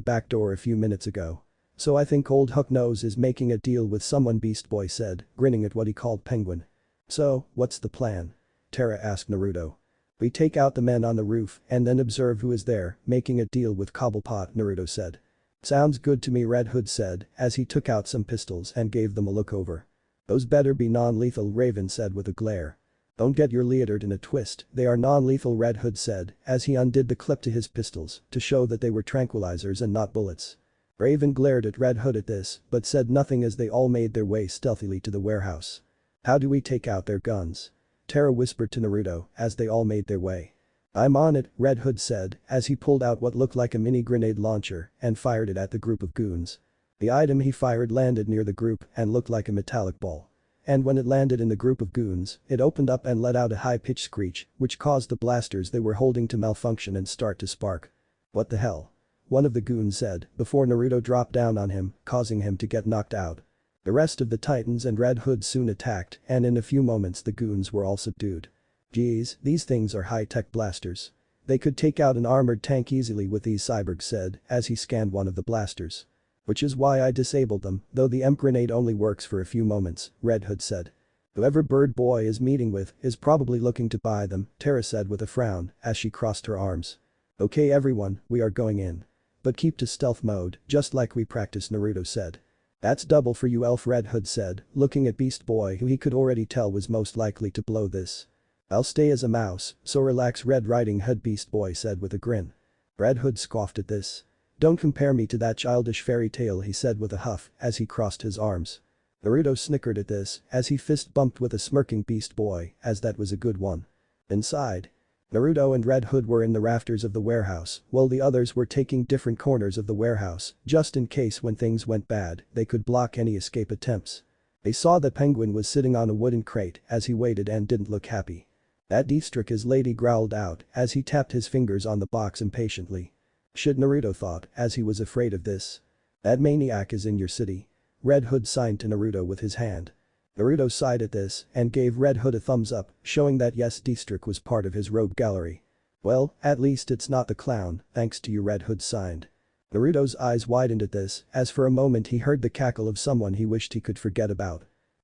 back door a few minutes ago. So I think old Hook-Nose is making a deal with someone, Beast Boy said, grinning at what he called Penguin. So, what's the plan? Terra asked Naruto. We take out the men on the roof and then observe who is there, making a deal with Cobblepot, Naruto said. Sounds good to me, Red Hood said as he took out some pistols and gave them a look over. Those better be non-lethal, Raven said with a glare. Don't get your leotard in a twist, they are non-lethal, Red Hood said as he undid the clip to his pistols to show that they were tranquilizers and not bullets. Raven glared at Red Hood at this but said nothing as they all made their way stealthily to the warehouse. How do we take out their guns? Terra whispered to Naruto as they all made their way. I'm on it, Red Hood said as he pulled out what looked like a mini grenade launcher and fired it at the group of goons. The item he fired landed near the group and looked like a metallic ball. And when it landed in the group of goons, it opened up and let out a high-pitched screech, which caused the blasters they were holding to malfunction and start to spark. What the hell? One of the goons said before Naruto dropped down on him, causing him to get knocked out. The rest of the Titans and Red Hood soon attacked and in a few moments the goons were all subdued. Geez, these things are high-tech blasters. They could take out an armored tank easily with these, Cyborg said as he scanned one of the blasters. Which is why I disabled them, though the EMP grenade only works for a few moments, Red Hood said. Whoever Bird Boy is meeting with is probably looking to buy them, Terra said with a frown as she crossed her arms. Okay everyone, we are going in. But keep to stealth mode, just like we practiced, Naruto said. That's double for you, Elf, Red Hood said, looking at Beast Boy, who he could already tell was most likely to blow this. I'll stay as a mouse, so relax, Red Riding Hood, Beast Boy said with a grin. Red Hood scoffed at this. Don't compare me to that childish fairy tale, he said with a huff as he crossed his arms. Naruto snickered at this as he fist bumped with a smirking Beast Boy as that was a good one. Inside. Naruto and Red Hood were in the rafters of the warehouse while the others were taking different corners of the warehouse just in case when things went bad they could block any escape attempts. They saw that Penguin was sitting on a wooden crate as he waited and didn't look happy. That district, his lady growled out as he tapped his fingers on the box impatiently. Shit, Naruto thought as he was afraid of this. That maniac is in your city. Red Hood signed to Naruto with his hand. Naruto sighed at this and gave Red Hood a thumbs up, showing that yes, district was part of his rogue gallery. Well, at least it's not the clown, thanks to you, Red Hood signed. Naruto's eyes widened at this as for a moment he heard the cackle of someone he wished he could forget about.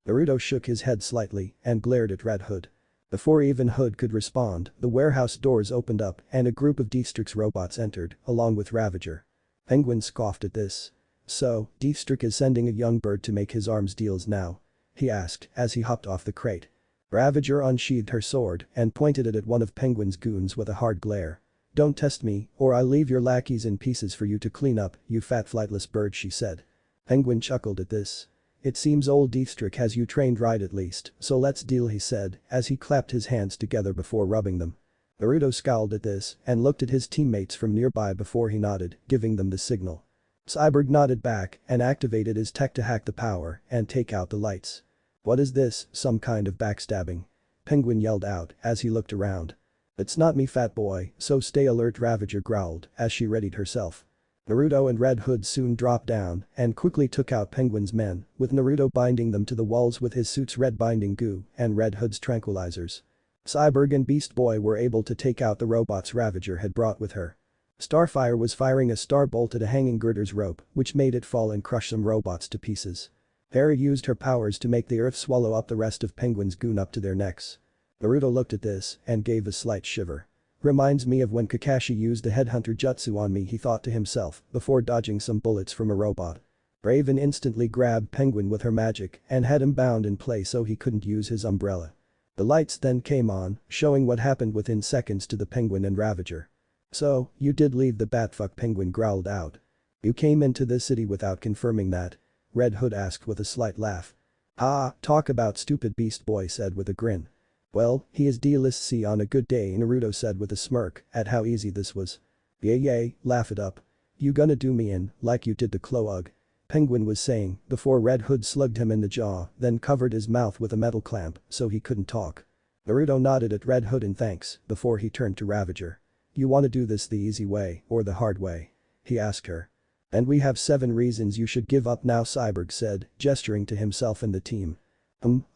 Naruto shook his head slightly and glared at Red Hood. Before even Hood could respond, the warehouse doors opened up and a group of District's robots entered, along with Ravager. Penguin scoffed at this. So, District is sending a young bird to make his arms deals now? He asked as he hopped off the crate. Ravager unsheathed her sword and pointed it at one of Penguin's goons with a hard glare. Don't test me, or I'll leave your lackeys in pieces for you to clean up, you fat flightless bird, she said. Penguin chuckled at this. It seems old District has you trained right at least, so let's deal, he said as he clapped his hands together before rubbing them. Naruto scowled at this and looked at his teammates from nearby before he nodded, giving them the signal. Cyborg nodded back and activated his tech to hack the power and take out the lights. What is this, some kind of backstabbing? Penguin yelled out as he looked around. It's not me, fat boy, so stay alert, Ravager growled as she readied herself. Naruto and Red Hood soon dropped down and quickly took out Penguin's men, with Naruto binding them to the walls with his suit's red binding goo and Red Hood's tranquilizers. Cyborg and Beast Boy were able to take out the robots Ravager had brought with her. Starfire was firing a star bolt at a hanging girder's rope, which made it fall and crush some robots to pieces. Terra used her powers to make the earth swallow up the rest of Penguin's goon up to their necks. Naruto looked at this and gave a slight shiver. Reminds me of when Kakashi used the headhunter jutsu on me, he thought to himself before dodging some bullets from a robot. Raven instantly grabbed Penguin with her magic and had him bound in place so he couldn't use his umbrella. The lights then came on, showing what happened within seconds to the Penguin and Ravager. So, you did leave the Batfuck, Penguin growled out. You came into this city without confirming that? Red Hood asked with a slight laugh. Ah, talk about stupid, Beast Boy said with a grin. Well, he is D-list-C on a good day, Naruto said with a smirk at how easy this was. Yay, laugh it up. You gonna do me in, like you did to Cloug? Penguin was saying before Red Hood slugged him in the jaw, then covered his mouth with a metal clamp so he couldn't talk. Naruto nodded at Red Hood in thanks before he turned to Ravager. You wanna do this the easy way or the hard way? He asked her. And we have 7 reasons you should give up now, Cyborg said, gesturing to himself and the team.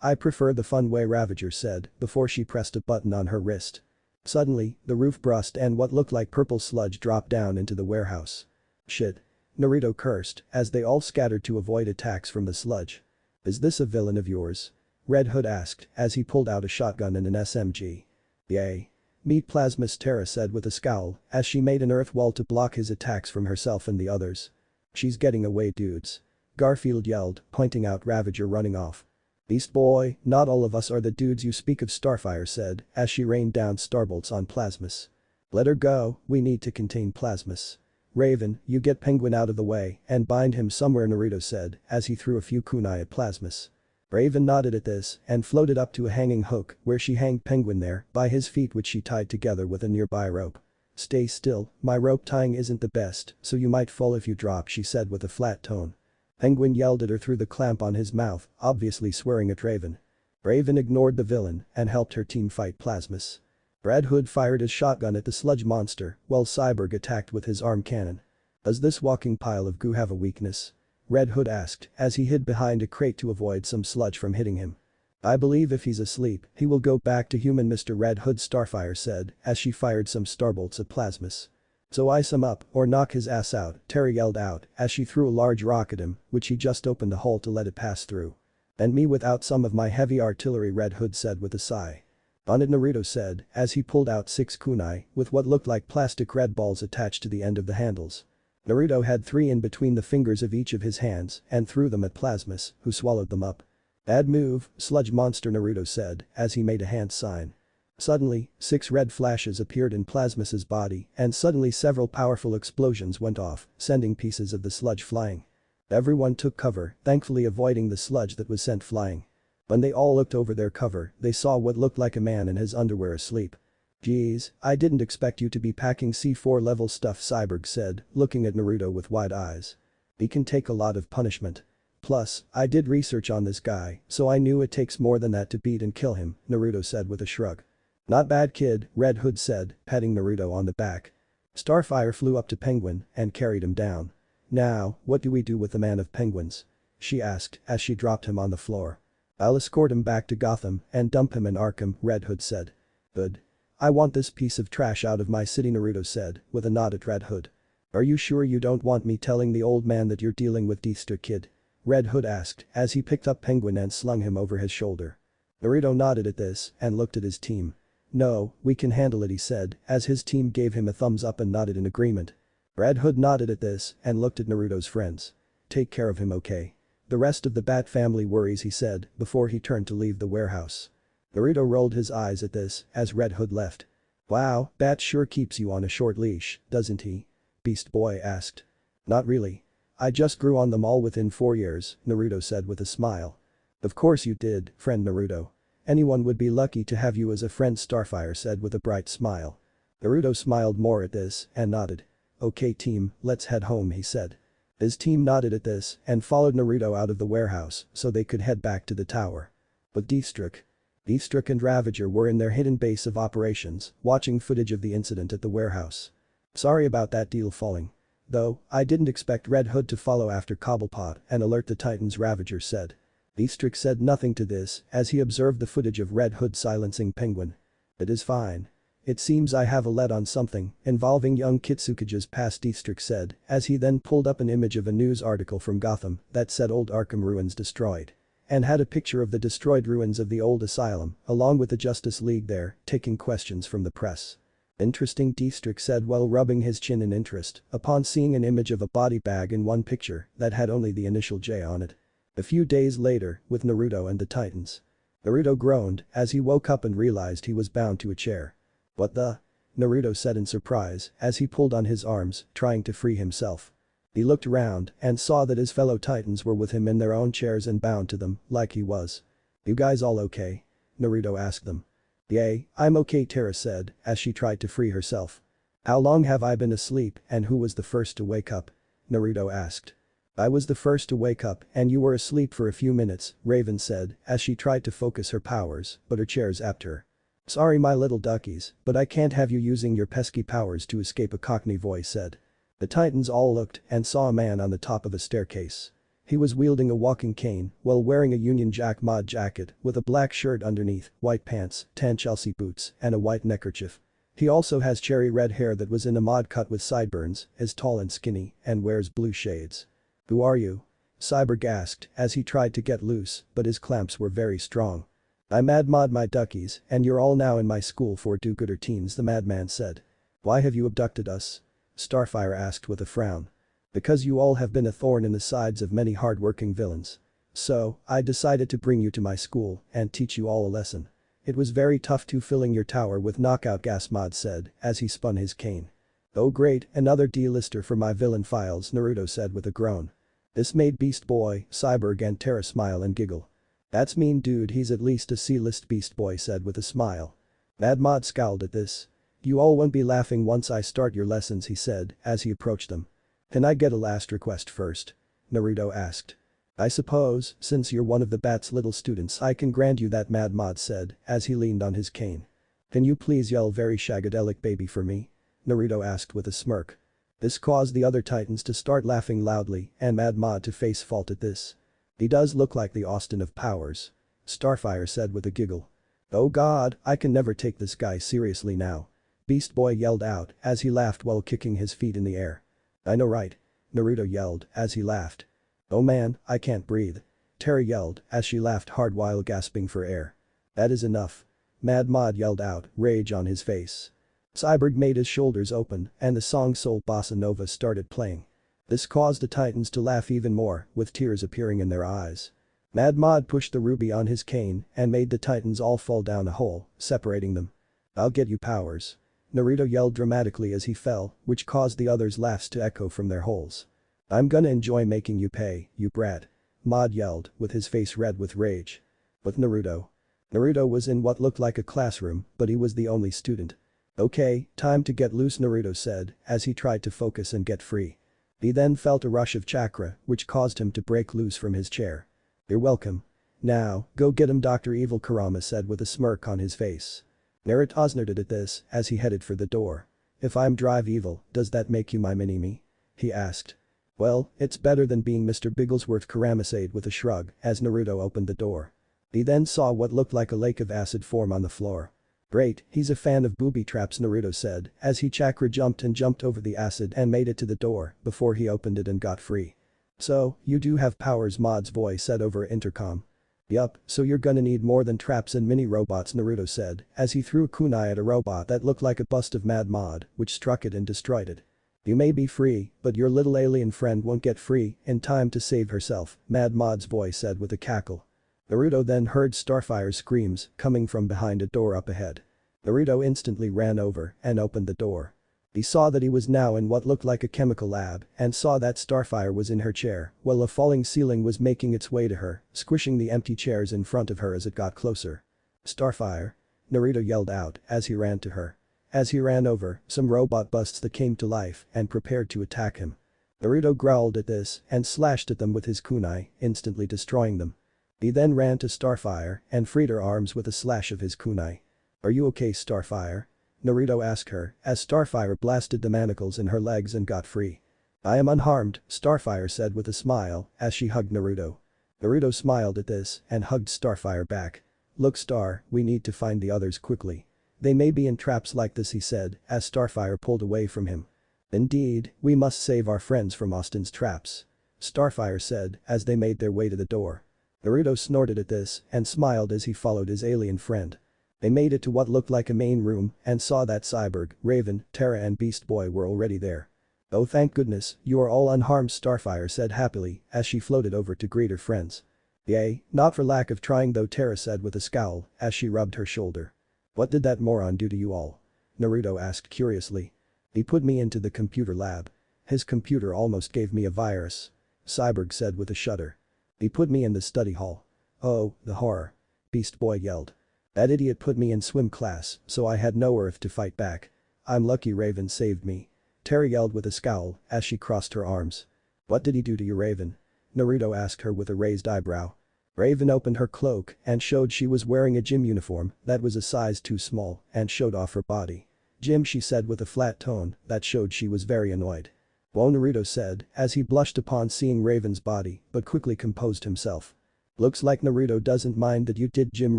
I prefer the fun way, Ravager said before she pressed a button on her wrist. Suddenly, the roof burst and what looked like purple sludge dropped down into the warehouse. Shit. Naruto cursed as they all scattered to avoid attacks from the sludge. Is this a villain of yours? Red Hood asked as he pulled out a shotgun and an SMG. Yay. Meet Plasmus, Terra said with a scowl as she made an earth wall to block his attacks from herself and the others. She's getting away, dudes. Garfield yelled, pointing out Ravager running off. Beast Boy, not all of us are the dudes you speak of, Starfire said as she rained down starbolts on Plasmus. Let her go, we need to contain Plasmus. Raven, you get Penguin out of the way and bind him somewhere, Naruto said as he threw a few kunai at Plasmus. Raven nodded at this and floated up to a hanging hook where she hanged Penguin there by his feet, which she tied together with a nearby rope. "Stay still, my rope tying isn't the best, so you might fall if you drop," she said with a flat tone. Penguin yelled at her through the clamp on his mouth, obviously swearing at Raven. Raven ignored the villain and helped her team fight Plasmus. Red Hood fired his shotgun at the sludge monster while Cyborg attacked with his arm cannon. "Does this walking pile of goo have a weakness?" Red Hood asked as he hid behind a crate to avoid some sludge from hitting him. "I believe if he's asleep, he will go back to human," Mr. Red Hood Starfire said as she fired some starbolts at Plasmus. "So ice him up or knock his ass out," Terra yelled out as she threw a large rock at him, which he just opened the hole to let it pass through. "And me without some of my heavy artillery," Red Hood said with a sigh. "On it," Naruto said as he pulled out 6 kunai with what looked like plastic red balls attached to the end of the handles. Naruto had 3 in between the fingers of each of his hands and threw them at Plasmus, who swallowed them up. "Bad move, sludge monster," Naruto said as he made a hand sign. Suddenly, 6 red flashes appeared in Plasmus's body and suddenly several powerful explosions went off, sending pieces of the sludge flying. Everyone took cover, thankfully avoiding the sludge that was sent flying. When they all looked over their cover, they saw what looked like a man in his underwear asleep. "Geez, I didn't expect you to be packing C4 level stuff," Cyborg said, looking at Naruto with wide eyes. "He can take a lot of punishment. Plus, I did research on this guy, so I knew it takes more than that to beat and kill him," Naruto said with a shrug. "Not bad, kid," Red Hood said, patting Naruto on the back. Starfire flew up to Penguin and carried him down. "Now, what do we do with the man of penguins?" she asked as she dropped him on the floor. "I'll escort him back to Gotham and dump him in Arkham," Red Hood said. "Good. I want this piece of trash out of my city," Naruto said with a nod at Red Hood. "Are you sure you don't want me telling the old man that you're dealing with Deathster, kid?" Red Hood asked as he picked up Penguin and slung him over his shoulder. Naruto nodded at this and looked at his team. "No, we can handle it," he said as his team gave him a thumbs up and nodded in agreement. Red Hood nodded at this and looked at Naruto's friends. "Take care of him, okay? The rest of the Bat family worries," he said before he turned to leave the warehouse. Naruto rolled his eyes at this as Red Hood left. "Wow, Bat sure keeps you on a short leash, doesn't he?" Beast Boy asked. "Not really. I just grew on them all within 4 years," Naruto said with a smile. "Of course you did, friend Naruto. Anyone would be lucky to have you as a friend," Starfire said with a bright smile. Naruto smiled more at this and nodded. "Okay team, let's head home," he said. His team nodded at this and followed Naruto out of the warehouse so they could head back to the tower. But Deathstroke and Ravager were in their hidden base of operations, watching footage of the incident at the warehouse. "Sorry about that deal falling. Though, I didn't expect Red Hood to follow after Cobblepot and alert the Titans," Ravager said. Deathstroke said nothing to this as he observed the footage of Red Hood silencing Penguin. "It is fine. It seems I have a lead on something involving young Kitsukage's past," Deathstroke said as he then pulled up an image of a news article from Gotham that said old Arkham ruins destroyed. And had a picture of the destroyed ruins of the old asylum, along with the Justice League there, taking questions from the press. "Interesting," Deathstroke said while rubbing his chin in interest upon seeing an image of a body bag in one picture that had only the initial J on it. A few days later, with Naruto and the Titans. Naruto groaned as he woke up and realized he was bound to a chair. "What the?" Naruto said in surprise as he pulled on his arms, trying to free himself. He looked around and saw that his fellow Titans were with him in their own chairs and bound to them, like he was. "You guys all okay?" Naruto asked them. "Yay, I'm okay," Terra said as she tried to free herself. "How long have I been asleep and who was the first to wake up?" Naruto asked. "I was the first to wake up and you were asleep for a few minutes," Raven said as she tried to focus her powers, but her chair zapped her. "Sorry my little duckies, but I can't have you using your pesky powers to escape," a Cockney voice said. The Titans all looked and saw a man on the top of a staircase. He was wielding a walking cane while wearing a Union Jack mod jacket with a black shirt underneath, white pants, tan Chelsea boots, and a white neckerchief. He also has cherry red hair that was in a mod cut with sideburns, is tall and skinny, and wears blue shades. "Who are you?" Cyborg asked as he tried to get loose, but his clamps were very strong. "I'm Mad Mod my duckies, and you're all now in my school for do-gooder teens," the madman said. "Why have you abducted us?" Starfire asked with a frown. "Because you all have been a thorn in the sides of many hard-working villains. So, I decided to bring you to my school and teach you all a lesson. It was very tough to filling your tower with knockout gas," Mod said as he spun his cane. "Oh great, another D-lister for my villain files," Naruto said with a groan. This made Beast Boy, Cyborg and Terra smile and giggle. That's mean dude, he's at least a C-list, Beast Boy said with a smile. Mad Mod scowled at this. You all won't be laughing once I start your lessons, he said as he approached them. Can I get a last request first? Naruto asked. I suppose, since you're one of the Bat's little students, I can grant you that, Mad Mod said as he leaned on his cane. Can you please yell very shagadelic baby for me? Naruto asked with a smirk. This caused the other titans to start laughing loudly and Mad Mod to face fault at this. He does look like the Austin of Powers. Starfire said with a giggle. Oh god, I can never take this guy seriously now. Beast Boy yelled out as he laughed while kicking his feet in the air. I know right. Naruto yelled as he laughed. Oh man, I can't breathe. Terra yelled as she laughed hard while gasping for air. That is enough. Mad Mod yelled out, rage on his face. Cyborg made his shoulders open and the song Soul Bossa Nova started playing. This caused the titans to laugh even more, with tears appearing in their eyes. Mad Mod pushed the ruby on his cane and made the titans all fall down a hole, separating them. I'll get you powers. Naruto yelled dramatically as he fell, which caused the others' laughs to echo from their holes. I'm gonna enjoy making you pay, you brat. Mod yelled, with his face red with rage. But Naruto. Naruto was in what looked like a classroom, but he was the only student. Okay, time to get loose, Naruto said as he tried to focus and get free. He then felt a rush of chakra, which caused him to break loose from his chair. You're welcome. Now, go get him, Dr. Evil Kurama said with a smirk on his face. Naruto snorted at this as he headed for the door. If I'm Drive Evil, does that make you my mini-me? He asked. Well, it's better than being Mr. Bigglesworth, Kurama said with a shrug as Naruto opened the door. He then saw what looked like a lake of acid form on the floor. Great, he's a fan of booby traps, Naruto said as he chakra jumped over the acid and made it to the door before he opened it and got free. So, you do have powers, Mod's voice said over intercom. Yup, so you're gonna need more than traps and mini-robots, Naruto said as he threw a kunai at a robot that looked like a bust of Mad Mod, which struck it and destroyed it. You may be free, but your little alien friend won't get free in time to save herself, Mad Mod's voice said with a cackle. Naruto then heard Starfire's screams coming from behind a door up ahead. Naruto instantly ran over and opened the door. He saw that he was now in what looked like a chemical lab and saw that Starfire was in her chair while a falling ceiling was making its way to her, squishing the empty chairs in front of her as it got closer. Starfire? Naruto yelled out as he ran to her. As he ran over, some robot busts that came to life and prepared to attack him. Naruto growled at this and slashed at them with his kunai, instantly destroying them. He then ran to Starfire and freed her arms with a slash of his kunai. Are you okay, Starfire? Naruto asked her as Starfire blasted the manacles in her legs and got free. I am unharmed, Starfire said with a smile as she hugged Naruto. Naruto smiled at this and hugged Starfire back. Look, Star, we need to find the others quickly. They may be in traps like this, he said as Starfire pulled away from him. Indeed, we must save our friends from Austin's traps. Starfire said as they made their way to the door. Naruto snorted at this and smiled as he followed his alien friend. They made it to what looked like a main room and saw that Cyborg, Raven, Terra and Beast Boy were already there. Oh, thank goodness, you are all unharmed, Starfire said happily as she floated over to greet her friends. Yay, not for lack of trying though, Terra said with a scowl as she rubbed her shoulder. What did that moron do to you all? Naruto asked curiously. He put me into the computer lab. His computer almost gave me a virus. Cyborg said with a shudder. He put me in the study hall. Oh, the horror. Beast Boy yelled. That idiot put me in swim class, so I had no earth to fight back. I'm lucky Raven saved me. Terra yelled with a scowl as she crossed her arms. What did he do to you, Raven? Naruto asked her with a raised eyebrow. Raven opened her cloak and showed she was wearing a gym uniform that was a size too small and showed off her body. Gym, she said with a flat tone that showed she was very annoyed. Well, Naruto said as he blushed upon seeing Raven's body but quickly composed himself. Looks like Naruto doesn't mind that you did gym,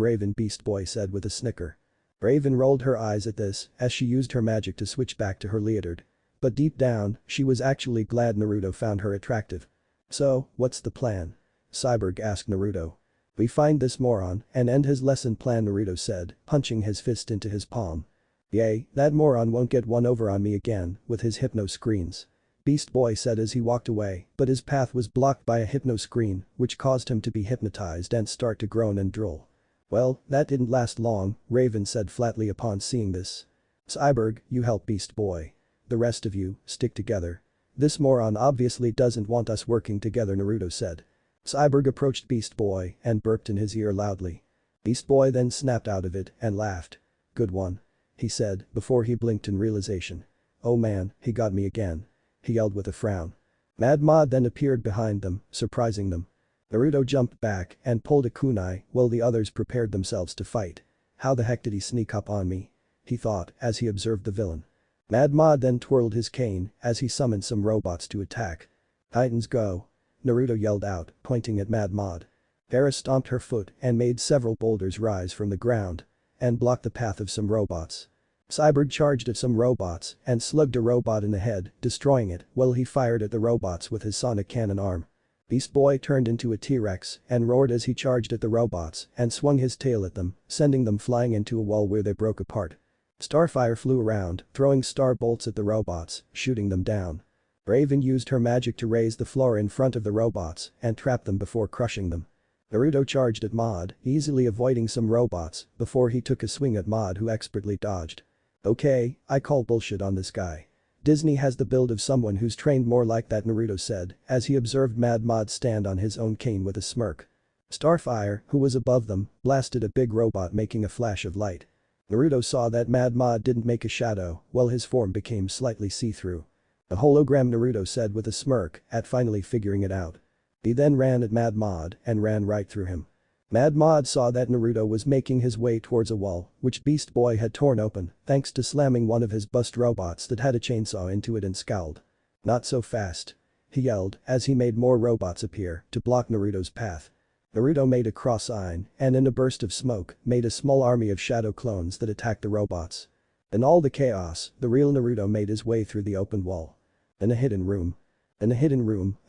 Raven, Beast Boy said with a snicker. Raven rolled her eyes at this as she used her magic to switch back to her Leotard. But deep down, she was actually glad Naruto found her attractive. So, what's the plan? Cyborg asked Naruto. We find this moron and end his lesson plan, Naruto said, punching his fist into his palm. Yay, that moron won't get one over on me again with his hypno screens. Beast Boy said as he walked away, but his path was blocked by a hypno screen, which caused him to be hypnotized and start to groan and drool. Well, that didn't last long, Raven said flatly upon seeing this. Cyborg, you help Beast Boy. The rest of you, stick together. This moron obviously doesn't want us working together, Naruto said. Cyborg approached Beast Boy and burped in his ear loudly. Beast Boy then snapped out of it and laughed. "Good one," he said before he blinked in realization. "Oh man, he got me again," he yelled with a frown. Mad Mod then appeared behind them, surprising them. Naruto jumped back and pulled a kunai while the others prepared themselves to fight. "How the heck did he sneak up on me?" he thought as he observed the villain. Mad Mod then twirled his cane as he summoned some robots to attack. "Titans go!" Naruto yelled out, pointing at Mad Mod. Terra stomped her foot and made several boulders rise from the ground and blocked the path of some robots. Cyborg charged at some robots and slugged a robot in the head, destroying it while he fired at the robots with his sonic cannon arm. Beast Boy turned into a T-Rex and roared as he charged at the robots and swung his tail at them, sending them flying into a wall where they broke apart. Starfire flew around, throwing star bolts at the robots, shooting them down. Raven used her magic to raise the floor in front of the robots and trap them before crushing them. Naruto charged at Mod, easily avoiding some robots before he took a swing at Mod, who expertly dodged. "Okay, I call bullshit on this guy. Disney has the build of someone who's trained more like that," Naruto said as he observed Mad Mod stand on his own cane with a smirk. Starfire, who was above them, blasted a big robot making a flash of light. Naruto saw that Mad Mod didn't make a shadow while his form became slightly see-through. "A hologram," Naruto said with a smirk at finally figuring it out. He then ran at Mad Mod and ran right through him. Mad Mod saw that Naruto was making his way towards a wall, which Beast Boy had torn open thanks to slamming one of his bust robots that had a chainsaw into it, and scowled. "Not so fast," he yelled as he made more robots appear to block Naruto's path. Naruto made a cross sign and in a burst of smoke made a small army of shadow clones that attacked the robots. In all the chaos, the real Naruto made his way through the open wall. In a hidden room,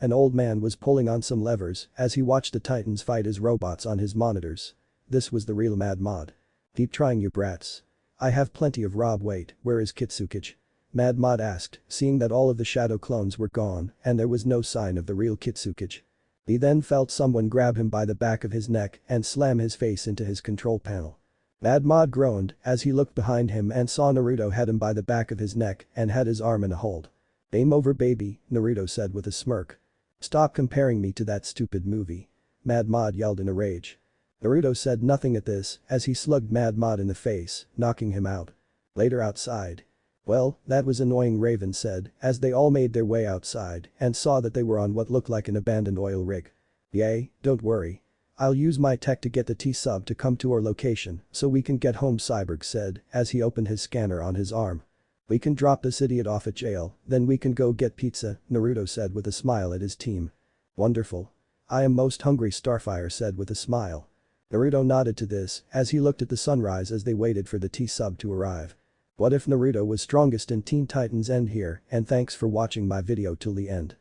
an old man was pulling on some levers as he watched the Titans fight his robots on his monitors. This was the real Mad Mod. "Keep trying, you brats. I have plenty of Rob. Wait, where is Kitsukage?" Mad Mod asked, seeing that all of the shadow clones were gone and there was no sign of the real Kitsukage. He then felt someone grab him by the back of his neck and slam his face into his control panel. Mad Mod groaned as he looked behind him and saw Naruto had him by the back of his neck and had his arm in a hold. "Game over, baby," Naruto said with a smirk. "Stop comparing me to that stupid movie," Mad Mod yelled in a rage. Naruto said nothing at this as he slugged Mad Mod in the face, knocking him out. Later outside. "Well, that was annoying," Raven said as they all made their way outside and saw that they were on what looked like an abandoned oil rig. "Yay, don't worry. I'll use my tech to get the T-sub to come to our location so we can get home," Cyborg said as he opened his scanner on his arm. "We can drop this idiot off at jail, then we can go get pizza," Naruto said with a smile at his team. "Wonderful. I am most hungry," Starfire said with a smile. Naruto nodded to this as he looked at the sunrise as they waited for the T-sub to arrive. What if Naruto was strongest in Teen Titans? End here, and thanks for watching my video till the end.